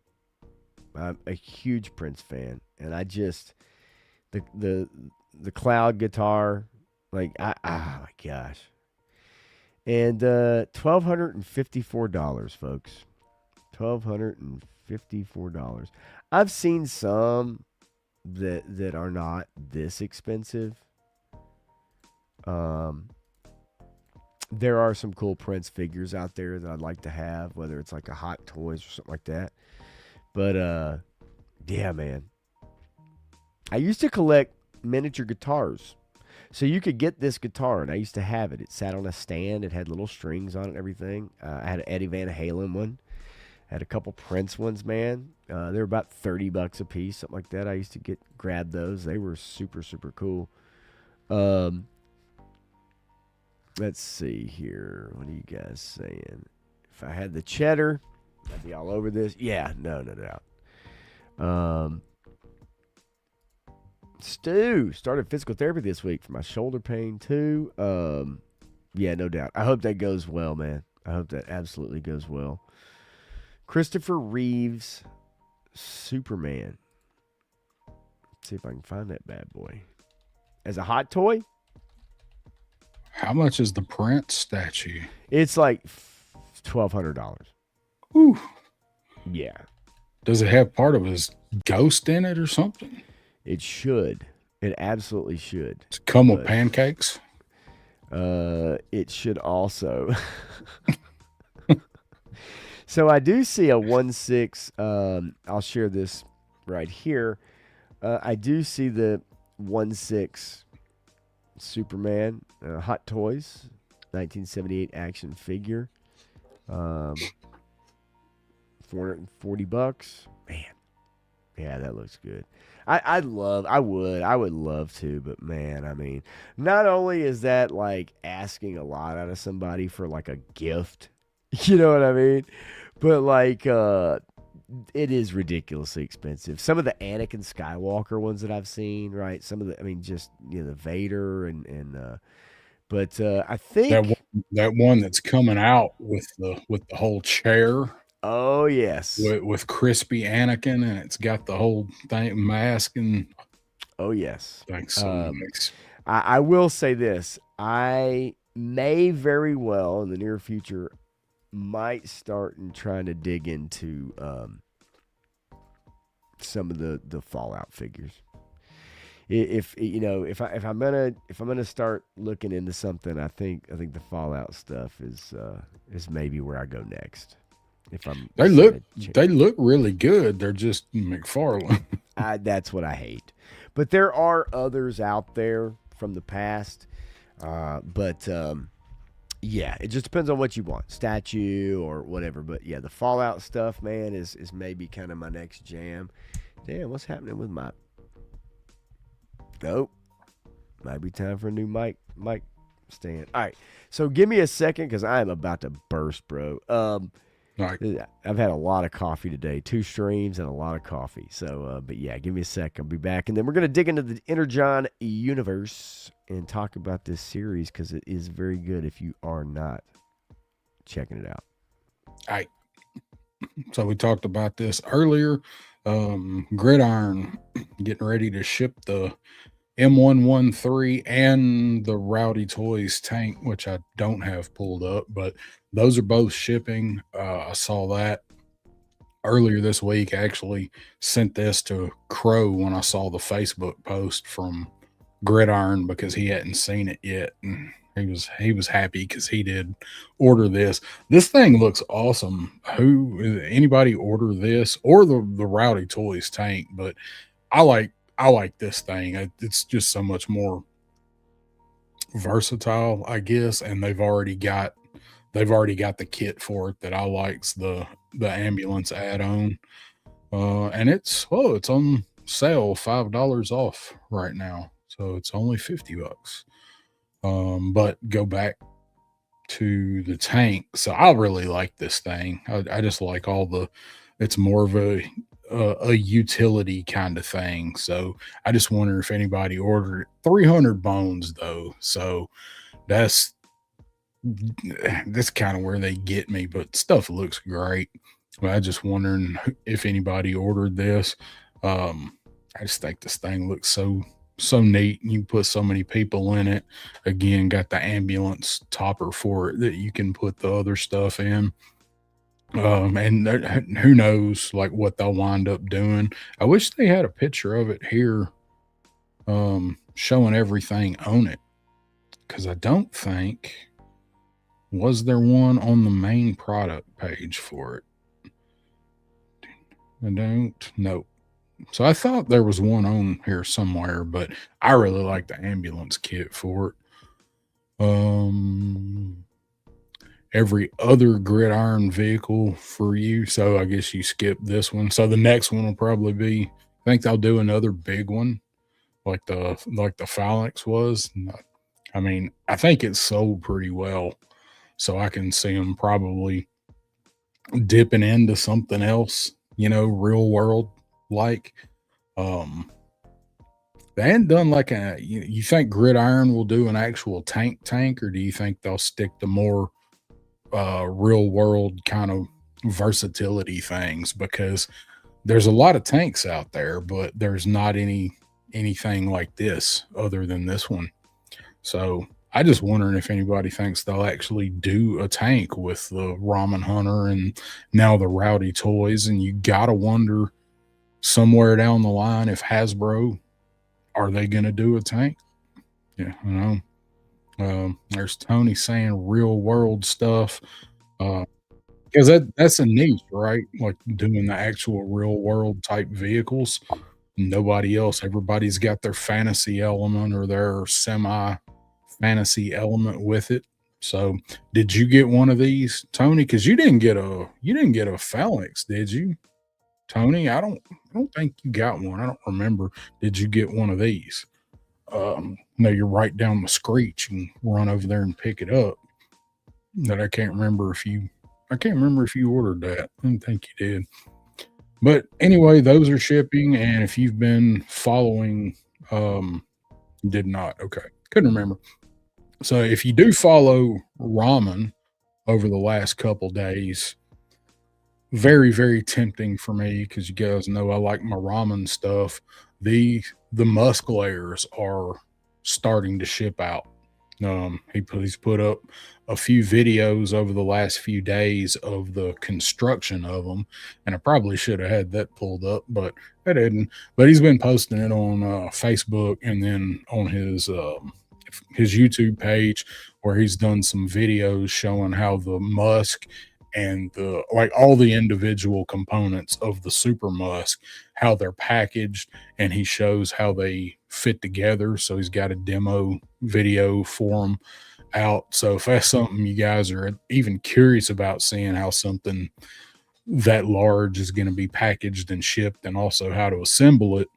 I'm a huge Prince fan, and I just the cloud guitar, like oh my gosh. And $1,254, folks. $1,254. I've seen some that are not this expensive. There are some cool Prince figures out there that I'd like to have, whether it's like a Hot Toys or something like that. But yeah, man. I used to collect miniature guitars. So you could get this guitar, and I used to have it. It sat on a stand. It had little strings on it and everything. I had an Eddie Van Halen one. I had a couple Prince ones, man. They were about $30 a piece, something like that. I used to grab those. They were super, super cool. Let's see here. What are you guys saying? If I had the cheddar, I'd be all over this. Yeah, no doubt. Stu started physical therapy this week for my shoulder pain too. Yeah, no doubt. I hope that goes well, man. I hope that absolutely goes well. Christopher Reeves, Superman. Let's see if I can find that bad boy. As a hot toy? How much is the Prince statue? It's like $1,200. Whew. Yeah. Does it have part of his ghost in it or something? It should. It absolutely should. Does it come with pancakes? It should also. So I do see a 1/6. I'll share this right here. I do see the 1/6 Superman Hot Toys 1978 action figure. $440. Man. Yeah, that looks good. I would love to, but man, I mean, not only is that like asking a lot out of somebody for like a gift, you know what I mean? But like it is ridiculously expensive. Some of the Anakin Skywalker ones that I've seen, right? Some of the, I mean, just the Vader but I think that one that's coming out with the whole chair. Oh yes, with crispy Anakin, and it's got the whole thing mask and. Oh yes, thanks so much. I will say this: I may very well in the near future might start and trying to dig into some of the Fallout figures. If I'm gonna start looking into something, I think the Fallout stuff is maybe where I go next. They look really good. They're just McFarlane. That's what I hate. But there are others out there from the past. Yeah, it just depends on what you want, statue or whatever. But yeah, the Fallout stuff, man, is maybe kind of my next jam. Damn, what's happening with my? Nope. Might be time for a new mic stand. All right, so give me a second because I am about to burst, bro. Like, I've had a lot of coffee today, 2 streams and a lot of coffee. So, but yeah, give me a sec. I'll be back. And then we're going to dig into the Energon universe and talk about this series because it is very good if you are not checking it out. so we talked about this earlier. Gridiron getting ready to ship the M113 and the Rowdy Toys tank, which I don't have pulled up, but those are both shipping. I saw that earlier this week. I actually sent this to Crow when I saw the Facebook post from Gridiron because he hadn't seen it yet, and he was happy because he did order this. This thing looks awesome. Anybody order this or the Rowdy Toys tank? But I like this thing. It's just so much more versatile, I guess, and they've already got the kit for it that I likes, the ambulance add-on. And it's on sale, $5 off right now. So it's only $50. But go back to the tank. So I really like this thing. I just like it's more of a utility kind of thing. So I just wonder if anybody ordered it. 300 bones though. So that's kind of where they get me, but stuff looks great. But I just wondering if anybody ordered this. I just think this thing looks so neat. You can put so many people in it. Again, got the ambulance topper for it that you can put the other stuff in. And who knows like what they'll wind up doing. I wish they had a picture of it here, showing everything on it, because I don't think, was there one on the main product page for it? I don't know. So I thought there was one on here somewhere, but I really like the ambulance kit for it. Every other gridiron vehicle for you. So I guess you skip this one. So the next one will probably be, I think they'll do another big one like the Phalanx was. I mean, I think it's sold pretty well. So I can see them probably dipping into something else, real world like. They hadn't done like you think Gridiron will do an actual tank, or do you think they'll stick to more real world kind of versatility things? Because there's a lot of tanks out there, but there's not anything like this other than this one. So I just wondering if anybody thinks they'll actually do a tank with the Ramen Hunter and now the Rowdy Toys. And you gotta wonder somewhere down the line if Hasbro, are they going to do a tank? Yeah, I know. There's Tony saying real world stuff. Because that's a niche, right? Like doing the actual real world type vehicles. Nobody else. Everybody's got their fantasy element or their semi fantasy element with it. So did you get one of these, Tony? Because you didn't get a Phalanx, did you, Tony? I don't think you got one. I don't remember. Did you get one of these? No, you're right down the screech and run over there and pick it up. That I can't remember if you ordered that. I didn't think you did. But anyway, those are shipping, and if you've been following, did not. Okay. Couldn't remember. So if you do follow ramen over the last couple days, very, very tempting for me, because you guys know I like my ramen stuff. The musk layers are starting to ship out. He's put up a few videos over the last few days of the construction of them, and I probably should have had that pulled up, but I didn't. But he's been posting it on Facebook and then on his YouTube page, where he's done some videos showing how the musk and all the individual components of the Super Musk, how they're packaged, and he shows how they fit together. So he's got a demo video for them out. So if that's something you guys are even curious about, seeing how something that large is going to be packaged and shipped, and also how to assemble it,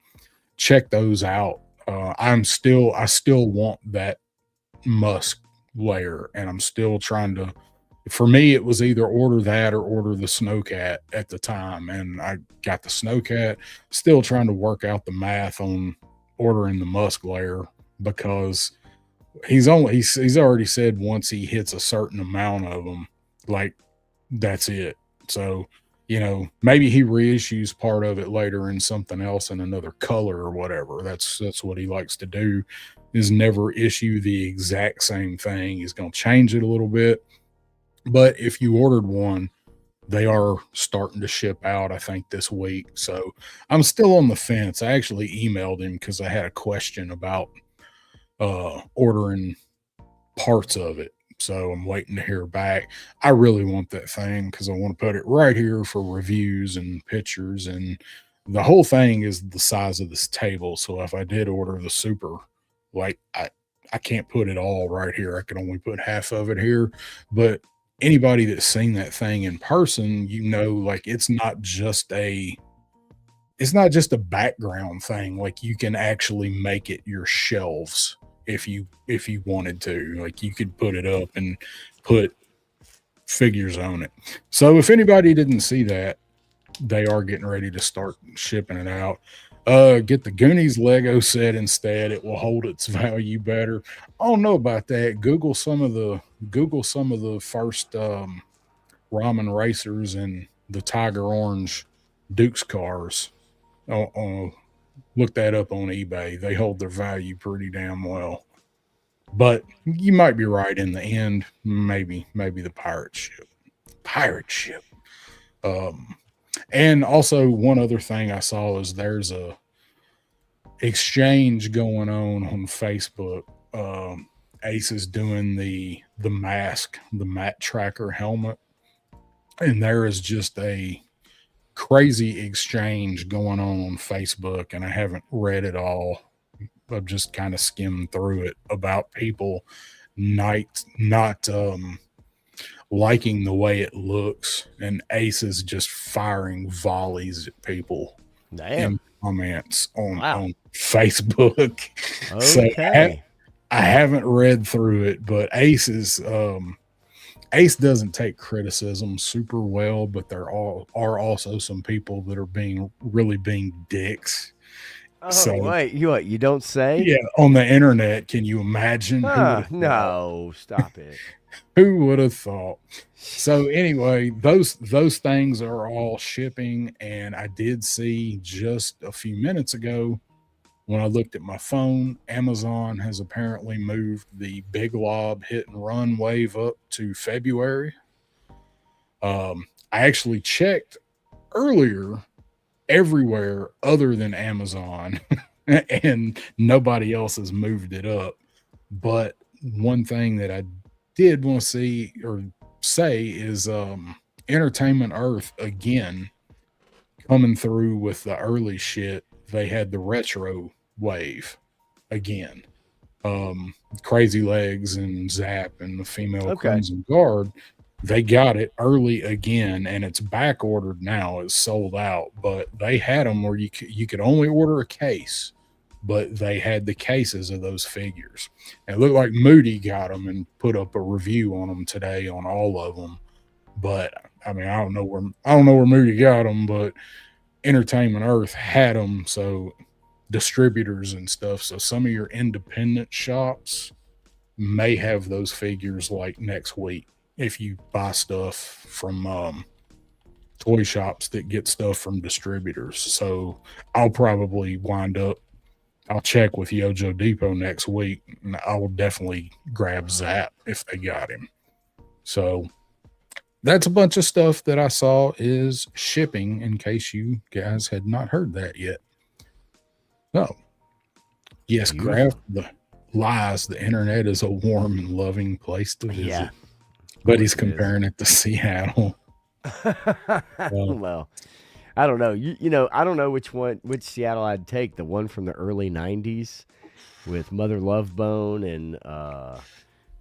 check those out. I still want that musk layer, and I'm still trying to for me, it was either order that or order the Snowcat at the time. And I got the Snowcat, still trying to work out the math on ordering the Musk layer because he's already said once he hits a certain amount of them, like that's it. So, maybe he reissues part of it later in something else in another color or whatever. That's what he likes to do, is never issue the exact same thing. He's going to change it a little bit. But if you ordered one, they are starting to ship out, I think, this week. So I'm still on the fence. I actually emailed him because I had a question about ordering parts of it. So I'm waiting to hear back. I really want that thing because I want to put it right here for reviews and pictures. And the whole thing is the size of this table. So if I did order the super, like I can't put it all right here. I can only put half of it here. But anybody that's seen that thing in person, like it's not just a background thing. Like you can actually make it your shelves if you wanted to. Like you could put it up and put figures on it. So if anybody didn't see that, they are getting ready to start shipping it out. Get the Goonies Lego set instead. It will hold its value better. I don't know about that. Google some of the first ramen racers and the Tiger Orange Dukes cars. Look that up on eBay. They hold their value pretty damn well. But you might be right in the end. Maybe the pirate ship. And also one other thing I saw is there's a exchange going on Facebook. Ace is doing the mask, the Mat Tracker helmet, and there is just a crazy exchange going on Facebook, and I haven't read it all. I've just kind of skimmed through it about people not liking the way it looks, and Ace is just firing volleys at people. Damn. In comments on Facebook. Okay. So I haven't read through it, but Ace doesn't take criticism super well, but there are also some people that are really being dicks. Oh, So, wait, you don't say? Yeah, on the internet, can you imagine? No, stop it. Who would have thought? So anyway, those things are all shipping, and I did see just a few minutes ago when I looked at my phone, Amazon has apparently moved the Big Lob Hit and Run wave up to February. I actually checked earlier everywhere other than Amazon, and nobody else has moved it up. But one thing that I did want to see or say is Entertainment Earth again coming through with the early shit. They had the retro wave again. Crazy Legs and Zap and the female Crimson Guard, they got it early again, and it's back ordered now. It's sold out, but they had them where you could only order a case, but they had the cases of those figures. And it looked like Moody got them and put up a review on them today on all of them. But I mean, I don't know where Moody got them, but Entertainment Earth had them. So distributors and stuff. So some of your independent shops may have those figures like next week if you buy stuff from toy shops that get stuff from distributors. So I'll probably I'll check with Yojo Depot next week, and I will definitely grab Zap if they got him. So that's a bunch of stuff that I saw is shipping, in case you guys had not heard that yet. Oh, yes, Kraft, the lies. The internet is a warm and loving place to visit. Yeah, but he's comparing it to Seattle. Well, I don't know. You know, I don't know which Seattle I'd take. The one from the early 90s with Mother Love Bone and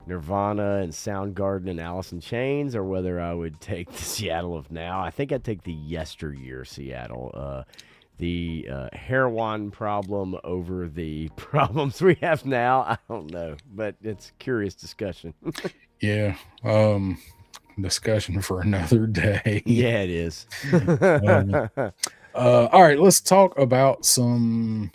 Nirvana and Soundgarden and Alice in Chains, or whether I would take the Seattle of now. I think I'd take the yesteryear Seattle. The heroin problem over the problems we have now. I don't know, but it's a curious discussion. Yeah. discussion for another day. Yeah, it is. All right, let's talk about some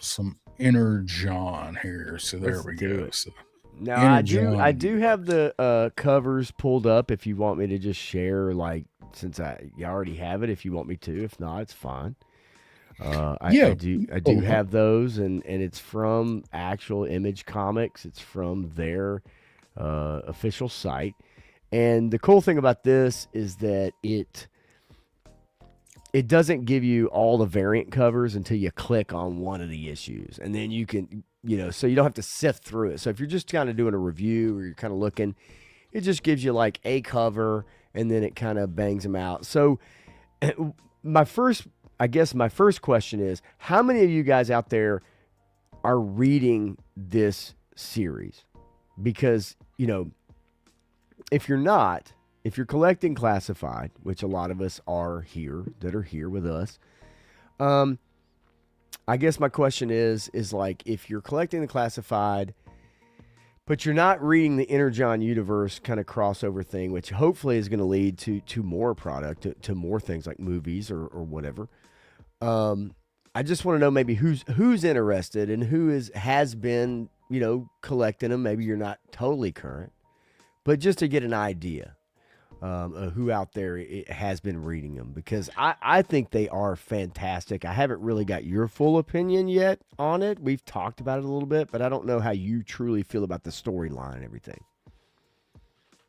Energon here. So there Let's we do go. it. So Now I Energon. do have the covers pulled up if you want me to just share, like, since you already have it, if you want me to. If not, it's fine. Yeah, I do pull 'em up. have those, and it's from actual Image Comics. It's from their official site. And the cool thing about this is that it doesn't give you all the variant covers until you click on one of the issues, and then you can, so you don't have to sift through it. So if you're just kind of doing a review or you're kind of looking, it just gives you like a cover, and then it kind of bangs them out. So my first question is, how many of you guys out there are reading this series? Because, if you're not, if you're collecting classified, which a lot of us are here with us, I guess my question is like, if you're collecting the classified, but you're not reading the Energon Universe kind of crossover thing, which hopefully is going to lead to more product, to more things like movies or whatever. I just want to know maybe who's interested and who has been, collecting them. Maybe you're not totally current, but just to get an idea of who out there has been reading them, because I think they are fantastic. I haven't really got your full opinion yet on it. We've talked about it a little bit, but I don't know how you truly feel about the storyline and everything.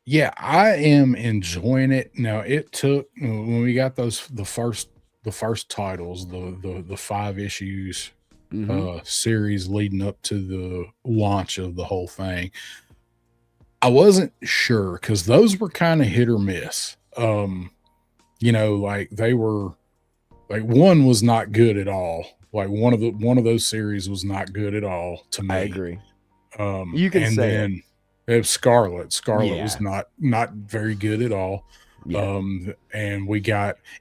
Yeah, I am enjoying it. Now, it took when we got the first titles, the 5 issues series leading up to the launch of the whole thing. I wasn't sure because those were kind of hit or miss. Like they were, like, one was not good at all. Like one of those series was not good at all to me. I agree. You can and say then it was Scarlet. Scarlet Yeah. was not very good at all. Yeah. And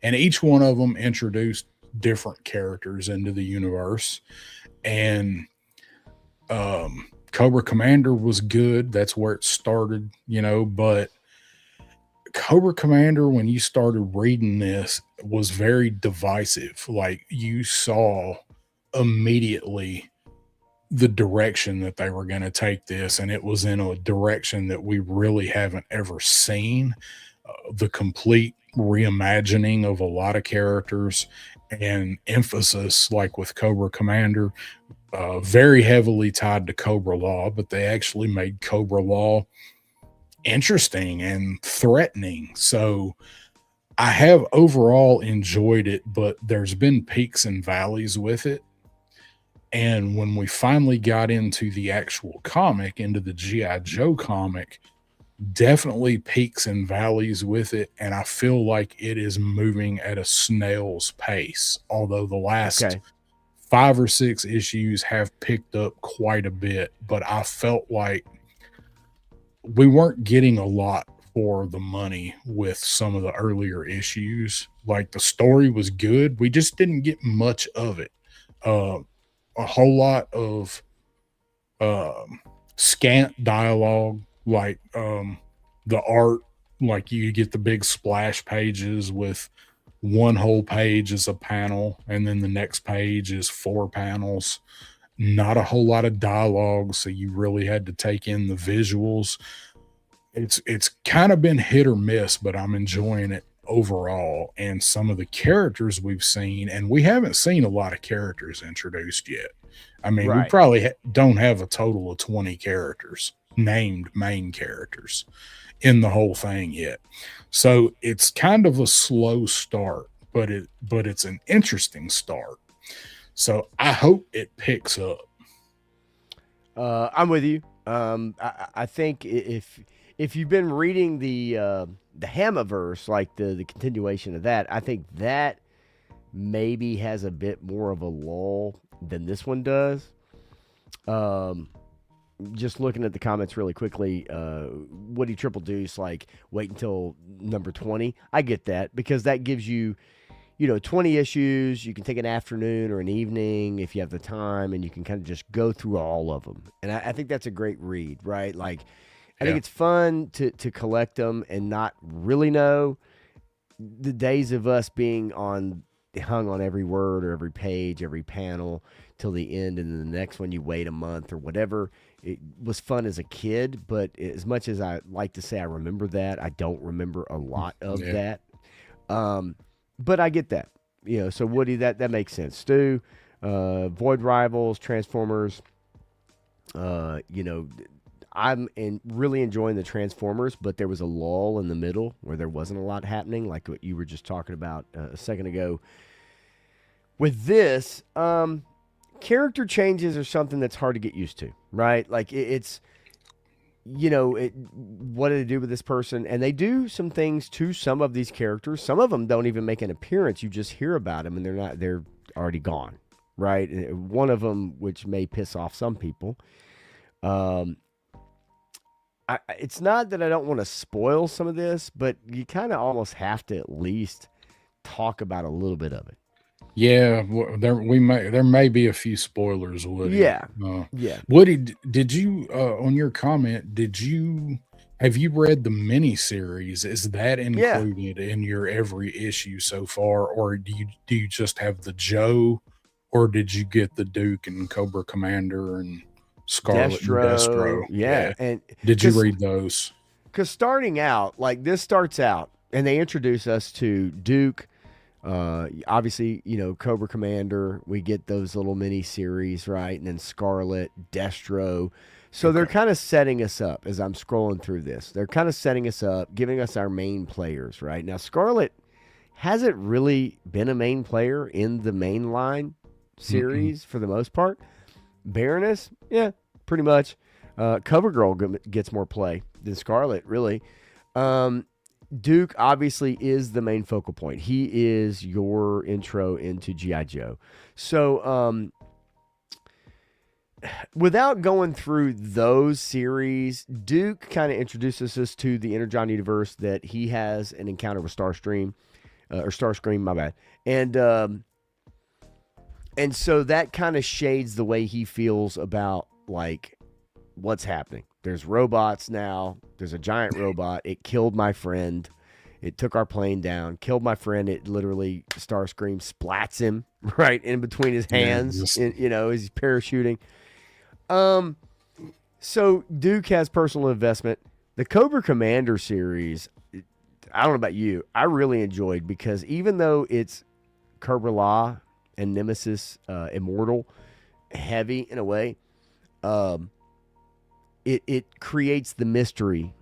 each one of them introduced different characters into the universe. And Cobra Commander was good. That's where it started, but Cobra Commander, when you started reading this, was very divisive. Like, you saw immediately the direction that they were going to take this, and it was in a direction that we really haven't ever seen. The complete reimagining of a lot of characters and emphasis, like with Cobra Commander, very heavily tied to Cobra Law, but they actually made Cobra Law interesting and threatening. So I have overall enjoyed it, but there's been peaks and valleys with it. And when we finally got into the actual comic, into the G.I. Joe comic, definitely peaks and valleys with it. And I feel like it is moving at a snail's pace, although the last 5 or 6 issues have picked up quite a bit. But I felt like we weren't getting a lot for the money with some of the earlier issues. Like, the story was good, we just didn't get much of it. A whole lot of scant dialogue, like the art, like you get the big splash pages with one whole page is a panel, and then the next page is 4 panels. Not a whole lot of dialogue, so you really had to take in the visuals. It's kind of been hit or miss, but I'm enjoying it overall. And some of the characters we've seen, and we haven't seen a lot of characters introduced yet. I mean, we probably don't have a total of 20 characters, named main characters, in the whole thing yet. So it's kind of a slow start, but it's an interesting start. So I hope it picks up. I'm with you. I think if you've been reading the Hamaverse, like the continuation of that, I think that maybe has a bit more of a lull than this one does. Just looking at the comments really quickly, Woody Triple Deuce, like, wait until number 20. I get that, because that gives you, 20 issues. You can take an afternoon or an evening if you have the time, and you can kind of just go through all of them. And I think that's a great read, right? Like, I think it's fun to collect them and not really know. The days of us being hung on every word or every page, every panel till the end, and then the next one you wait a month or whatever. It was fun as a kid, but as much as I like to say I remember that, I don't remember a lot of that. But I get that, So Woody, that makes sense. Stu, Void Rivals, Transformers. I'm really enjoying the Transformers, but there was a lull in the middle where there wasn't a lot happening, like what you were just talking about a second ago. With this, character changes are something that's hard to get used to, right? Like it's, what do they do with this person? And they do some things to some of these characters. Some of them don't even make an appearance. You just hear about them, and they're already gone, right? One of them, which may piss off some people. It's not that I don't want to spoil some of this, but you kind of almost have to at least talk about a little bit of it. Yeah, there may be a few spoilers, Woody. Yeah. Woody, did you on your comment? Have you read the miniseries? Is that included in your every issue so far, or do you just have the Joe, or did you get the Duke and Cobra Commander and Scarlet and Destro? Yeah. And did you read those? Because starting out, like this starts out, and they introduce us to Duke. Obviously, Cobra Commander. We get those little mini series, right? And then Scarlet, Destro. So they're kind of setting us up as I'm scrolling through this. They're kind of setting us up, giving us our main players, right? Now, Scarlet hasn't really been a main player in the mainline series for the most part. Baroness, yeah, pretty much. CoverGirl gets more play than Scarlet, really. Duke obviously is the main focal point. He is your intro into G.I. Joe. So, without going through those series, Duke kind of introduces us to the Energon Universe, that he has an encounter with Starscream, my bad. And so that kind of shades the way he feels about, like, what's happening. There's robots now. There's a giant robot. It killed my friend. It took our plane down, killed my friend. It literally, Starscream splats him right in between his hands, as he's parachuting. So Duke has personal investment. The Cobra Commander series, I don't know about you, I really enjoyed, because even though it's Cobra Law and Nemesis Immortal heavy in a way, it creates the mystery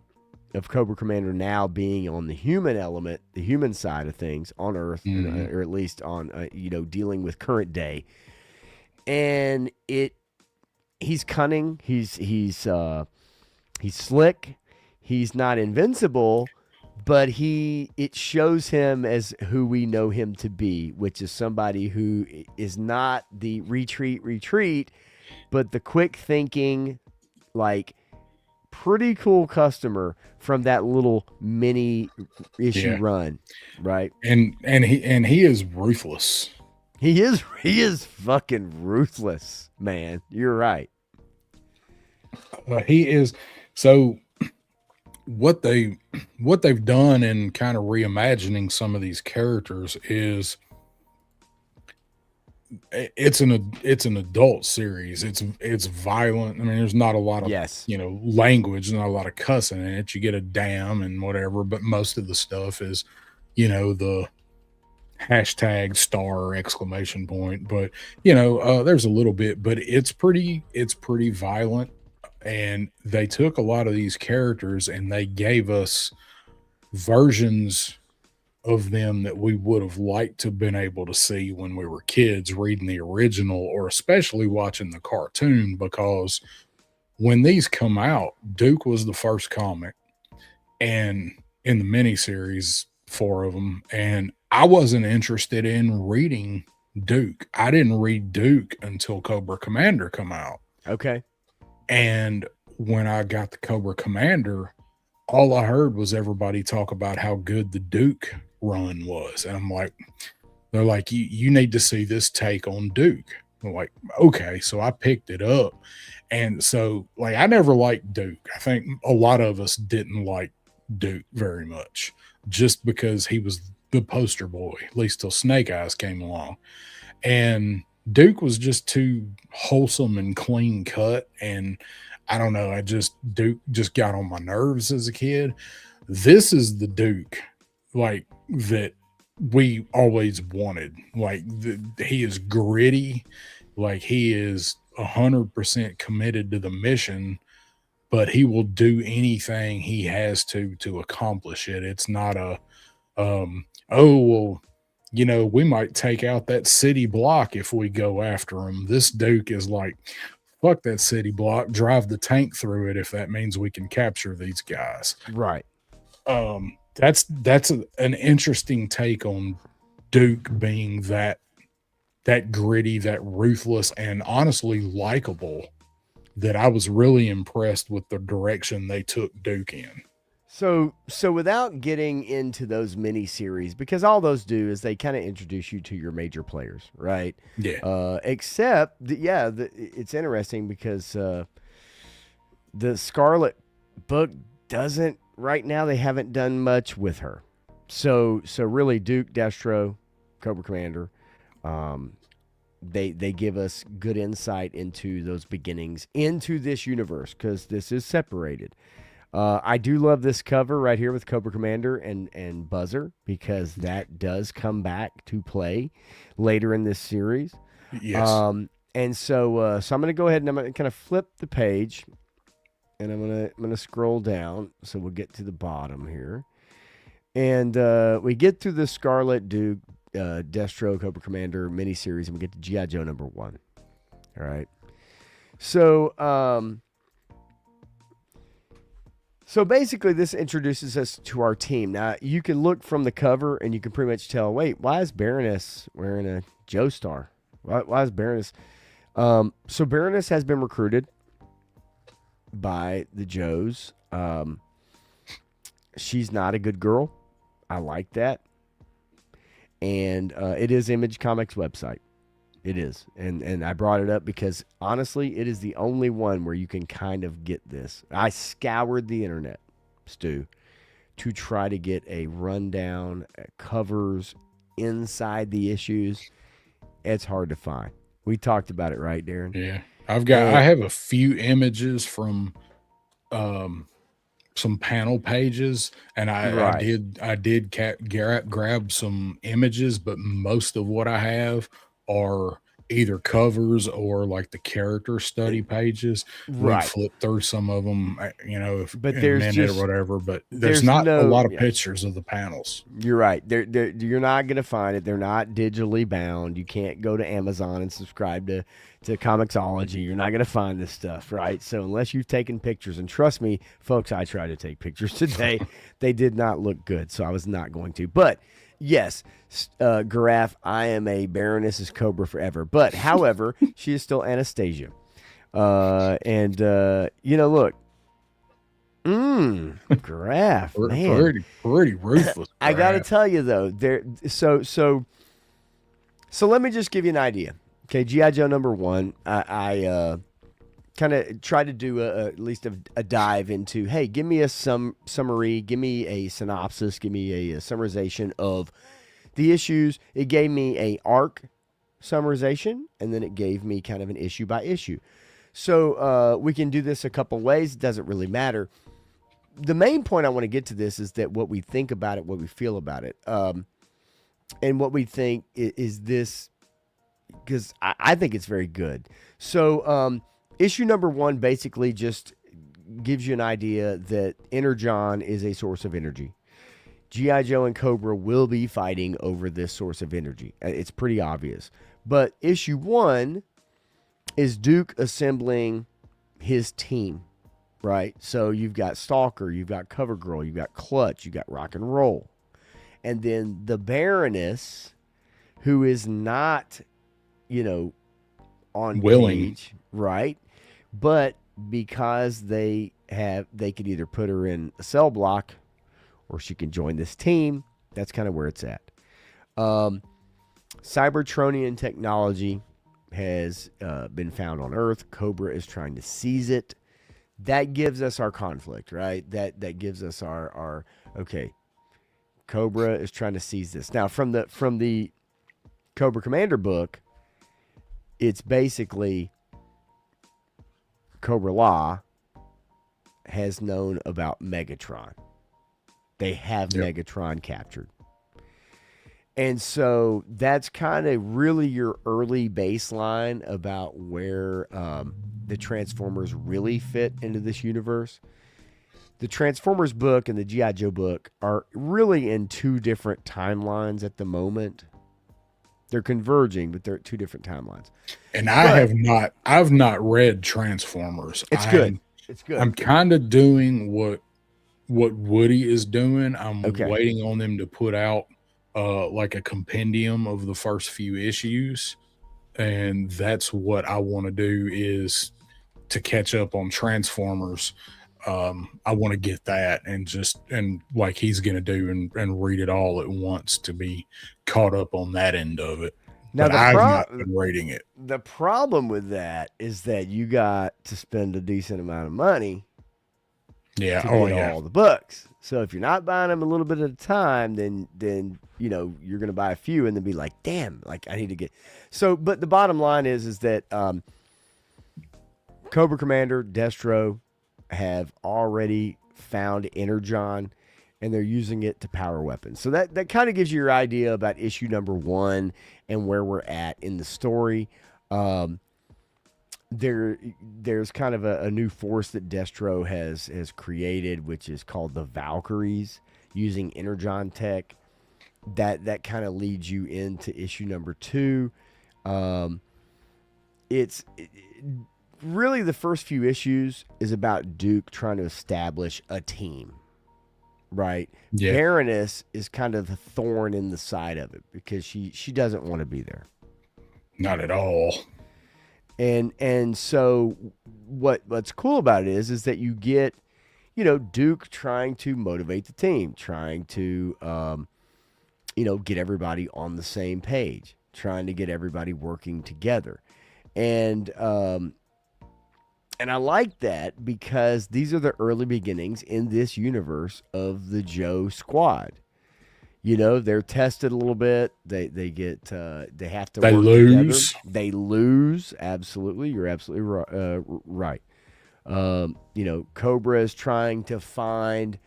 of Cobra Commander now being on the human element, the human side of things on Earth, or at least on dealing with current day. And he's cunning, he's slick, he's not invincible, but it shows him as who we know him to be, which is somebody who is not the retreat, but the quick thinking, like, pretty cool customer from that little mini issue run, right? And he is ruthless. He is fucking ruthless, man. You're right. He is. So what they've done in kind of reimagining some of these characters is it's an adult series. It's violent. I mean, there's not a lot of language, not a lot of cussing in it. You get a damn and whatever, but most of the stuff is, the hashtag star exclamation point. But there's a little bit, but it's pretty violent. And they took a lot of these characters and they gave us versions of them that we would have liked to have been able to see when we were kids reading the original, or especially watching the cartoon, because when these come out, Duke was the first comic, and in the miniseries, 4 of them, and I wasn't interested in reading Duke. I didn't read Duke until Cobra Commander come out. Okay. And when I got the Cobra Commander, all I heard was everybody talk about how good the Duke run was. And I'm like, they're like, you need to see this take on Duke. I'm like, okay. So I picked it up, And so, like, I never liked Duke. I think a lot of us didn't like Duke very much just because he was the poster boy, at least till Snake Eyes came along. And Duke was just too wholesome and clean cut. And I don't know, Duke just got on my nerves as a kid. This is the Duke, like, that we always wanted. Like, he is gritty, like, he is 100% committed to the mission, but he will do anything he has to accomplish it. It's not a oh well, we might take out that city block if we go after him. This Duke is like, fuck that city block, drive the tank through it if that means we can capture these guys. Right. That's an interesting take on Duke being that gritty, that ruthless, and honestly likable, that I was really impressed with the direction they took Duke in. So without getting into those mini series, because all those do is they kind of introduce you to your major players, right? Yeah. Except, it's interesting because the Scarlet book doesn't, right now they haven't done much with her. So really Duke, Destro, Cobra Commander, they give us good insight into those beginnings, into this universe, because this is separated. I do love this cover right here with Cobra Commander and Buzzer, because that does come back to play later in this series. Yes. And so I'm going to go ahead and I'm going to kind of flip the page, and I'm going to scroll down, so we'll get to the bottom here. And we get through the Scarlet, Duke, Destro, Cobra Commander miniseries, and we get to G.I. Joe number 1. All right. So basically, this introduces us to our team. Now, you can look from the cover, and you can pretty much tell, wait, why is Baroness wearing a Joe star? Why is Baroness? So Baroness has been recruited by the Joes. She's not a good girl. I like that. And it is Image Comics website. It is. And I brought it up because, honestly, it is the only one where you can kind of get this. I scoured the internet, Stu, to try to get a rundown, covers inside the issues. It's hard to find. We talked about it, right, Darren? Yeah. I have a few images from some panel pages, and I did grab some images, but most of what I have are either covers or like the character study pages. Right. We flip through some of them, but in there's a minute just, or whatever, but there's not a lot of pictures of the panels. You're right. You're not going to find it. They're not digitally bound. You can't go to Amazon and subscribe to Comixology. You're not going to find this stuff, right? So unless you've taken pictures, and trust me, folks, I tried to take pictures today. They did not look good, so I was not going to. But yes, Garaf, I am a Baroness's Cobra forever. But however, she is still Anastasia. Look. Graph, man. Pretty ruthless. I got to tell you though, so let me just give you an idea. Okay, G.I. Joe number 1. I kind of try to do at least a dive into, hey, give me a summary, give me a synopsis, give me a summarization of the issues. It gave me a arc summarization, and then it gave me kind of an issue by issue. So we can do this a couple ways. It doesn't really matter. The main point I want to get to this is that what we think about it, what we feel about it, and what we think is this, because I think it's very good. So issue number 1 basically just gives you an idea that Energon is a source of energy. G.I. Joe and Cobra will be fighting over this source of energy. It's pretty obvious. But issue 1 is Duke assembling his team, right? So you've got Stalker, you've got CoverGirl, you've got Clutch, you've got Rock and Roll. And then the Baroness, who is not, on willing, page, right? But because they could either put her in a cell block or she can join this team. That's kind of where it's at. Cybertronian technology has been found on Earth. Cobra is trying to seize it. That gives us our conflict, right? That gives us our okay. Cobra is trying to seize this. Now, from the Cobra Commander book, it's basically Cobra Law has known about Megatron. They have Megatron captured. And so that's kind of really your early baseline about where the Transformers really fit into this universe. The Transformers book and the G.I. Joe book are really in two different timelines at the moment. They're converging, but they're at two different timelines. And I've not read Transformers. It's good. It's good. I'm kind of doing what Woody is doing. I'm waiting on them to put out like a compendium of the first few issues. And that's what I want to do, is to catch up on Transformers. I want to get that and like he's going to do and read it all at once to be caught up on that end of it. Now, I've not been reading it. The problem with that is that you got to spend a decent amount of money to get all the books. So if you're not buying them a little bit at a time, then you know you're going to buy a few and then be like, damn, like I need to get. So, but the bottom line is that Cobra Commander, Destro have already found Energon, and they're using it to power weapons. So that kind of gives you your idea about issue number 1 and where we're at in the story. There's kind of a new force that Destro has created, which is called the Valkyries, using Energon tech. That kind of leads you into issue number 2. Really, the first few issues is about Duke trying to establish a team, right? Yeah. Baroness is kind of the thorn in the side of it because she doesn't want to be there. Not at all. And so what's cool about it is that you get, Duke trying to motivate the team, trying to, get everybody on the same page, trying to get everybody working together. And I like that because these are the early beginnings in this universe of the Joe squad. They're tested a little bit. They have to work lose. Together. They lose. Absolutely. You're absolutely right. Cobra is trying to find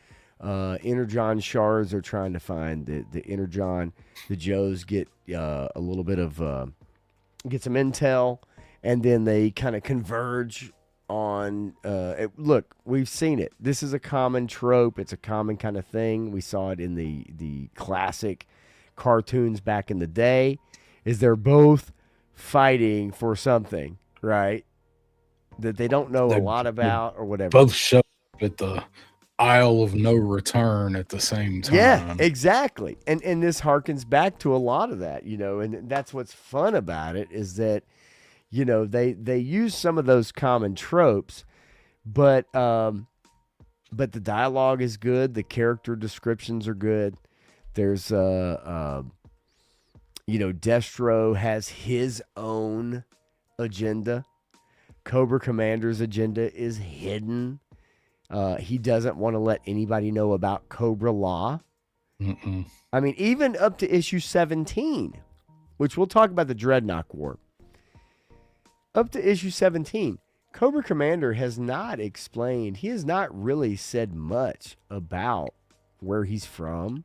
Energon shards. They're trying to find the Energon. The Joes get a little bit of get some intel, and then they kind of converge on look, we've seen it. This is a common trope. It's a common kind of thing. We saw it in the classic cartoons back in the day, is they're both fighting for something, right, that they don't know a lot about or whatever. Both show up at the Isle of No Return at the same time. Yeah, exactly. And this harkens back to a lot of that, and that's what's fun about it, is that they use some of those common tropes, but the dialogue is good. The character descriptions are good. There's Destro has his own agenda. Cobra Commander's agenda is hidden. He doesn't want to let anybody know about Cobra Law. Mm-mm. I mean, even up to issue 17, which we'll talk about the Dreadnought War. Up to issue 17, Cobra Commander has not explained. He has not really said much about where he's from.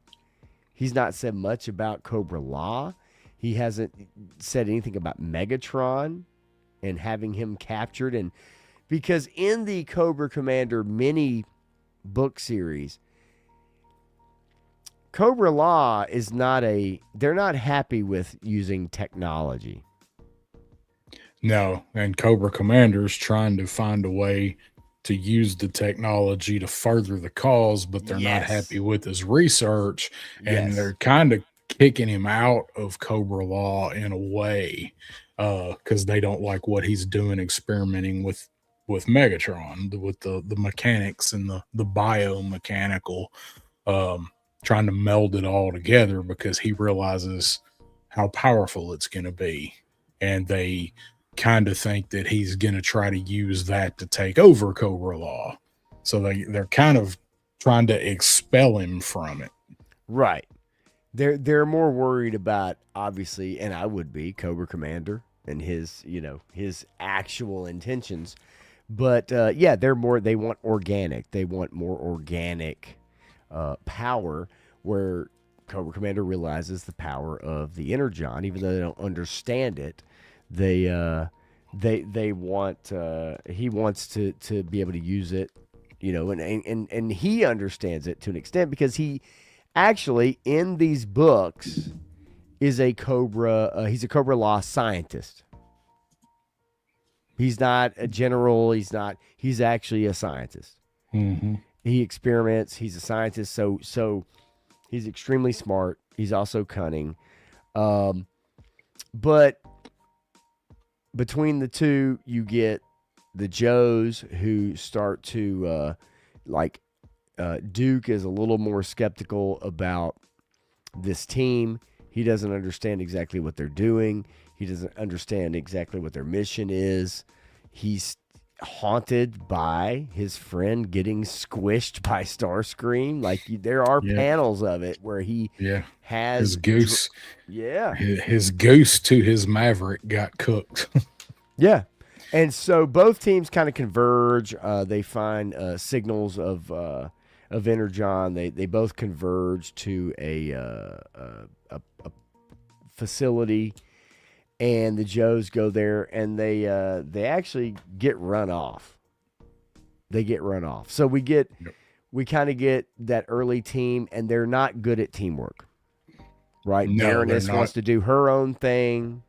He's not said much about Cobra Law. He hasn't said anything about Megatron and having him captured. And because in the Cobra Commander mini book series, Cobra Law is they're not happy with using technology. No, and Cobra Commander's trying to find a way to use the technology to further the cause, but they're not happy with his research, and they're kind of kicking him out of Cobra Law in a way, because they don't like what he's doing, experimenting with Megatron, with the mechanics and the biomechanical, trying to meld it all together because he realizes how powerful it's going to be. and they kind of think that he's going to try to use that to take over Cobra Law. So they're kind of trying to expel him from it. Right. They're more worried about, obviously, and I would be, Cobra Commander and his, his actual intentions. But yeah, they want organic. They want more organic power, where Cobra Commander realizes the power of the Energon, even though they don't understand it. They want he wants to be able to use it, and he understands it to an extent, because he actually, in these books, is a Cobra. He's a Cobra Law scientist. He's not a general. He's actually a scientist. Mm-hmm. He experiments. He's a scientist. So he's extremely smart. He's also cunning. But between the two, you get the Joes, who start to Duke is a little more skeptical about this team. He doesn't understand exactly what they're doing. He doesn't understand exactly what their mission is. He's haunted by his friend getting squished by Starscream. Like, there are panels of it where he has his goose. His goose to his Maverick got cooked. Yeah. And so both teams kind of converge. They find signals of Energon. They both converge to a facility, and the Joes go there, and they actually get run off. They get run off. So we kind of get that early team, and they're not good at teamwork, right? No, Baroness wants to do her own thing.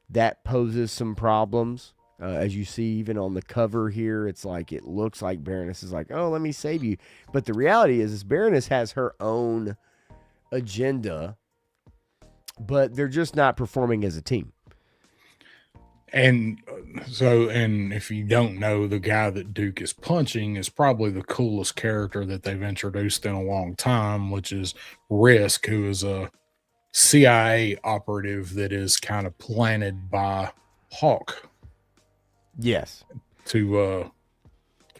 That poses some problems. As you see, even on the cover here, it looks like Baroness is like, oh, let me save you. But the reality is Baroness has her own agenda, but they're just not performing as a team. And if you don't know, the guy that Duke is punching is probably the coolest character that they've introduced in a long time, which is Risk, who is a CIA operative that is kind of planted by Hawk. Yes. To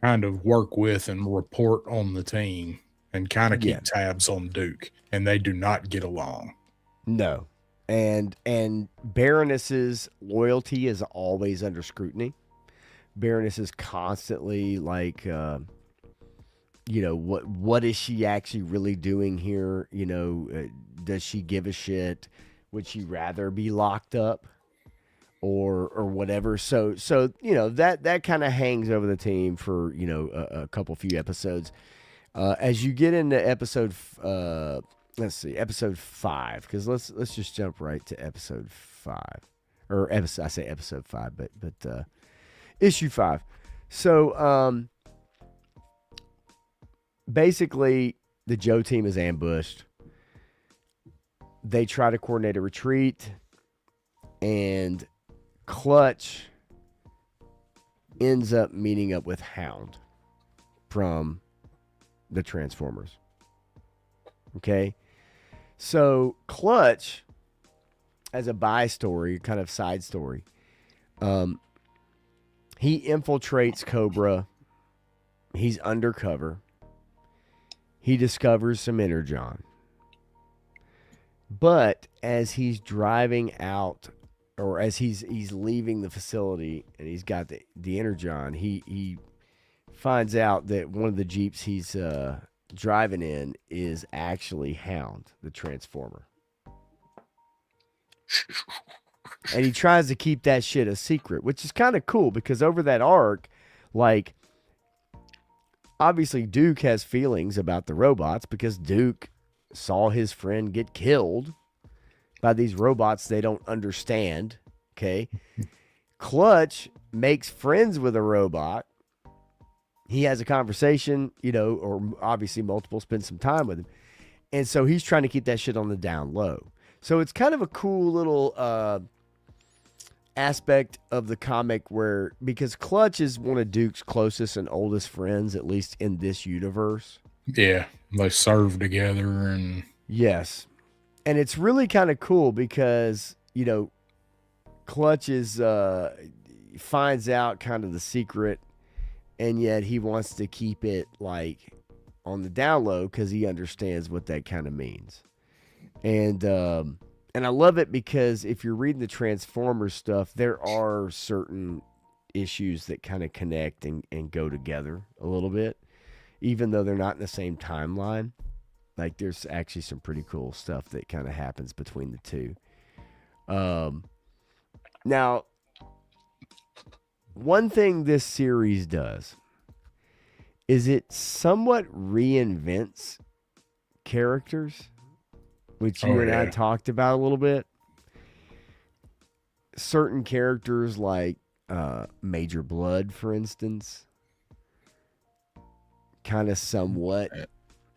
kind of work with and report on the team and kind of keep tabs on Duke. And they do not get along. No. And Baroness's loyalty is always under scrutiny. Baroness is constantly like, what is she actually really doing here? Does she give a shit? Would she rather be locked up or whatever? So that kind of hangs over the team for a few episodes. As you get into episode episode 5, because let's just jump right to episode 5, or episode. I say episode 5, but issue 5. So basically, the Joe team is ambushed. They try to coordinate a retreat, and Clutch ends up meeting up with Hound from the Transformers. Okay? So Clutch, as a by story, kind of side story, he infiltrates Cobra. He's undercover. He discovers some Energon. But as he's driving out, or as he's leaving the facility, and he's got the Energon, he finds out that one of the Jeeps he's driving in is actually Hound, the Transformer. And he tries to keep that shit a secret, which is kind of cool, because over that arc, like, obviously Duke has feelings about the robots, because Duke saw his friend get killed by these robots they don't understand. Okay. Clutch makes friends with a robot. He has a conversation, or obviously multiple, spend some time with him. And so he's trying to keep that shit on the down low. So it's kind of a cool little aspect of the comic because Clutch is one of Duke's closest and oldest friends, at least in this universe. Yeah, they serve together. And yes. And it's really kind of cool because, Clutch is finds out kind of the secret, and yet he wants to keep it like on the down low because he understands what that kind of means. And I love it because if you're reading the Transformers stuff, there are certain issues that kind of connect and go together a little bit, even though they're not in the same timeline. Like there's actually some pretty cool stuff that kind of happens between the two. Now, one thing this series does is it somewhat reinvents characters, which you and I talked about a little bit. Certain characters like Major Blood, for instance, kind of somewhat.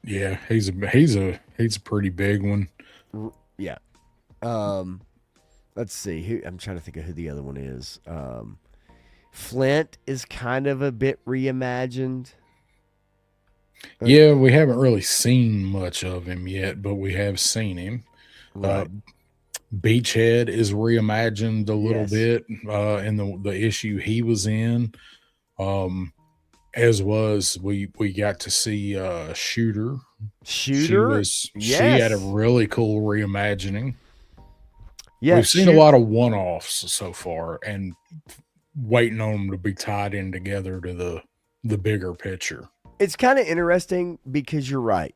Yeah, he's a pretty big one. Yeah. Let's see. I'm trying to think of who the other one is. Flint is kind of a bit reimagined. Yeah, we haven't really seen much of him yet, but we have seen him. Right. Beachhead is reimagined a little Yes. bit in the issue he was in. As was we got to see Shooter. Shooter. She had a really cool reimagining. Yeah, We've seen a lot of one-offs so far, and waiting on them to be tied in together to the bigger picture. It's kind of interesting because you're right.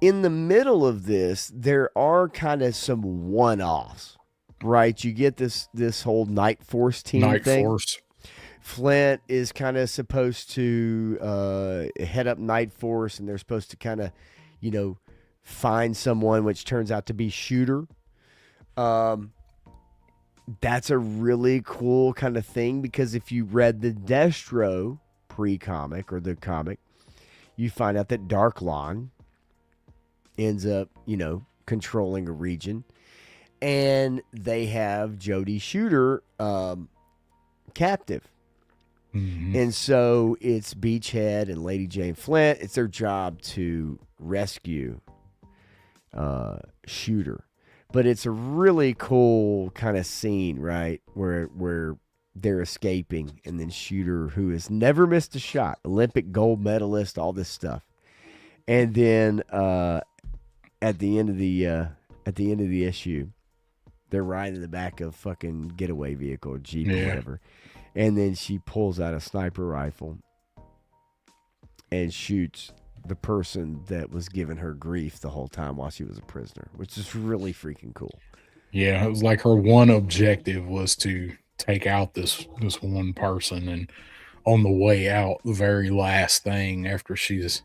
In the middle of this, there are kind of some one-offs, right? You get this whole Night Force team thing. Force. Flint is kind of supposed to head up Night Force, and they're supposed to kind of, find someone, which turns out to be Shooter. That's a really cool kind of thing because if you read the Destro pre-comic or the comic, you find out that Darklon ends up, controlling a region, and they have Jodie Shooter captive. Mm-hmm. And so it's Beachhead and Lady Jane Flint. It's their job to rescue Shooter. But it's a really cool kind of scene, right? Where they're escaping, and then Shooter, who has never missed a shot, Olympic gold medalist, all this stuff. And then at the end of the issue, they're riding in the back of fucking getaway vehicle or Jeep or whatever. And then she pulls out a sniper rifle and shoots the person that was giving her grief the whole time while she was a prisoner, which is really freaking cool. Yeah, it was like her one objective was to take out this one person, and on the way out, the very last thing after she's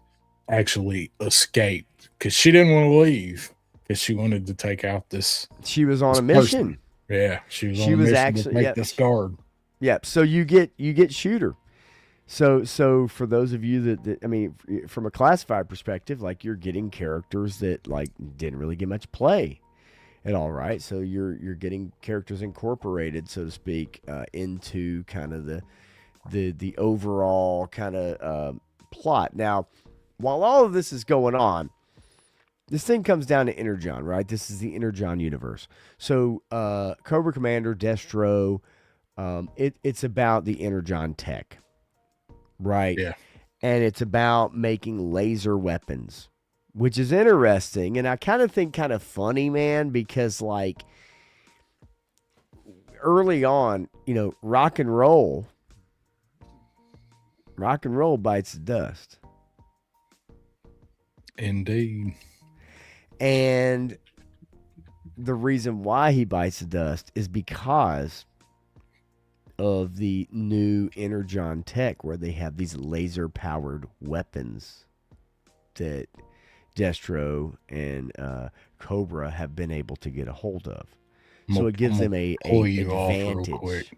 actually escaped, because she didn't want to leave, because she wanted to take out this. She was on a mission. Person. Yeah, she was on a mission actually to make this guard. Yeah, so you get Shooter. So for those of you that from a classified perspective, like you're getting characters that like didn't really get much play at all, right? So you're getting characters incorporated, so to speak, into kind of the overall kind of plot. Now, while all of this is going on, this thing comes down to Energon, right? This is the Energon Universe. So Cobra Commander, Destro, it's about the Energon tech. Right. Yeah. And it's about making laser weapons, which is interesting. And I kind of think kind of funny, man, because like early on, rock and roll bites the dust. Indeed. And the reason why he bites the dust is because of the new Energon tech, where they have these laser powered weapons that Destro and Cobra have been able to get a hold of. So it gives them a advantage.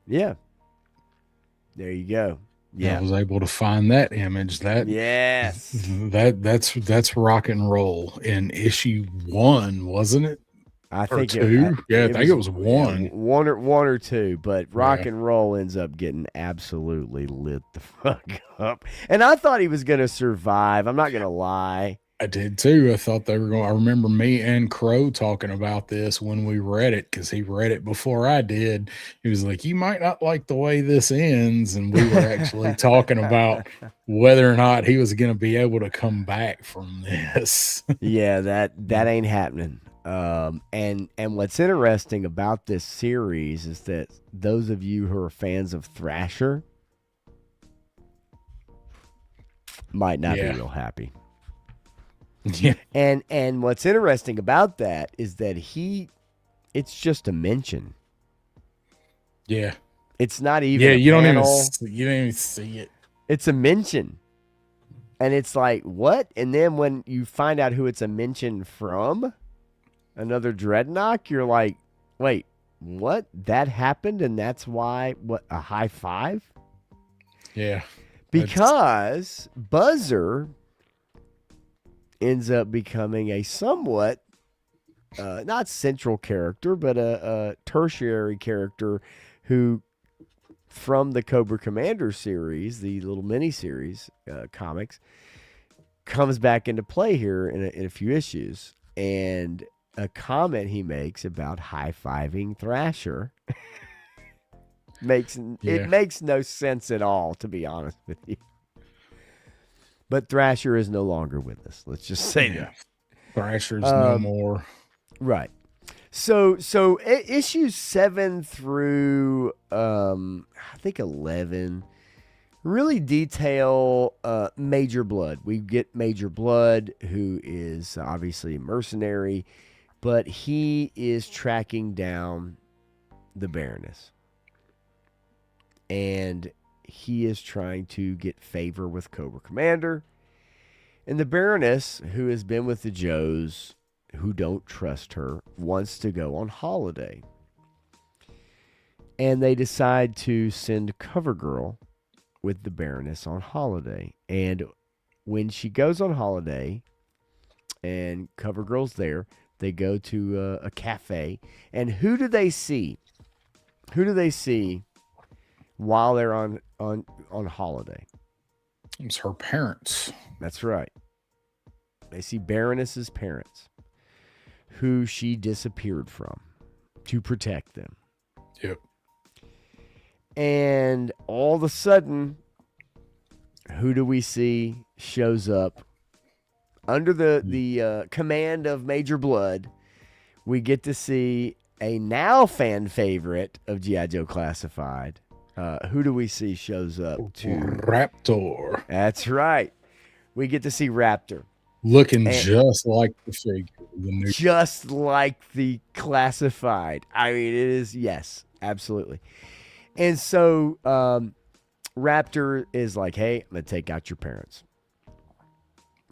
Yeah. There you go. Yeah. I was able to find that image. That's rock and roll in issue 1, wasn't it? I think 2. I think it was 1. One or 2, but rock and roll ends up getting absolutely lit the fuck up. And I thought he was going to survive. I'm not going to lie. I did too. I thought they were going. I remember me and Crow talking about this when we read it because he read it before I did. He was like, "You might not like the way this ends," and we were actually talking about whether or not he was going to be able to come back from this. Yeah, that ain't happening. And what's interesting about this series is that those of you who are fans of Thrasher might not be real happy. Yeah, And what's interesting about that is that it's just a mention. yeah, It's not even yeah. a You don't panel. you don't even see it. It's a mention. And it's like, what? And then when you find out who it's a mention from, another Dreadnought, you're like, wait, what? That happened and that's why, what, a high five? Yeah, Because Buzzer ends up becoming a somewhat, not central character, but a tertiary character who, from the Cobra Commander series, the little mini-series comics, comes back into play here in a few issues. And a comment he makes about high-fiving Thrasher it makes no sense at all, to be honest with you. But Thrasher is no longer with us. Let's just say that. Thrasher's no more. Right. So issues 7 through I think 11 really detail Major Blood. We get Major Blood, who is obviously a mercenary, but he is tracking down the Baroness. And he is trying to get favor with Cobra Commander. And the Baroness, who has been with the Joes, who don't trust her, wants to go on holiday. And they decide to send CoverGirl with the Baroness on holiday. And when she goes on holiday and CoverGirl's there, they go to a cafe. And who do they see? Who do they see while they're on holiday? It's her parents. That's right. They see Baroness's parents, who she disappeared from to protect them. Yep. And all of a sudden, who do we see shows up under the command of Major Blood? We get to see a now fan favorite of G.I. Joe Classified. Who do we see shows up to? Raptor. That's right. We get to see Raptor. Looking just like the figure. Just like the Classified. I mean, it is, yes, absolutely. And so Raptor is like, hey, I'm going to take out your parents.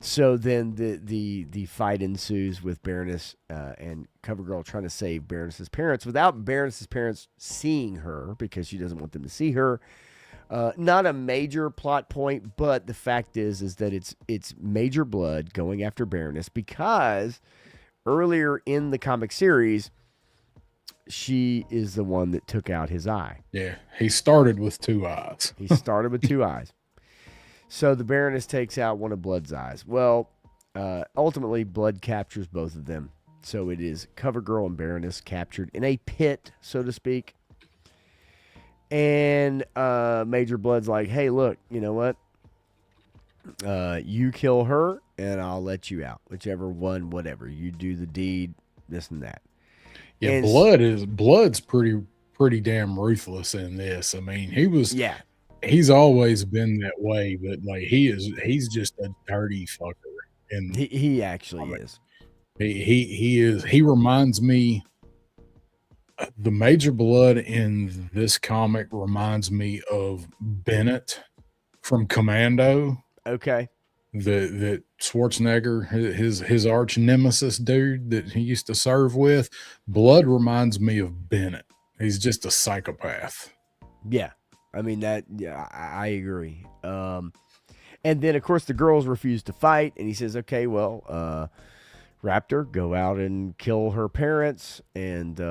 So then the fight ensues with Baroness and CoverGirl trying to save Baroness's parents without Baroness's parents seeing her because she doesn't want them to see her. Not a major plot point, but the fact is that it's Major Blood going after Baroness because earlier in the comic series, she is the one that took out his eye. Yeah, he started with 2 eyes. He started with 2 eyes. So the Baroness takes out one of Blood's eyes. Well, ultimately, Blood captures both of them. So it is CoverGirl and Baroness captured in a pit, so to speak. And Major Blood's like, hey, look, you know what? You kill her, and I'll let you out. Whichever one, whatever. You do the deed, this and that. Yeah, And Blood's pretty damn ruthless in this. I mean, yeah. He's always been that way, but like he's just a dirty fucker. And he actually is. He reminds me. The Major Blood in this comic reminds me of Bennett from Commando. Okay. That Schwarzenegger, his arch nemesis dude that he used to serve with. Blood reminds me of Bennett. He's just a psychopath. Yeah. I mean, I agree. And then, of course, the girls refuse to fight. And he says, okay, well, Raptor, go out and kill her parents. And,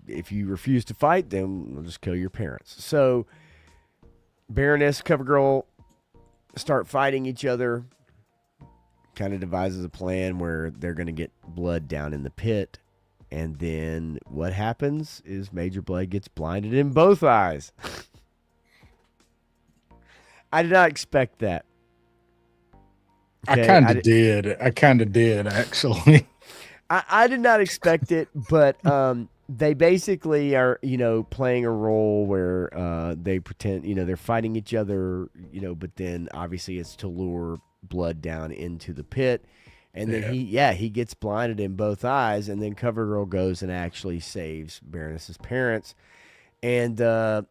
if you refuse to fight, then we'll just kill your parents. So Baroness, CoverGirl start fighting each other. kind of devises a plan where they're going to get Blood down in the pit. And then what happens is Major Blood gets blinded in both eyes. I did not expect that. Okay, I kind of did, actually. I did not expect it, but they basically are, playing a role where they pretend, they're fighting each other, but then obviously it's to lure Blood down into the pit. And then he gets blinded in both eyes, and then CoverGirl goes and actually saves Baroness's parents. And I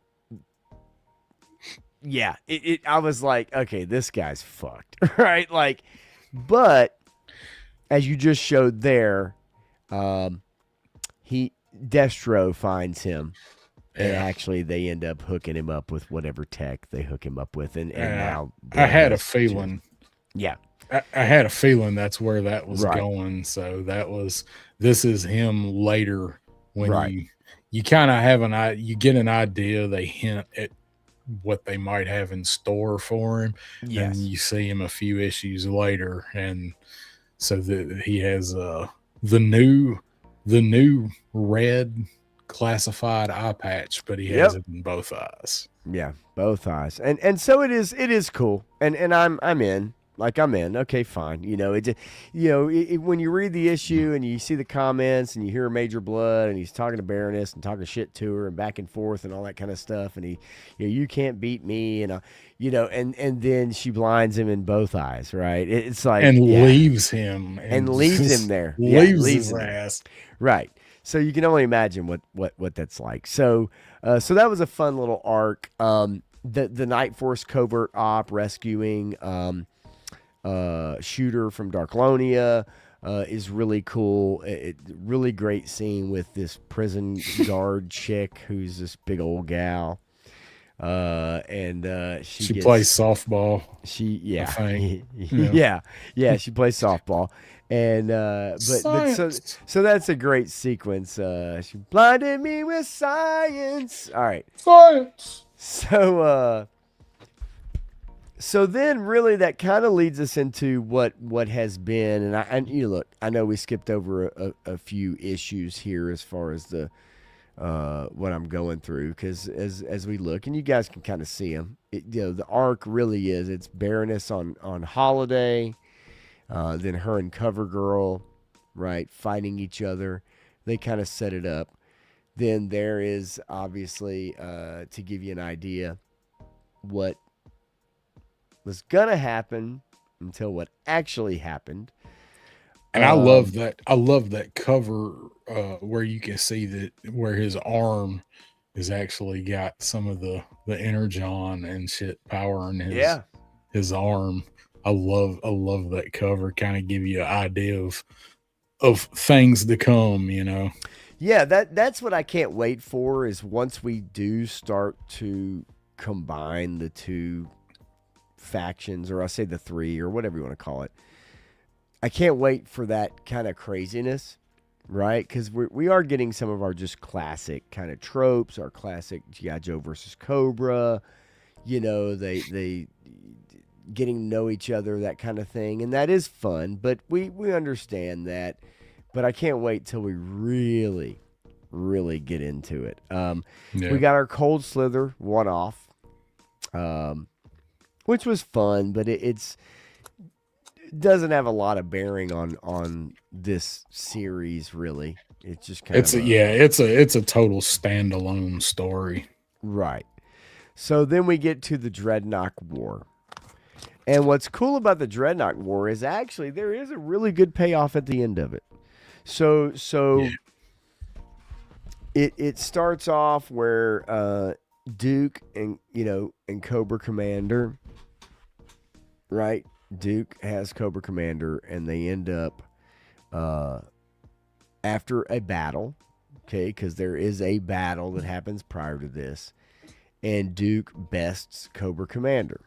was like, okay, this guy's fucked, right? Like, but as you just showed there, Destro finds him, and actually they end up hooking him up with whatever tech they hook him up with, and now I had a feeling. Yeah. I had a feeling that's where that was going. So this is him later when you kind of have you get an idea. They hint at what they might have in store for him. Yes. And you see him a few issues later. And so that he has the new red classified eye patch, but he has it in both eyes. Yeah, both eyes. And so it is cool. And I'm in. Like, I'm in. Okay, fine. When you read the issue and you see the comments and you hear Major Blood and he's talking to Baroness and talking shit to her and back and forth and all that kind of stuff, and you can't beat me, and and then she blinds him in both eyes, right? It's like leaves him there, leaves his ass, right? So you can only imagine what that's like. So that was a fun little arc. The Night Force covert op rescuing Shooter from Darklonia is really cool. Really great scene with this prison guard chick who's this big old gal. And she plays softball. She plays softball. And but so that's a great sequence. She blinded me with science. All right. Science. So then really that kind of leads us into what has been, and look, I know we skipped over a few issues here as far as the what I'm going through, because as we look, and you guys can kind of see them, the arc really is, it's Baroness on holiday, then her and CoverGirl, right, fighting each other. They kind of set it up. Then there is obviously to give you an idea what was gonna happen until what actually happened. And I love that cover where you can see that where his arm has actually got some of the energon and shit powering his arm. I love that cover. Kind of give you an idea of things to come, Yeah, that's what I can't wait for, is once we do start to combine the two factions, or I'll say the three, or whatever you want to call it. I can't wait for that kind of craziness, right? Because we are getting some of our just classic kind of tropes, our classic G.I. Joe versus Cobra, they getting to know each other, that kind of thing, and that is fun, but we understand that, but I can't wait till we really, really get into it. We got our Cold Slither one-off, which was fun, but it doesn't have a lot of bearing on this series, really. It's just kind of it's a total standalone story, right? So then we get to the Dreadnought War, and what's cool about the Dreadnought War is actually there is a really good payoff at the end of it. So it starts off where Duke and Cobra Commander, right? Duke has Cobra Commander, and they end up after a battle, okay, because there is a battle that happens prior to this, and Duke bests Cobra Commander,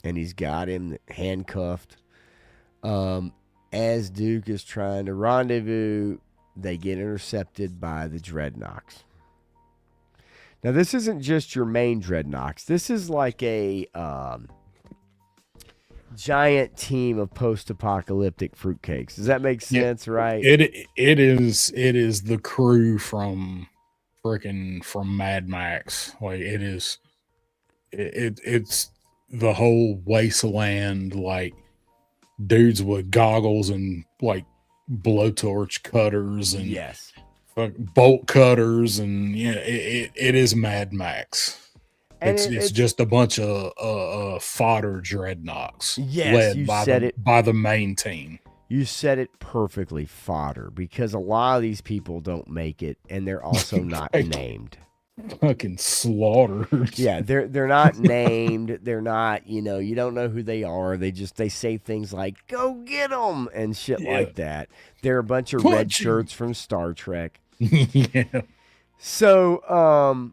and he's got him handcuffed. As Duke is trying to rendezvous, they get intercepted by the Dreadnoks. Now, this isn't just your main Dreadnoks. This is like a giant team of post-apocalyptic fruitcakes. Does that make sense? Right? It is the crew from Mad Max. Like it's the whole wasteland, like dudes with goggles and like blowtorch cutters and Yes. bolt cutters, and it is Mad Max. And It's just a bunch of fodder dreadnoughts Yes, you said it. by the main team. You said it perfectly, fodder, because a lot of these people don't make it, and they're also not named. Fucking slaughtered. Yeah, they're not named. They're not, you don't know who they are. They say things like "Go get them" and shit like that. They're a bunch of red shirts from Star Trek. Yeah. So,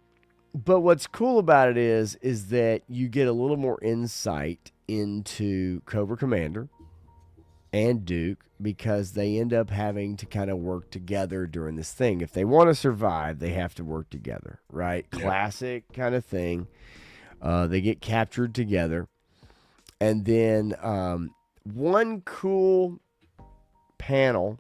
but what's cool about it is that you get a little more insight into Cobra Commander and Duke, because they end up having to kind of work together during this thing. If they want to survive, they have to work together, right? Yeah. Classic kind of thing. They get captured together. And then one cool panel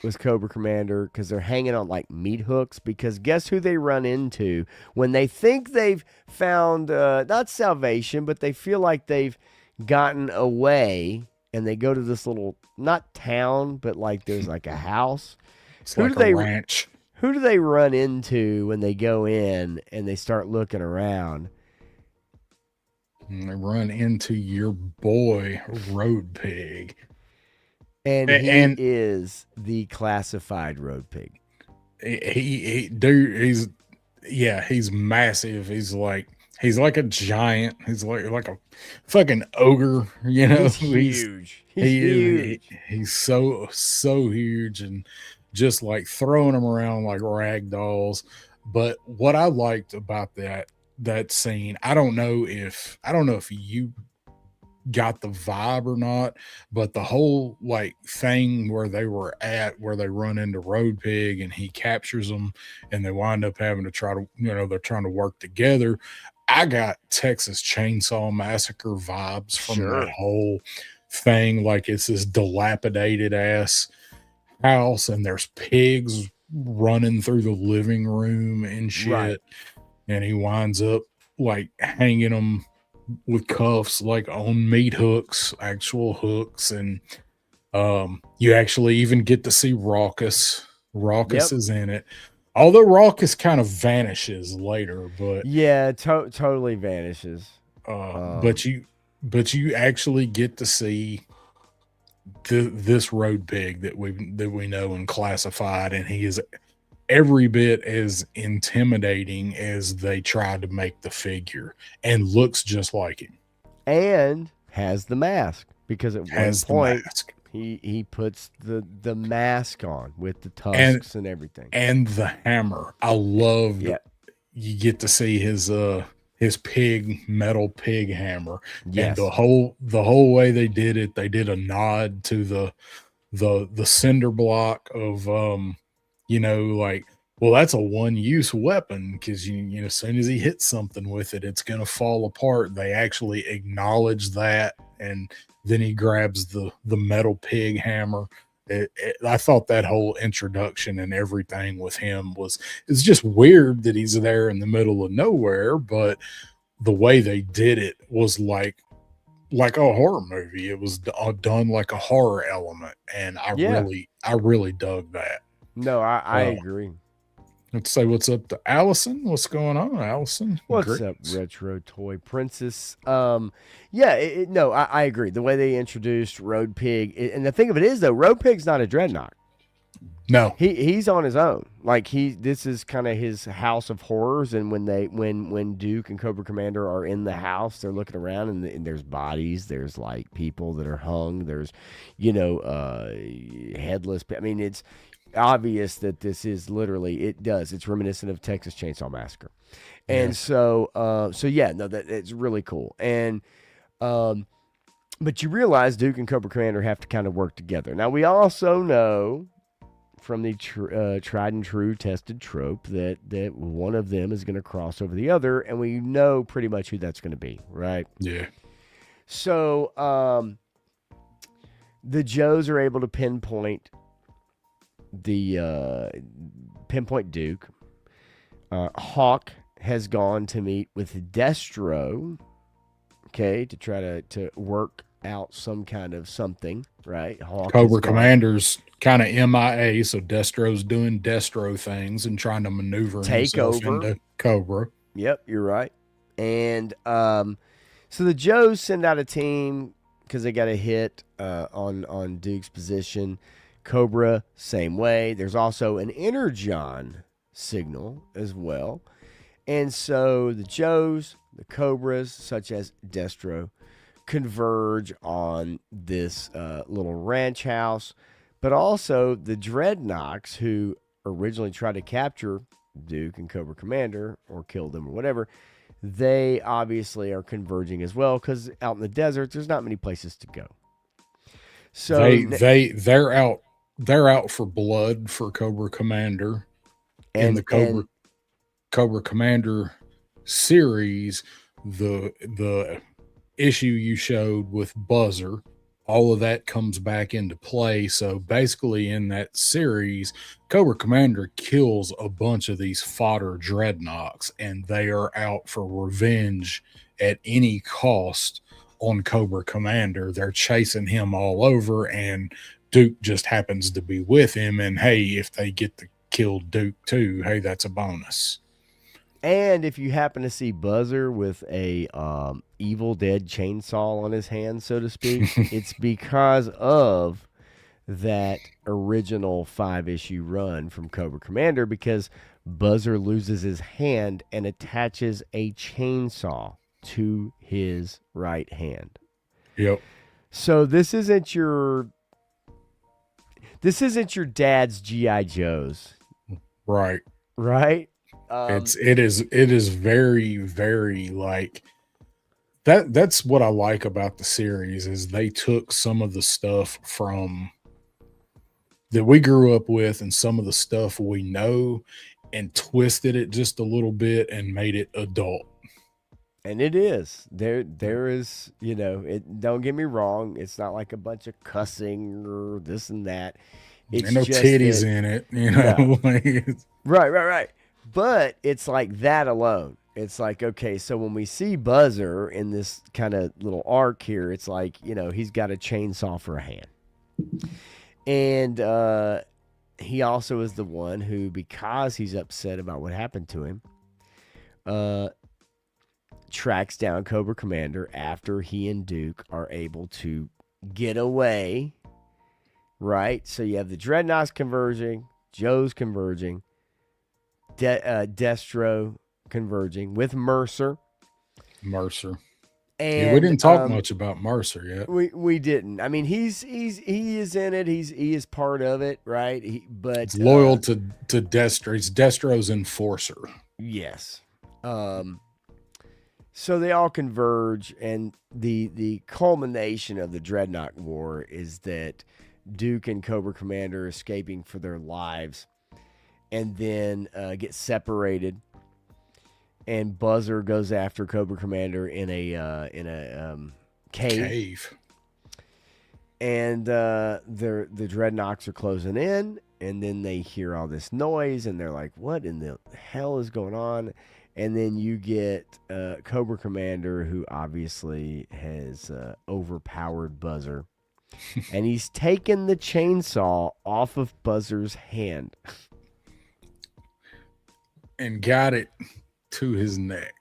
was Cobra Commander, because they're hanging on like meat hooks, because guess who they run into when they think they've found, not salvation, but they feel like they've gotten away. And they go to this little, not town, but like there's like a house. It's like a ranch. Who do they run into when they go in and they start looking around? And they run into your boy, Road Pig. And he is the classified Road Pig. He's massive. He's like a giant. He's like a fucking ogre, He's huge. He's so huge, and just like throwing them around like rag dolls. But what I liked about that scene, I don't know if you got the vibe or not, but the whole like thing where they run into Road Pig and he captures them, and they wind up having to try to, they're trying to work together. I got Texas Chainsaw Massacre vibes from that whole thing. Like it's this dilapidated ass house, and there's pigs running through the living room and shit. Right. And he winds up like hanging them with cuffs, like on meat hooks, actual hooks. And you actually even get to see Raucus. Raucus is in it. Although Raucus kind of vanishes later, but totally vanishes. But you actually get to see this Road Pig that we know and classified, and he is every bit as intimidating as they tried to make the figure, and looks just like him, and has the mask, because at one point he puts the mask on with the tusks and everything, and the hammer. I love you get to see his metal pig hammer. Yes. And the whole way they did it, they did a nod to the cinder block of like, well, that's a one-use weapon, because as soon as he hits something with it, it's gonna fall apart. They actually acknowledge that, and then he grabs the metal pig hammer. I thought that whole introduction and everything with him it's just weird that he's there in the middle of nowhere, but the way they did it was like a horror movie. It was done like a horror element, and I really dug that. No, I agree. Let's say what's up to Allison. What's going on, Allison? What's up, Retro Toy Princess? I agree. The way they introduced Road Pig, and the thing of it is, though, Road Pig's not a dreadnought. No, he's on his own. Like this is kind of his house of horrors. And when Duke and Cobra Commander are in the house, they're looking around, and there's bodies. There's like people that are hung. There's, headless. I mean, it's obvious that this is literally, it's reminiscent of Texas Chainsaw Massacre. And that it's really cool. And but you realize Duke and Cobra Commander have to kind of work together. Now, we also know from the tried and true tested trope that one of them is going to cross over the other, and we know pretty much who that's going to be, right? Yeah. So the Joes are able to pinpoint Duke. Hawk has gone to meet with Destro, okay, to try to work out some kind of something, right? Hawk has Cobra gone- Commander's kind of MIA, so Destro's doing Destro things and trying to maneuver Take himself over. into Cobra. Yep, you're right. And so the Joes send out a team because they got a hit on Duke's position. Cobra, same way. There's also an Energon signal as well. And so the Joes, the Cobras, such as Destro, converge on this little ranch house. But also the Dreadnoks, who originally tried to capture Duke and Cobra Commander or kill them or whatever, they obviously are converging as well because out in the desert, there's not many places to go. So they're out for blood for Cobra Commander. In the Cobra Commander series, the issue you showed with Buzzer, all of that comes back into play. So basically in that series, Cobra Commander kills a bunch of these fodder Dreadnoks, and they are out for revenge at any cost on Cobra Commander. They're chasing him all over, and Duke just happens to be with him. And hey, if they get to kill Duke too, hey, that's a bonus. And if you happen to see Buzzer with a Evil Dead chainsaw on his hand, so to speak, it's because of that original 5-issue run from Cobra Commander, because Buzzer loses his hand and attaches a chainsaw to his right hand. Yep. So this isn't your dad's G.I. Joes. Right. Right? It is very, very like that. That's what I like about the series is they took some of the stuff from that we grew up with and some of the stuff we know and twisted it just a little bit and made it adult. And it is. There is, don't get me wrong, it's not like a bunch of cussing or this and that. It's and no just titties in it, No. Like, Right. But it's like that alone. It's like, okay, so when we see Buzzer in this kind of little arc here, it's like, he's got a chainsaw for a hand. And he also is the one who, because he's upset about what happened to him, tracks down Cobra Commander after he and Duke are able to get away. Right? So you have the Dreadnoughts converging, Joe's converging, Destro converging with Mercer. And we didn't talk much about Mercer yet. We didn't. I mean, he is in it. He is part of it, right? But it's loyal to Destro. It's Destro's enforcer. Yes. So they all converge, and the culmination of the Dreadnought War is that Duke and Cobra Commander are escaping for their lives, and then get separated. And Buzzer goes after Cobra Commander in a cave. And the Dreadnoks are closing in, and then they hear all this noise, and they're like, "What in the hell is going on?" And then you get Cobra Commander, who obviously has overpowered Buzzer. And he's taken the chainsaw off of Buzzer's hand. And got it to his neck.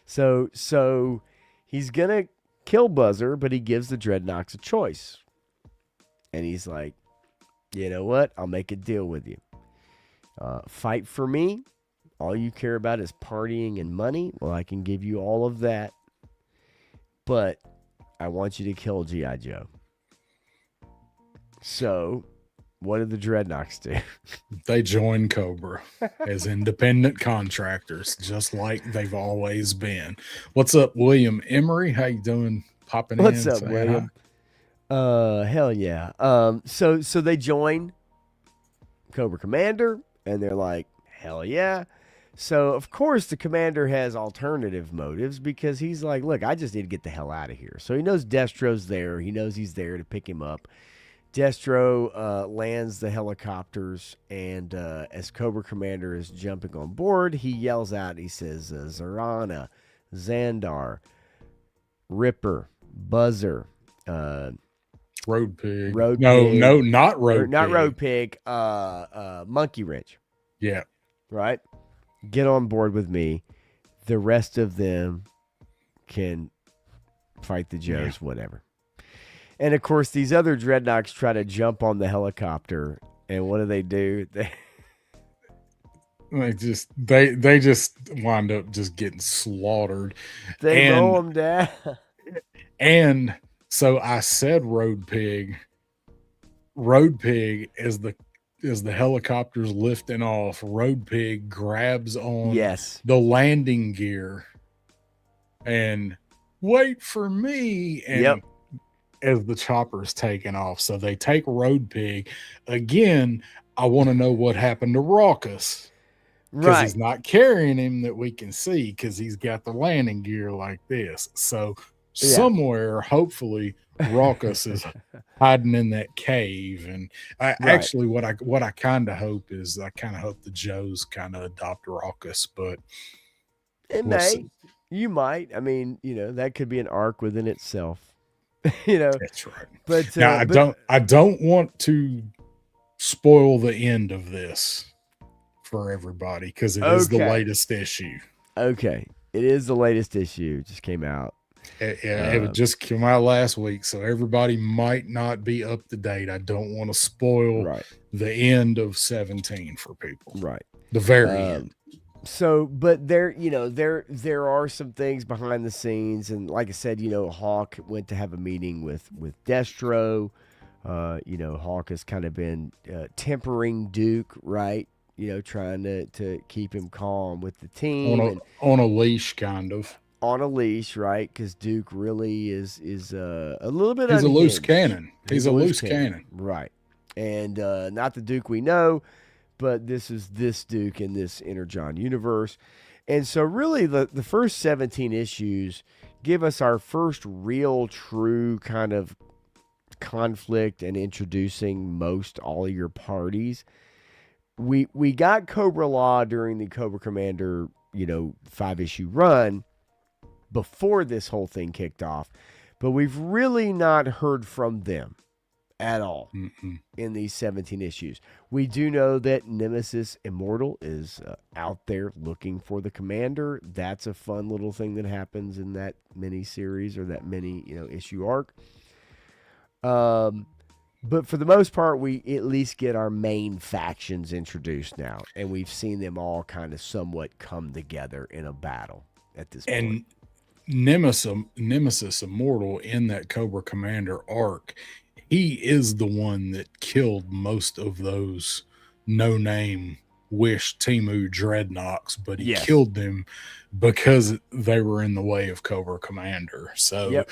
So he's going to kill Buzzer, but he gives the Dreadnoks a choice. And he's like, you know what? I'll make a deal with you. Fight for me. All you care about is partying and money. Well, I can give you all of that. But I want you to kill G.I. Joe. So, what did the Dreadnoks do? They joined Cobra as independent contractors, just like they've always been. What's up, William Emery? How you doing? Popping What's in. up, William? Hell yeah. So they join Cobra Commander, and they're like, hell yeah. So, of course, the commander has alternative motives because he's like, look, I just need to get the hell out of here. So he knows Destro's there. He knows he's there to pick him up. Destro lands the helicopters, and as Cobra Commander is jumping on board, he yells out, he says, Zarana, Xandar, Ripper, Buzzer, Road Pig. Road no, Pig. no, not Road not Pig. Road Pig, Monkey Wrench. Yeah. Right? Get on board with me. The rest of them can fight the Joes, whatever. And of course, these other dreadnoughts try to jump on the helicopter, and what do? They just wind up just getting slaughtered. They mow them down. And so I said Road Pig. Road Pig is the helicopter's lifting off. Road Pig grabs on the landing gear and wait for me. And as the chopper's taking off. So they take Road Pig. Again, I want to know what happened to Raucus. Because he's not carrying him that we can see because he's got the landing gear like this. So somewhere, hopefully, Raucus is hiding in that cave. And actually, what I kind of hope is I kind of hope the Joes kind of adopt Raucus, but see. You might. I mean, that could be an arc within itself. That's right. But now, I don't want to spoil the end of this for everybody because it is the latest issue. Okay, it is the latest issue. It just came out. It just came out last week, so everybody might not be up to date. I don't want to spoil the end of 17 for people. Right, the very end. So, but there are some things behind the scenes, and like I said, Hawk went to have a meeting with Destro. Hawk has kind of been tempering Duke, right? Trying to keep him calm with the team on a leash, kind of on a leash, right? Because Duke really is a little bit. He's unhinged. A loose cannon. He's a loose cannon, right? And not the Duke we know. But this is this Duke in this Energon universe. And so really the first 17 issues give us our first real true kind of conflict and introducing most all of your parties. We got Cobra Law during the Cobra Commander, 5-issue run before this whole thing kicked off. But we've really not heard from them at all in these 17 issues. We do know that Nemesis Immortal is out there looking for the commander. That's a fun little thing that happens in that mini series or that mini issue arc. But for the most part, we at least get our main factions introduced now, and we've seen them all kind of somewhat come together in a battle at this point. And Nemesis Immortal in that Cobra Commander arc, he is the one that killed most of those no-name Wish Temu dreadnoughts, but he killed them because they were in the way of Cobra Commander. So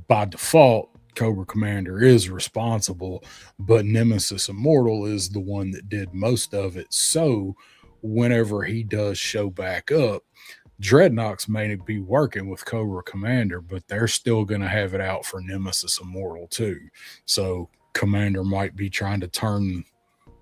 by default, Cobra Commander is responsible, but Nemesis Immortal is the one that did most of it. So whenever he does show back up, Dreadnoks may be working with Cobra Commander, but they're still going to have it out for Nemesis Immortal too. So Commander might be trying to turn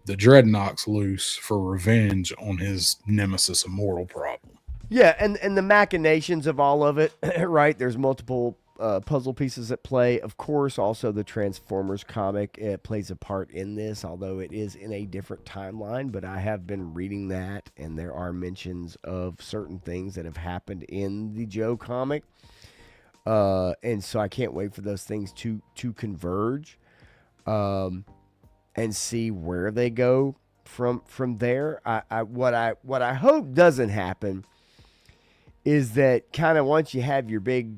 the Dreadnoks loose for revenge on his Nemesis Immortal problem. Yeah, and the machinations of all of it, right? There's multiple puzzle pieces at play. Of course, also the Transformers comic plays a part in this, although it is in a different timeline. But I have been reading that, and there are mentions of certain things that have happened in the Joe comic. And so I can't wait for those things to converge and see where they go from there. What I hope doesn't happen is that kind of once you have your big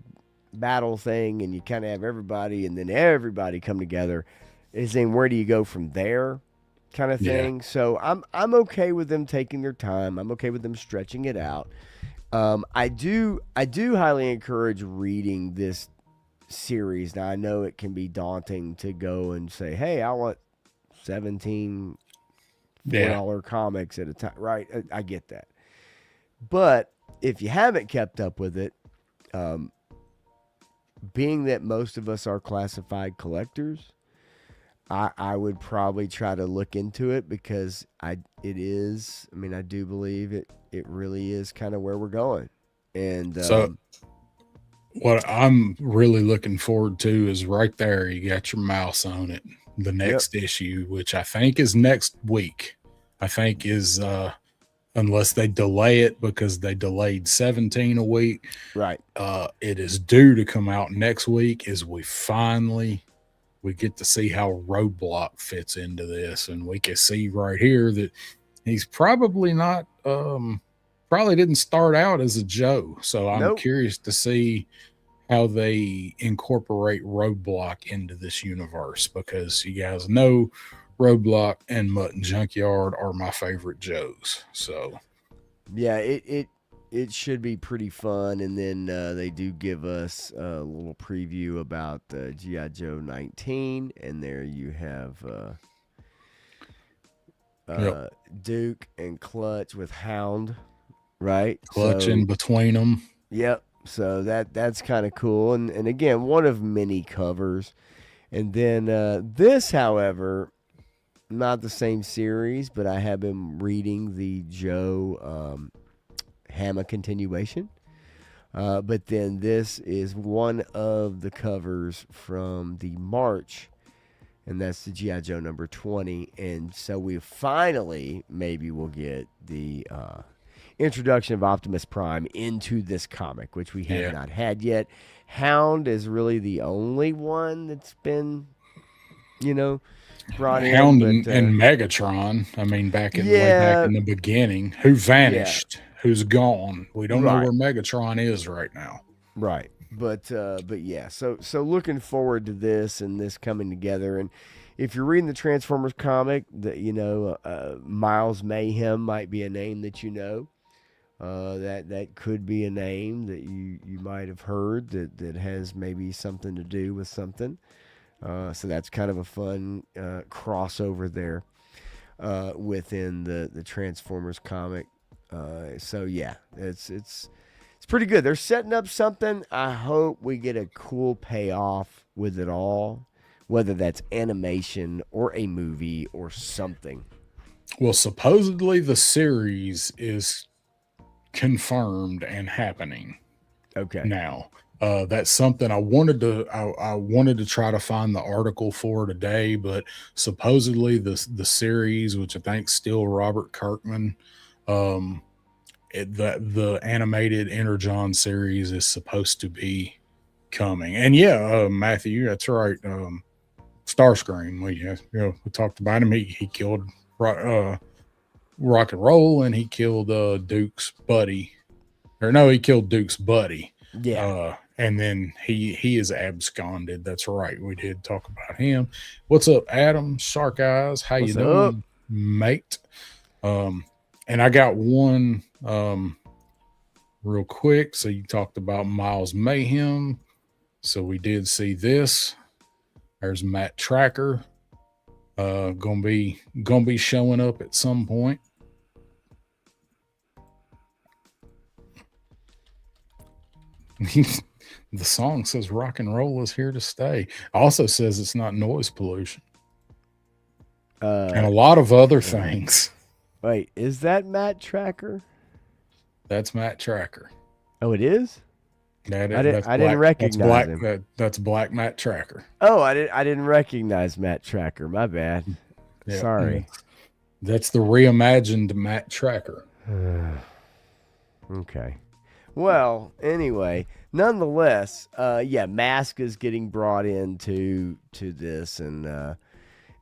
battle thing and you kind of have everybody and then everybody come together, is then where do you go from there kind of thing. So I'm okay with them taking their time. I'm okay with them stretching it out. I do highly encourage reading this series. Now I know it can be daunting to go and say, hey, I want 17 $4 comics at a time, right? I get that. But if you haven't kept up with it, being that most of us are classified collectors, I would probably try to look into it because I do believe it really is kind of where we're going. And So what I'm really looking forward to is right there. You got your mouse on it. The next issue, which I think is next week. I think is unless they delay it because they delayed 17 a week. right. It is due to come out next week as we get to see how Roadblock fits into this. And we can see right here that he's probably not probably didn't start out as a Joe. So I'm Nope. curious to see how they incorporate Roadblock into this universe, because you guys know Roadblock and Mutton Junkyard are my favorite Joes. So Yeah, it should be pretty fun. And then they do give us a little preview about G.I. Joe 19. And there you have Yep. Duke and Clutch with Hound, right? Clutch in between them. Yep. So that's kind of cool. And again, one of many covers. And then this, however, not the same series, but I have been reading the Joe Hammer continuation. But then this is one of the covers from the March, and that's the G.I. Joe number 20. And so we finally maybe will get the introduction of Optimus Prime into this comic, which we have not had yet. Hound is really the only one that's been, brought Hound in. But, and Megatron. I mean, way back in the beginning, who vanished, who's gone. We don't know where Megatron is right now. Right. But yeah, so looking forward to this and this coming together. And if you're reading the Transformers comic, Miles Mayhem might be a name that you know. That could be a name that you might have heard that has maybe something to do with something. So that's kind of a fun crossover there within the Transformers comic. So yeah, it's pretty good. They're setting up something. I hope we get a cool payoff with it all, whether that's animation or a movie or something. Well, supposedly the series is confirmed and happening. Okay. Now, that's something I wanted to try to find the article for today, but supposedly the series, which I think still Robert Kirkman, the animated Energon series is supposed to be coming. And Matthew, that's right. Starscream, we talked about him. He killed Rock and Roll, and he killed Duke's buddy. Or no, he killed Duke's buddy. Yeah. And then he is absconded. That's right. We did talk about him. What's up, Adam? Shark Eyes. How you doing, mate? And I got one real quick. So you talked about Miles Mayhem. So we did see this. There's Matt Tracker. Gonna be showing up at some point. The song says rock and roll is here to stay. Also says it's not noise pollution. And a lot of other things. Wait, is that Matt Tracker? That's Matt Tracker. Oh, it is? I didn't recognize him. That's Black Matt Tracker. Oh, I didn't recognize Matt Tracker. My bad. Yeah. Sorry. That's the reimagined Matt Tracker. Okay. Well, anyway, nonetheless, Mask is getting brought into this, and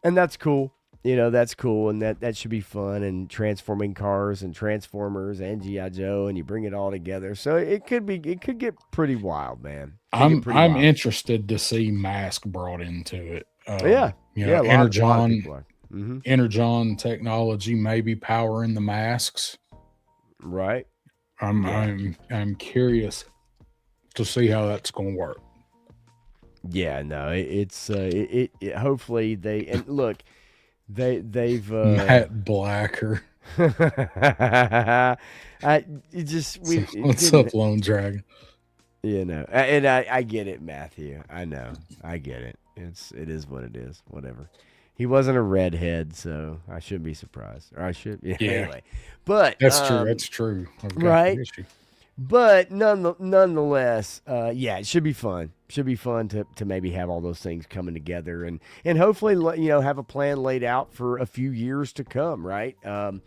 that's cool. That's cool, and that should be fun. And transforming cars and Transformers and G.I. Joe, and you bring it all together. So it could get pretty wild, man. I'm interested to see Mask brought into it. Energon technology maybe powering the masks. Right. I'm curious to see how that's going to work. Yeah, no, it's hopefully they've Matt Blacker. I it just we So, it what's didn't up, Lone Dragon? and I get it, Matthew. I know. I get it. It is what it is. Whatever. He wasn't a redhead, so I shouldn't be surprised. Or I should. Yeah. Yeah, Anyway, but that's true. That's true. I've got right. the issue. But nonetheless, yeah, it should be fun. Should be fun to maybe have all those things coming together and hopefully have a plan laid out for a few years to come, right? And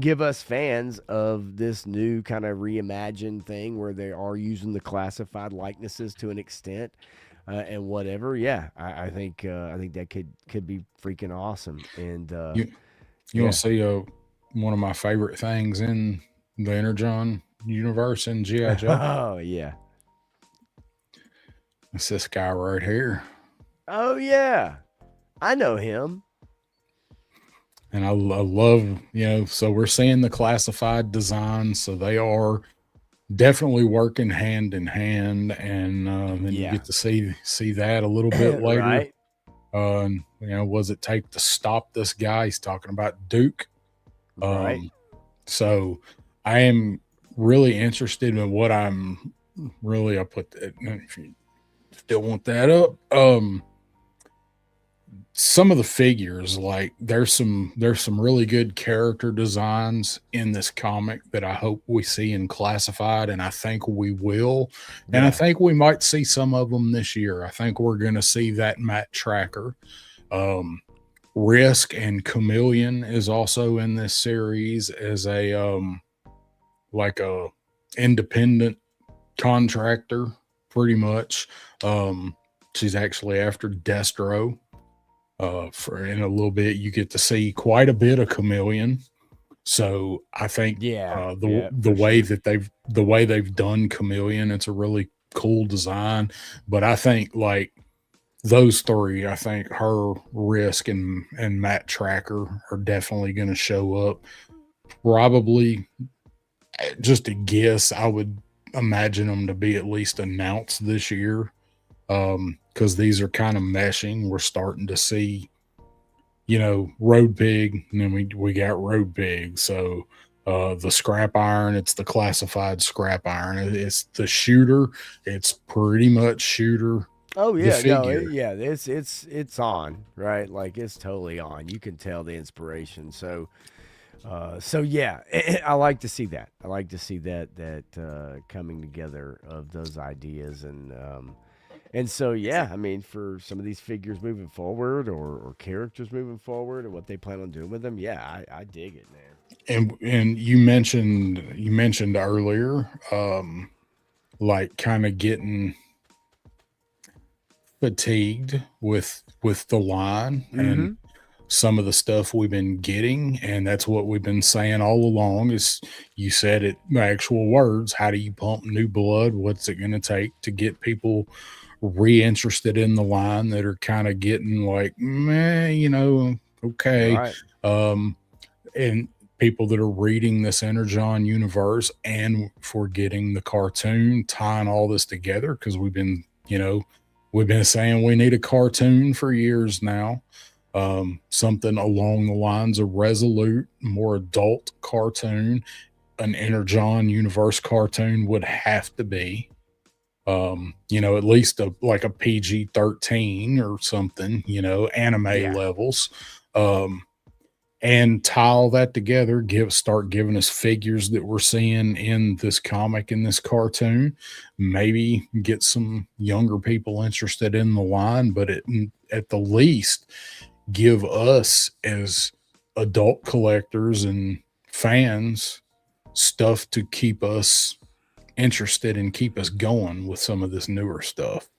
give us fans of this new kind of reimagined thing where they are using the classified likenesses to an extent, and whatever. Yeah, I think that could be freaking awesome. And You want yeah, to see one of my favorite things in the Energon universe in GI Joe? oh yeah, It's this guy right here. oh yeah, I know him. And I love, so we're seeing the classified designs. So they are definitely working hand in hand. And then you Yeah. get to see that a little bit later. Right. Was it take to stop this guy? He's talking about Duke. Right. So I am really interested in what I put that, if you still want that up. Some of the figures, like there's some really good character designs in this comic that I hope we see in classified, and I think we will. And I think we might see some of them this year. I think we're going to see that Matt Tracker. Risk and Chameleon is also in this series as a like a independent contractor, pretty much. She's actually after Destro. For in a little bit, you get to see quite a bit of Chameleon. So I think the way they've done Chameleon, it's a really cool design. But I think like those three, I think her, Risk, and Matt Tracker are definitely going to show up. Probably, just a guess, I would imagine them to be at least announced this year. Because these are kind of meshing. We're starting to see, Road Pig, and then we got Road Pig. So the Scrap Iron, it's the classified Scrap Iron. It's the Shooter. It's pretty much Shooter. Oh yeah, no, figure. it's on, right? Like it's totally on. You can tell the inspiration. So yeah, I like to see that. I like to see that coming together of those ideas and so yeah, I mean for some of these figures moving forward or characters moving forward and what they plan on doing with them, yeah, I dig it, man. And you mentioned earlier, like kind of getting fatigued with the line and some of the stuff we've been getting, and that's what we've been saying all along. Is you said it, actual words, how do you pump new blood? What's it going to take to get people reinterested in the line that are kind of getting like meh, okay. Right. And people that are reading this Energon universe and for getting the cartoon, tying all this together, because we've been saying we need a cartoon for years now. Something along the lines of Resolute, more adult cartoon. An Energon universe cartoon would have to be, at least like a PG-13 or something, anime levels. And tie all that together, start giving us figures that we're seeing in this comic, in this cartoon, maybe get some younger people interested in the line, but at the least give us as adult collectors and fans stuff to keep us interested and keep us going with some of this newer stuff.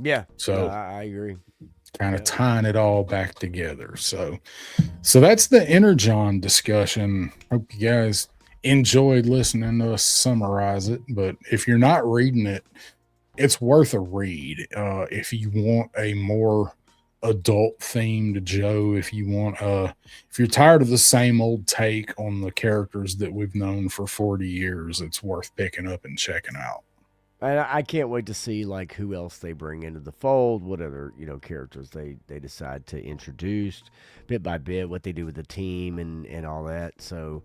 Yeah. So I agree. Kind of tying it all back together. So that's the Energon discussion. Hope you guys enjoyed listening to us summarize it. But if you're not reading it, it's worth a read. If you want a more adult themed Joe, if you're tired of the same old take on the characters that we've known for 40 years, it's worth picking up and checking out. And I can't wait to see like who else they bring into the fold, what other characters they decide to introduce bit by bit, what they do with the team and all that. So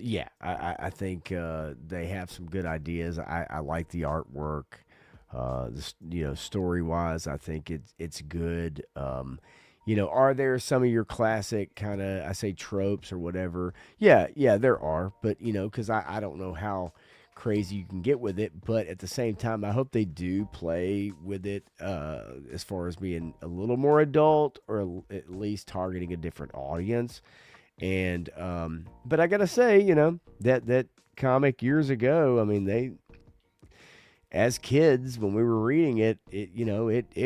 yeah, I think they have some good ideas. I like the artwork. Story wise, I think it's good. Are there some of your classic kind of I say tropes or whatever? Yeah, there are, but because I don't know how crazy you can get with it, but at the same time, I hope they do play with it as far as being a little more adult or at least targeting a different audience. And but I gotta say, that comic years ago, I mean, they as kids when we were reading it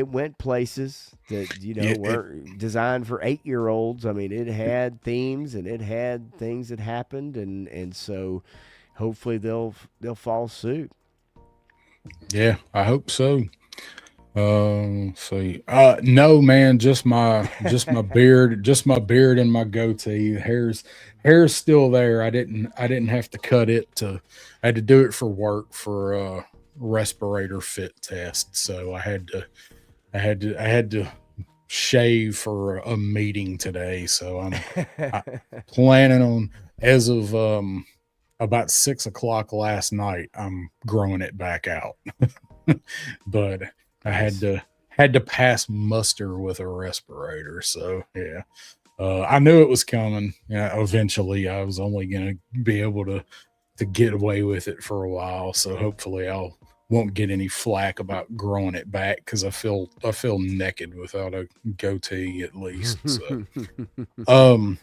went places that Yeah, weren't designed for 8-year olds. I mean, it had themes and it had things that happened, and so hopefully they'll follow suit. yeah, I hope so. See, no, man, just my beard, just my beard and my goatee. Hair's still there. I didn't have to cut it I had to do it for work for respirator fit test. So I had to shave for a meeting today. So I planning on, as of about 6 o'clock last night, I'm growing it back out. But I Nice. had to pass muster with a respirator. So yeah, I knew it was coming. Yeah, eventually, I was only gonna be able to get away with it for a while. So hopefully, I'll won't get any flack about growing it back because I feel naked without a goatee at least. So um,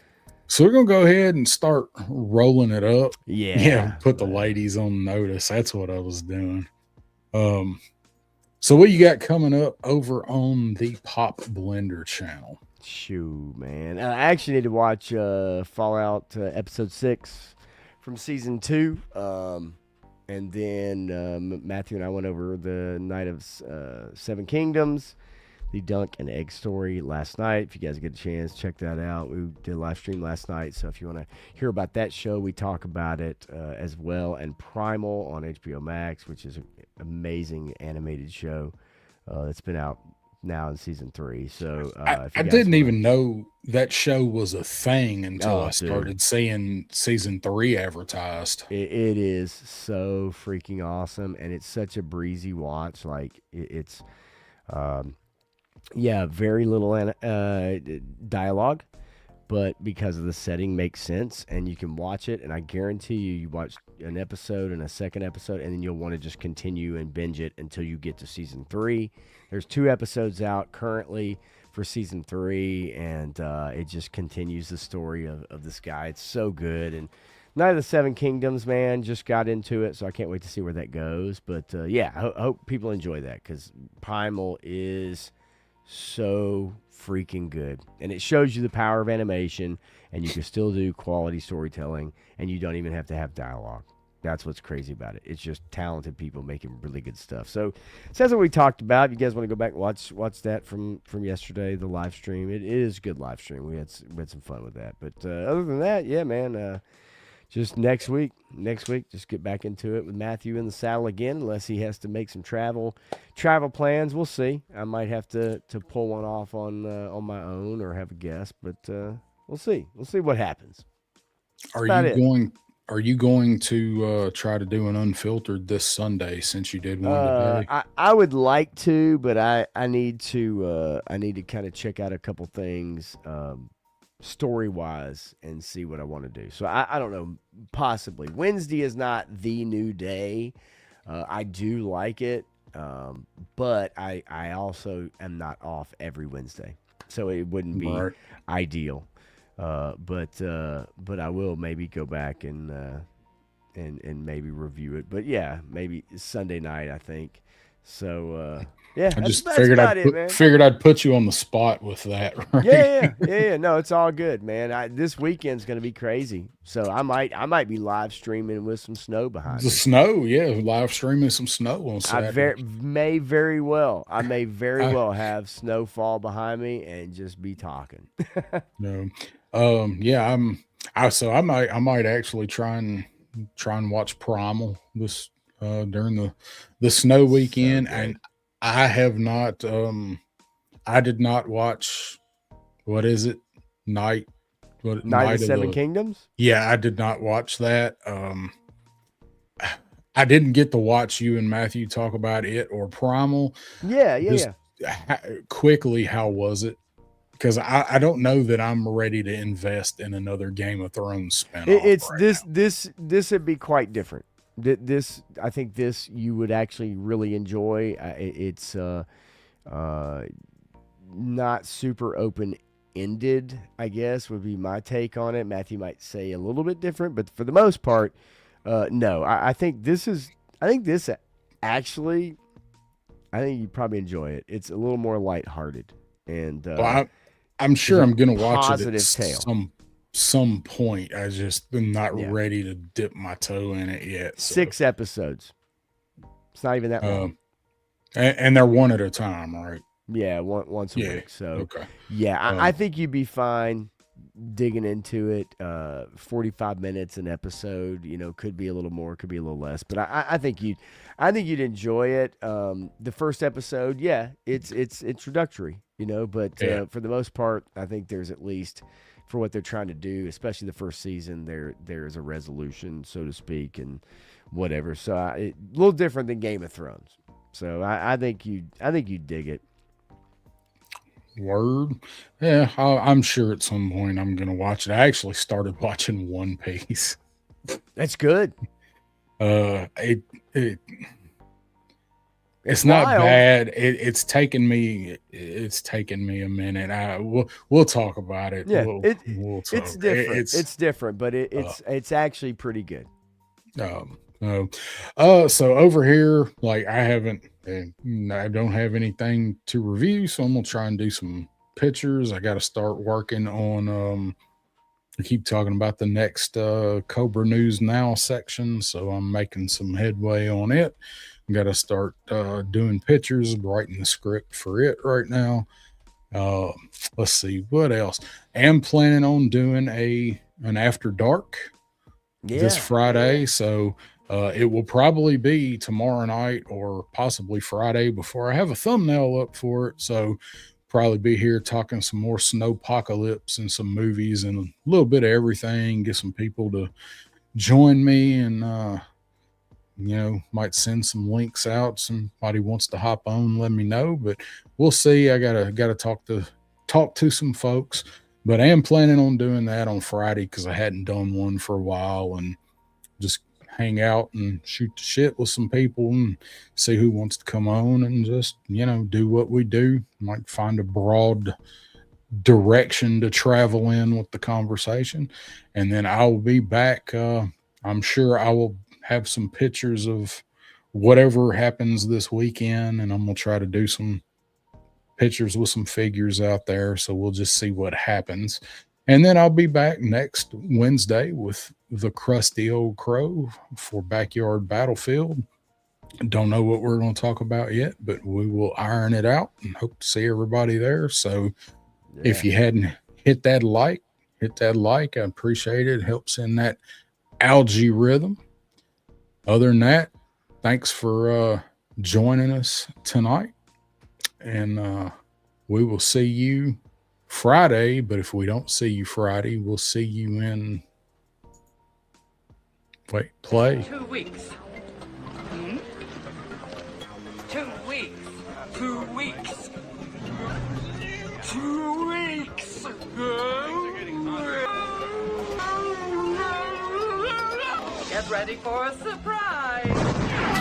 so we're gonna go ahead and start rolling it up. Yeah, Yeah, put the man. ladies on notice. That's what I was doing. Um, so what you got coming up over on the Pop Blender channel? Shoo, man. I actually need to watch Fallout episode 6 from season 2. And then Matthew and I went over the Night of Seven Kingdoms, the Dunk and Egg story last night. If you guys get a chance, check that out. We did a live stream last night. So if you want to hear about that show, we talk about it as well. And Primal on HBO Max, which is an amazing animated show that's been out now in season 3. So if I you guys didn't want to. even know that show was a thing until Oh, I dude. started seeing season 3 advertised. It is so freaking awesome, and it's such a breezy watch. Like it's, um, yeah, very little dialogue, but because of the setting, makes sense, and you can watch it. And I guarantee you watch an episode and a second episode, and then you'll want to just continue and binge it until you get to season 3. There's 2 episodes out currently for season 3, and it just continues the story of this guy. It's so good. And Night of the Seven Kingdoms, man, just got into it, so I can't wait to see where that goes. But yeah, I hope people enjoy that because Primal is so freaking good, and it shows you the power of animation, and you can still do quality storytelling, and you don't even have to have dialogue. That's what's crazy about it. It's just talented people making really good stuff. So that's what we talked about. If you guys want to go back and watch that from yesterday, the live stream. It is a good live stream. We had some fun with that. But other than that, yeah, man. Just next week, just get back into it with Matthew in the saddle again, unless he has to make some travel plans. We'll see. I might have to pull one off on my own or have a guest, but we'll see. We'll see what happens. That's Are about you it. going? Are you going to try to do an unfiltered this Sunday since you did one today? I would like to, but I need to kind of check out a couple things story wise and see what I want to do. So I don't know. Possibly Wednesday is not the new day. I do like it, but I also am not off every Wednesday, so it wouldn't be Right. ideal. But I will maybe go back and maybe review it. But yeah, maybe Sunday night, I think. So yeah, I just that's about it, man. figured I'd put you on the spot with that, right? Yeah. No, it's all good, man. This weekend's gonna be crazy, so I might be live streaming with some snow behind The me. snow, yeah, live streaming some snow on Saturday. I may very I well have snowfall behind me and just be talking. no, yeah, I might actually try and watch Primal during the snow weekend, good. and I have not. I did not watch. What is it? Night. What Night of the Seven the? Kingdoms. Yeah, I did not watch that. I didn't get to watch you and Matthew talk about it or Primal. Yeah. Just quickly, how was it? Because I don't know that I'm ready to invest in another Game of Thrones spinoff. It's right this would be quite different. This I think this you would actually really enjoy. It's not super open ended, I guess, would be my take on it. Matthew might say a little bit different, but for the most part, no. I think this actually, I think you'd probably enjoy it. It's a little more lighthearted, and Well, I'm sure I'm going to watch it positive at tale. some point. I just am not Yeah. ready to dip my toe in it yet. So, 6 episodes. It's not even that long. and they're one at a time, right? Yeah, once a week. So Okay. yeah, I think you'd be fine digging into it. 45 minutes an episode. You know, could be a little more, could be a little less, but I think you'd enjoy it. The first episode, yeah, it's introductory. You know, but for the most part, I think there's at least for what they're trying to do, especially the first season, there's a resolution, so to speak, and whatever. So a little different than Game of Thrones. So I think you dig it. Word. Yeah, I'm sure at some point I'm going to watch it. I actually started watching One Piece. That's good. It's not bad. It's taken me a minute. We'll talk about it. Yeah, we'll talk. It's different. It's different, but it's actually pretty good. So over here, like I don't have anything to review, so I'm gonna try and do some pictures. I got to start working on. I keep talking about the next Cobra News Now section, so I'm making some headway on it. Got to start doing pictures, writing the script for it right now. Let's see what else. I'm planning on doing an After Dark this Friday, so it will probably be tomorrow night or possibly Friday before I have a thumbnail up for it. So probably be here talking some more snowpocalypse and some movies and a little bit of everything. Get some people to join me and might send some links out. Somebody wants to hop on, let me know, but we'll see. I gotta talk to some folks, but I am planning on doing that on Friday because I hadn't done one for a while, and just hang out and shoot the shit with some people and see who wants to come on and just do what we do. Might find a broad direction to travel in with the conversation, and then I'll be back. I'm sure I will have some pictures of whatever happens this weekend, and I'm gonna try to do some pictures with some figures out there, so we'll just see what happens. And then I'll be back next Wednesday with the Crusty Old Crow for Backyard Battlefield. Don't know what we're going to talk about yet, but we will iron it out and hope to see everybody there. So if you hadn't hit that like, I appreciate it. It helps in that algae rhythm. Other than that, thanks for joining us tonight. And we will see you Friday. But if we don't see you Friday, we'll see you in... play. 2 weeks. 2 weeks. 2 weeks. 2 weeks. Get ready for a surprise.